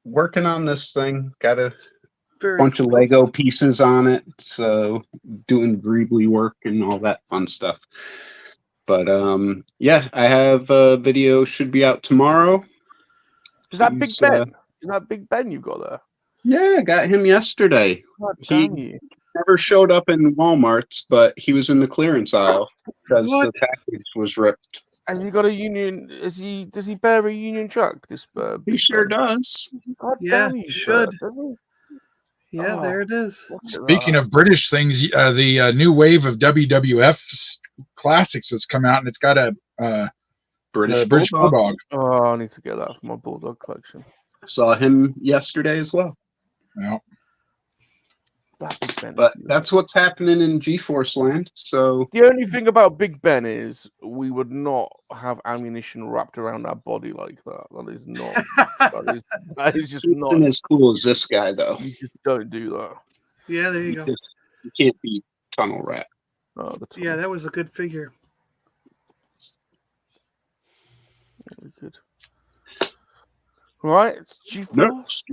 Working on this thing. Got a bunch of Lego pieces on it. So doing greebly work and all that fun stuff. But yeah, I have a video should be out tomorrow. Is that Big Ben? Is that Big Ben you got there? Yeah, I got him yesterday. God damn you. Never showed up in Walmart's, but he was in the clearance aisle because the package was ripped. Has he got a Union? Does he bear a Union Jack? This he sure does. God yeah, damn you, should. does he? Yeah, there it is. Speaking of British things, the new wave of WWF classics has come out, and it's got a British Bulldog. Oh, I need to get that for my Bulldog collection. Saw him yesterday as well. Yeah. But that's what's happening in G-Force land. So the only thing about Big Ben is we would not have ammunition wrapped around our body like that. That is not. that is just not as cool as this guy, though. You just don't do that. Yeah, there you go. You can't be tunnel wrap. Oh, yeah, that was a good figure. Very good. All right, it's G-Force.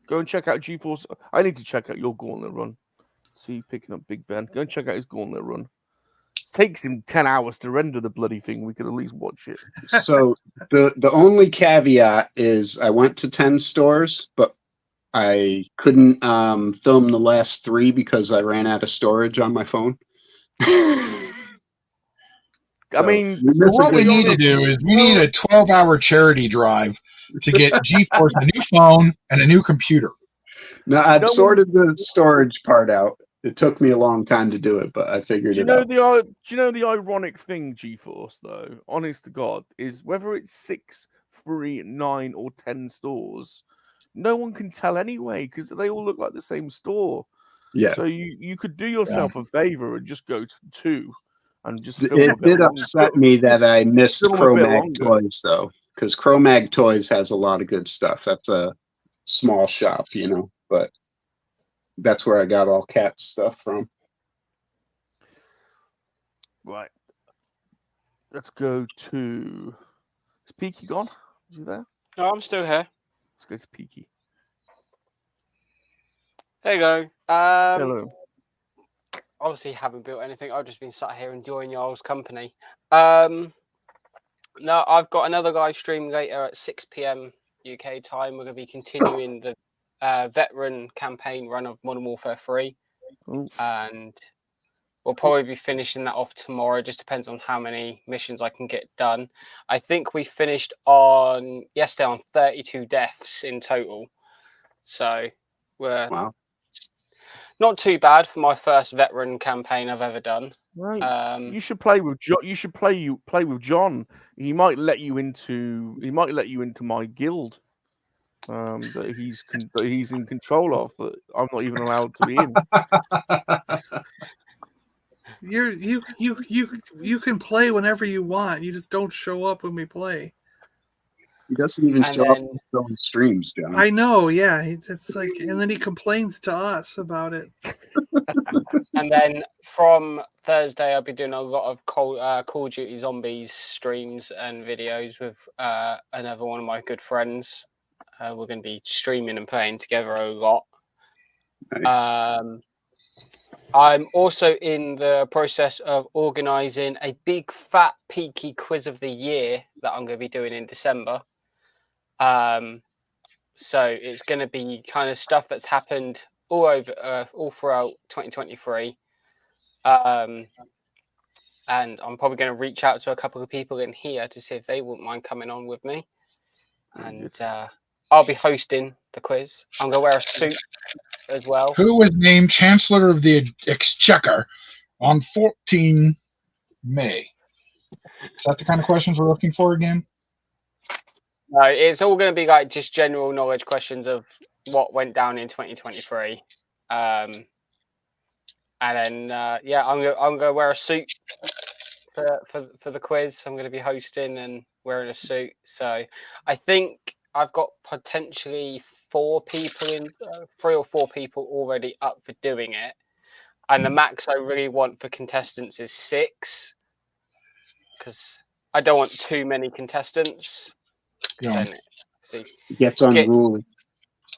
Go and check out G-Force. I need to check out your gauntlet run. See, picking up Big Ben. Go and check out his gauntlet run. It takes him 10 hours to render the bloody thing. We could at least watch it. So the only caveat is I went to 10 stores, but I couldn't film the last 3 because I ran out of storage on my phone. I mean, What we need to do is we need a 12-hour charity drive to get GeForce a new phone and a new computer. No, I'd sorted the storage part out. It took me a long time to do it, but I figured it out. Do you know the ironic thing, GeForce, though, honest to God, is whether it's 6, 3, 9, or 10 stores, no one can tell anyway because they all look like the same store. Yeah. So you could do yourself a favor and just go to 2 and just film It did upset me that I missed KoWaKiaN Toys, though, because KoWaKiaN Toys has a lot of good stuff. That's a small shop, you know, but that's where I got all cat stuff from. Right. Let's go to... Is Peaky gone? Is he there? No, I'm still here. Let's go to Peaky. There you go. Hello. Obviously, haven't built anything. I've just been sat here enjoying y'all's company. No, I've got another guy stream later at 6 p.m. UK time. We're going to be continuing the veteran campaign run of Modern Warfare 3. And we'll probably be finishing that off tomorrow. It just depends on how many missions I can get done. I think we finished yesterday on 32 deaths in total. So we're not too bad for my first veteran campaign I've ever done. Right. You should play with John. You should play with John. He might let you into my guild. That he's in control of, that I'm not even allowed to be in. You can play whenever you want. You just don't show up when we play. He doesn't even show up on streams, John. I know, yeah. It's like, and then he complains to us about it. And then from Thursday, I'll be doing a lot of Call of Duty Zombies streams and videos with another one of my good friends. We're going to be streaming and playing together a lot. Nice. I'm also in the process of organising a big fat peaky quiz of the year that I'm going to be doing in December. So it's going to be kind of stuff that's happened all throughout 2023. And I'm probably going to reach out to a couple of people in here to see if they wouldn't mind coming on with me. And I'll be hosting the quiz. I'm going to wear a suit as well. Who was named Chancellor of the Exchequer on 14 May? Is that the kind of questions we're looking for again? No, it's all going to be like just general knowledge questions of what went down in 2023. And then, I'm going to wear a suit for the quiz. I'm going to be hosting and wearing a suit. So I think I've got potentially 3 or 4 people already up for doing it. And the max I really want for contestants is 6. Because I don't want too many contestants. Yeah. Then it gets unruly.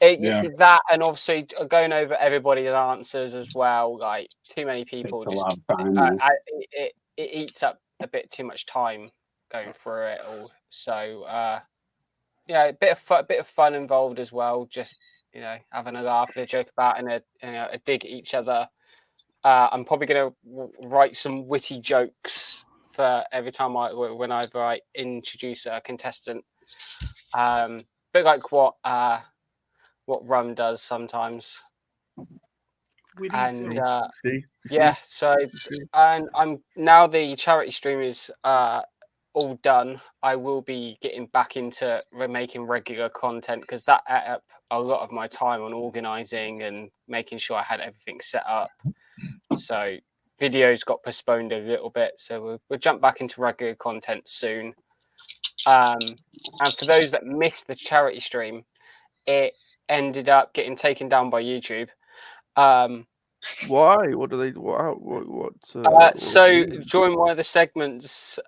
That, and obviously going over everybody's answers as well. Like too many people, it eats up a bit too much time going through it all. So a bit of fun involved as well. Just having a laugh and a joke about and a dig at each other. I'm probably going to write some witty jokes for every time whenever I introduce a contestant. Bit like what Rum does sometimes. And so and I'm now the charity stream is all done. I will be getting back into making regular content because that ate up a lot of my time on organizing and making sure I had everything set up. So videos got postponed a little bit, so we'll jump back into regular content soon. And for those that missed the charity stream, it ended up getting taken down by YouTube. Why? What do they? What? So during one of the segments,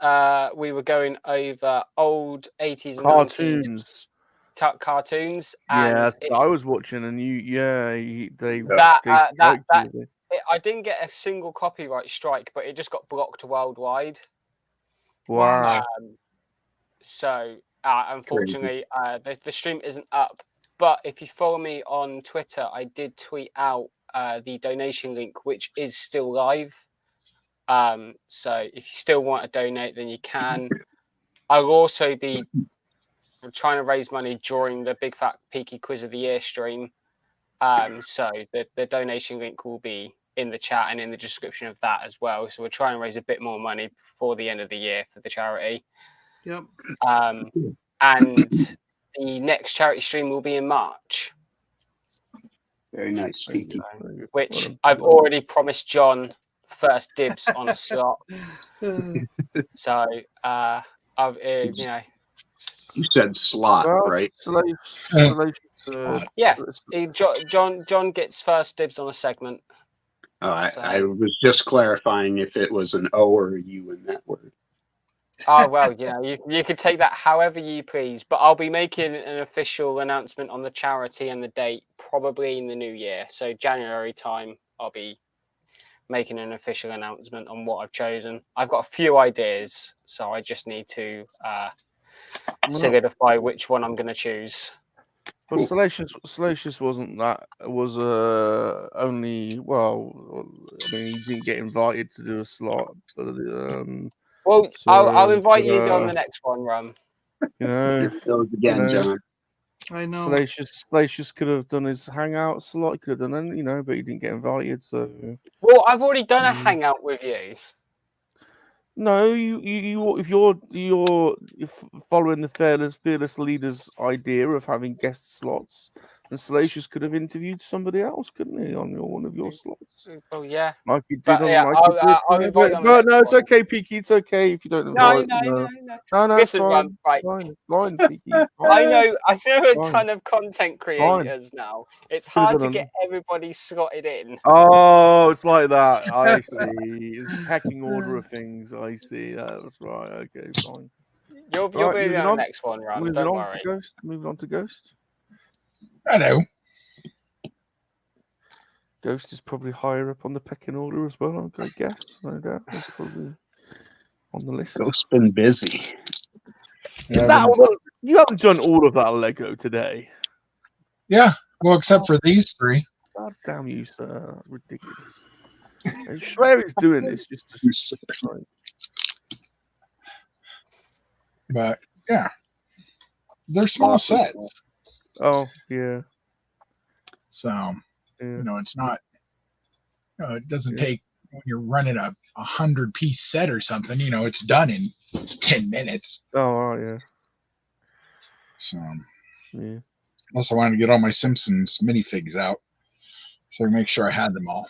we were going over old 80s and cartoons. 90s cartoons. And I was watching, and I didn't get a single copyright strike, but it just got blocked worldwide. Wow. So unfortunately, the stream isn't up But if you follow me on Twitter, I did tweet out the donation link, which is still live. So if you still want to donate, then you can. I'll also be trying to raise money during the Big Fat Peaky Quiz of the Year stream. So the donation link will be in the chat and in the description of that as well. So we're trying to raise a bit more money before the end of the year for the charity. Yep. And the next charity stream will be in March. Very nice, Peaky. Which I've already promised John first dibs on a slot. So, you know. You said slot, right? Yeah, John gets first dibs on a segment. Oh, I was just clarifying if it was an O or a U in that word. Oh, well, you know, you can take that however you please, but I'll be making an official announcement on the charity and the date probably in the new year. So January time, I'll be making an official announcement on what I've chosen. I've got a few ideas, so I just need to solidify which one I'm going to choose. Well, Salacious wasn't that. It was only, well, I mean, he didn't get invited to do a slot. But, well, so, I'll invite you on the next one, Rum. You know, those again, John. I know. Salacious could have done his hangout slot. He could have done, you know, but he didn't get invited. So, well, I've already done a hangout with you. No, if you're following the fearless leader's idea of having guest slots, then Salacious could have interviewed somebody else, couldn't he, on one of your slots? Oh yeah, like he did but, on. Yeah, I'll invite you on the no, it's one. okay, Peaky. It's okay if you don't invite. No. Listen, Rum, right. Fine, Peaky. I know a ton of content creators now. It's hard to get everybody slotted in. Oh, it's like that. I see. It's a pecking order of things. I see. That's right. Okay, fine. You'll be on the next one, Rum. Don't worry. Moving on to Ghost. I know. Ghost is probably higher up on the pecking order as well, I guess. No doubt. It's probably on the list. Ghost's been busy. You haven't done all of that Lego today. Yeah, well, except for these three. God damn you, sir. That's ridiculous. I swear he's doing this just to... But, yeah. They're small sets. Oh, yeah. So, you know, it's not... You know, it doesn't take... When you're running a 100-piece set or something, you know, it's done in 10 minutes. Oh, yeah. So, yeah. Also wanted to get all my Simpsons minifigs out. So I make sure I had them all.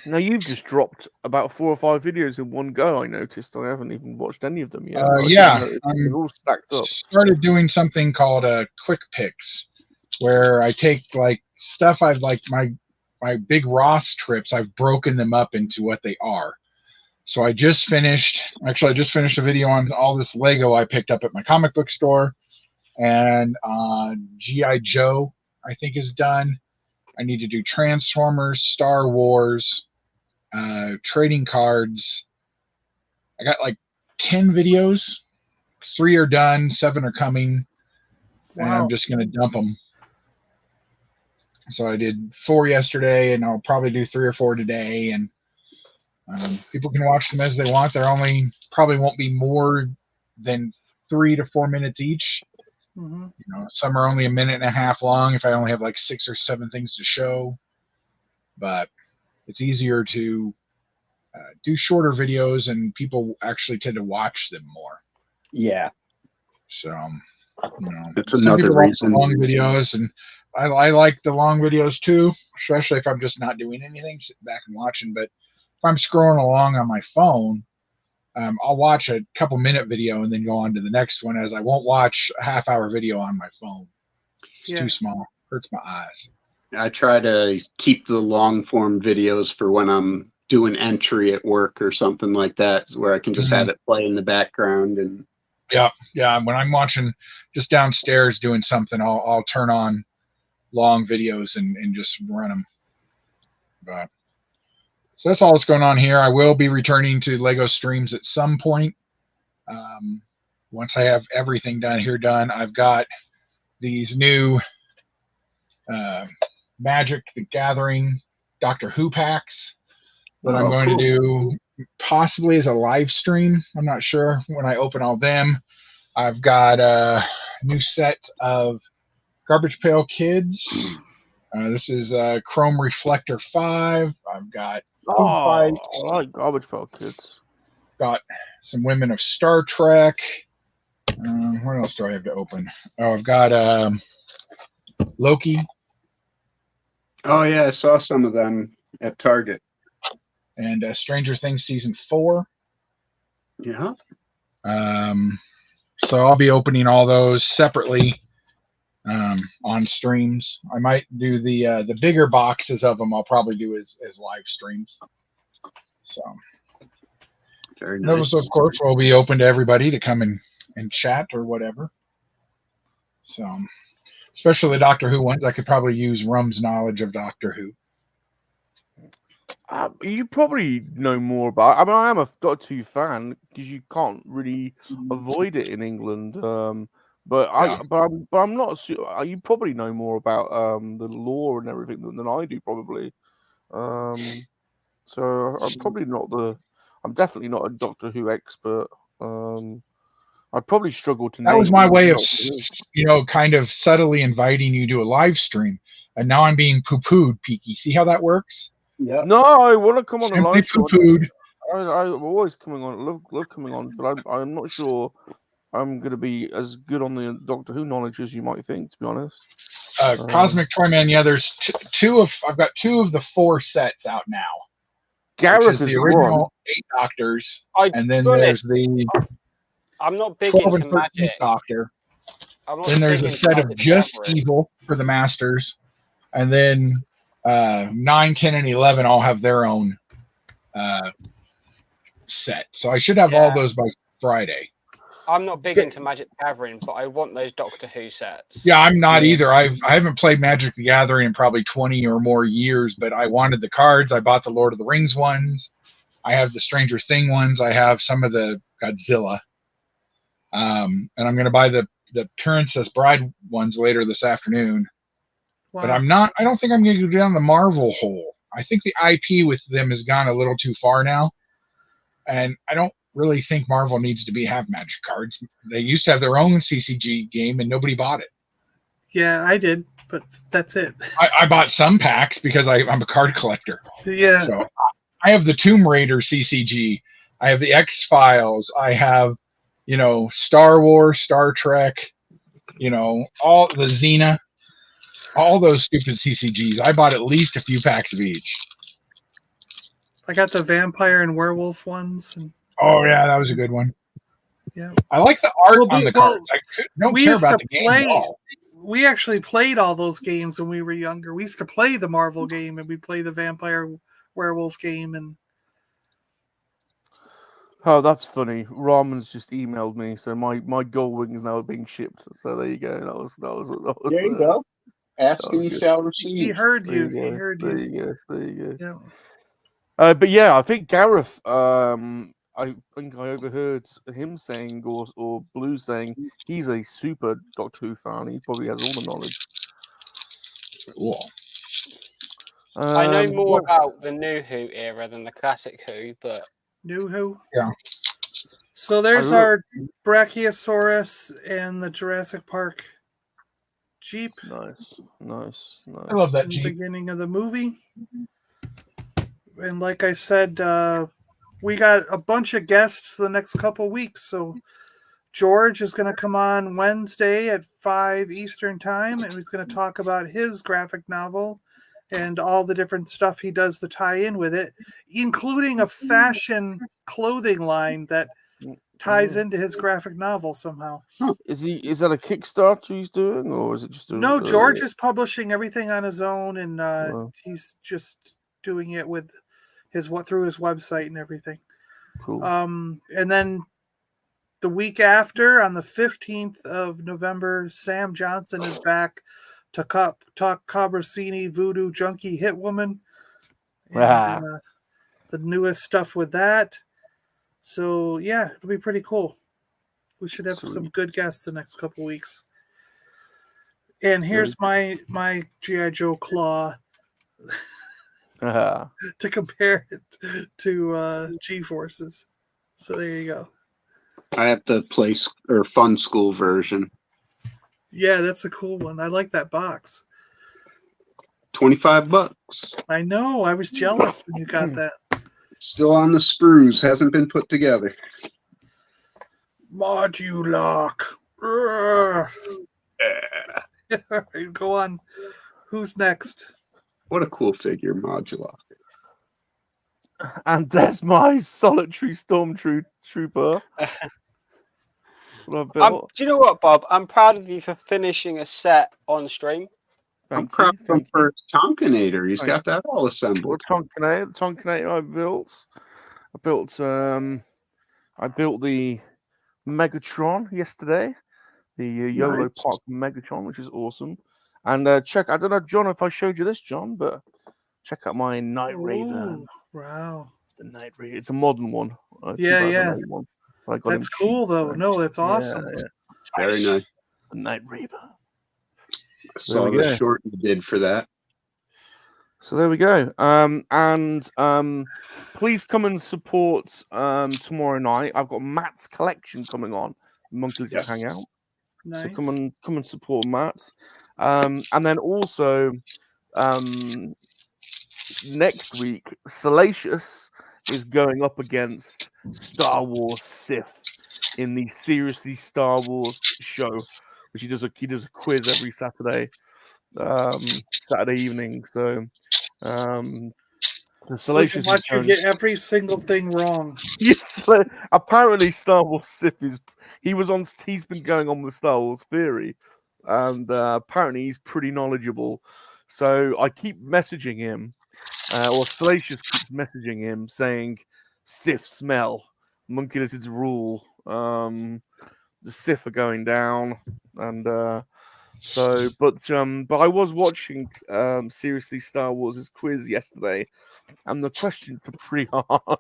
Now, you've just dropped about 4 or 5 videos in one go, I noticed. I haven't even watched any of them yet. Yeah. They're all stacked up. Started doing something called quick picks, where I take, like, stuff I've, like, my big Ross trips, I've broken them up into what they are. So I just finished a video on all this Lego I picked up at my comic book store. And G.I. Joe, I think, is done. I need to do Transformers, Star Wars, trading cards. I got like 10 videos. 3 are done, 7 are coming. Wow. And I'm just going to dump them. So I did 4 yesterday, and I'll probably do 3 or 4 today. And people can watch them as they want. They're probably won't be more than 3 to 4 minutes each. Mm-hmm. You know, some are only a minute and a half long if I only have like 6 or 7 things to show. But it's easier to do shorter videos, and people actually tend to watch them more. Yeah. So, you know, that's another reason. Long videos, and I like the long videos too, especially if I'm just not doing anything, sitting back and watching. But if I'm scrolling along on my phone, I'll watch a couple minute video and then go on to the next one, as I won't watch a half-hour video on my phone. It's too small. Hurts my eyes. I try to keep the long form videos for when I'm doing entry at work or something like that, where I can just have it play in the background. And yeah. When I'm watching just downstairs doing something, I'll turn on long videos and just run them. But so that's all that's going on here. I will be returning to Lego streams at some point. Once I have everything done, I've got these new Magic the Gathering Doctor Who packs that I'm going to do possibly as a live stream. I'm not sure when I open all them. I've got a new set of Garbage Pail Kids. This is Chrome Reflector 5. I've got Food Fights. I like Garbage Pail Kids. Got some Women of Star Trek. What else do I have to open? Oh, I've got Loki. Oh yeah, I saw some of them at Target. And Stranger Things Season 4. Yeah. So I'll be opening all those separately on streams. I might do the bigger boxes of them. I'll probably do as live streams. So very nice. Those, of course, will be open to everybody to come and chat or whatever. So, especially the Doctor Who ones, I could probably use Rum's knowledge of Doctor Who. You probably know more about. I mean, I am a Doctor Who fan because you can't really avoid it in England. But I'm not sure. You probably know more about the lore and everything than I do, probably. So I'm probably not I'm definitely not a Doctor Who expert. I'd probably struggle to. That was my way of, kind of subtly inviting you to a live stream, and now I'm being poo-pooed, Peaky. See how that works? Yeah. No, I want to come on a live stream. Poo-pooed. I'm always coming on. Love coming on, but I'm not sure I'm going to be as good on the Doctor Who knowledge as you might think. To be honest. Cosmic Toyman. Yeah, there's I've got 2 of the 4 sets out now. Gareth is the original 8 Doctors, and then there's the. I'm not big into magic. Doctor. Then there's a set of just evil for the Masters, and then 9, 10, and 11 all have their own set. So I should have all those by Friday. I'm not big into Magic the Gathering, but I want those Doctor Who sets. Yeah, I'm not either. I haven't played Magic the Gathering in probably 20 or more years, but I wanted the cards. I bought the Lord of the Rings ones. I have the Stranger Thing ones. I have some of the Godzilla. And I'm going to buy the Princess Bride ones later this afternoon. Wow. But I don't think I'm going to go down the Marvel hole. I think the IP with them has gone a little too far now. And I don't really think Marvel needs to have Magic cards. They used to have their own CCG game and nobody bought it. Yeah, I did, but that's it. I bought some packs because I'm a card collector. Yeah. So I have the Tomb Raider CCG. I have the X-Files. I have, Star Wars, Star Trek, all the Xena, all those stupid CCGs. I bought at least a few packs of each. I got the vampire and werewolf ones. Oh, yeah, that was a good one. Yeah. I like the art on the cards. I don't care about the game at all. We actually played all those games when we were younger. We used to play the Marvel game, and we play the vampire werewolf game. And oh, that's funny. Ramon's just emailed me, so my gold wings now are being shipped. So there you go. That was there you go. Ask and you shall receive. He heard you. He heard you. There you go. There you go. Yeah. But yeah, I think Gareth. I think I overheard him saying, or Blue saying, he's a super Doctor Who fan. He probably has all the knowledge. Cool. I know more about the new Who era than the classic Who, but new Who. Yeah. So there's our Brachiosaurus and the Jurassic Park Jeep. Nice. I love that Jeep. Beginning of the movie. And like I said, we got a bunch of guests the next couple weeks. So George is going to come on Wednesday at 5 Eastern time, and he's going to talk about his graphic novel and all the different stuff he does to tie in with it, including a fashion clothing line that ties into his graphic novel somehow. Is that a Kickstarter he's doing, or is it just No, George is publishing everything on his own, and he's just doing it with through his website and everything. Cool. And then the week after, on the 15th of November, Sam Johnson is back to talk Cabrasini, Voodoo Junkie, Hitwoman, and the newest stuff with that. So yeah, it'll be pretty cool. We should have some good guests the next couple weeks. And here's my G.I. Joe claw to compare it to G-Forces. So there you go. I have the Fun School version. Yeah, that's a cool one. I like that box. $25. I know. I was jealous when you got that. Still on the sprues. Hasn't been put together. Modulock. All right, go on. Who's next? What a cool figure, Modulock. And there's my solitary stormtrooper. Do you know what, Bob? I'm proud of you for finishing a set on stream. I'm proud of him for Tonkinator. He's got that all assembled. Tonkinator I built the Megatron yesterday. The YOLO Park Megatron, which is awesome. And I don't know, John, if I showed you this, John, but check out my Night Raven. Wow. The Night Raven. It's a modern one. Yeah. One. That's cool, though. No, that's awesome. Yeah. Very nice. The Night Raven. I saw the short you did for that. So there we go. And please come and support tomorrow night. I've got Matt's collection coming on. Monkey-LiZaRD Hangout. Nice. So come and support Matt. And then also next week, Salacious is going up against Star Wars Sith in the Seriously Star Wars show, which he does a quiz every Saturday evening. So Salacious watch you get every single thing wrong. Yes, apparently Star Wars Sith he's been going on with Star Wars Theory, and apparently he's pretty knowledgeable. So I keep messaging him, or Salacious keeps messaging him saying, Sith smell, Monkey-LiZaRD's rule, the Sith are going down, and but I was watching Seriously Star Wars' quiz yesterday, and the questions are pretty hard.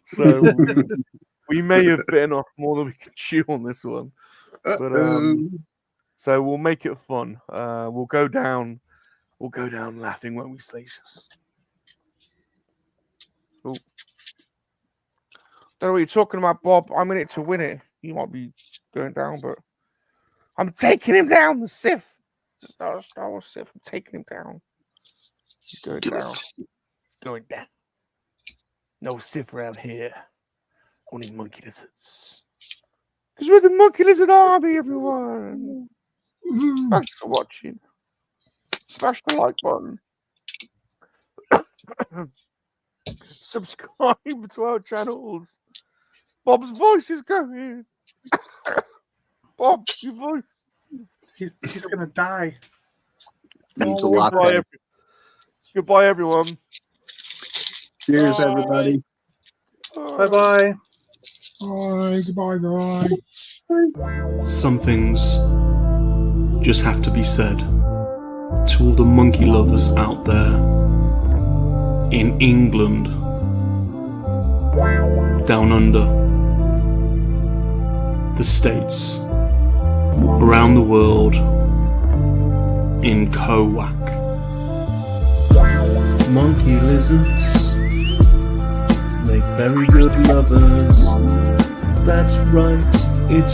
So we may have bitten off more than we can chew on this one. But so we'll make it fun. We'll go down laughing, won't we, Salacious? Oh. Don't know what you're talking about, Bob. I'm in it to win it. You might be going down, but I'm taking him down. The Sith, Star Wars Sith. I'm taking him down. He's going down. He's going down. No Sith around here. Only Monkey-LiZards. Because we're the Monkey-LiZaRD army, everyone. Thanks for watching. Smash the like button. Subscribe to our channels. Bob's voice is going. Bob, your voice. He's gonna die. Means a lot. Goodbye, everyone. Cheers, everybody. Bye-bye. Bye. Goodbye, bye. Some things just have to be said to all the monkey lovers out there in England, down under, the States, around the world, in KoWaK. Monkey lizards make very good lovers. That's right.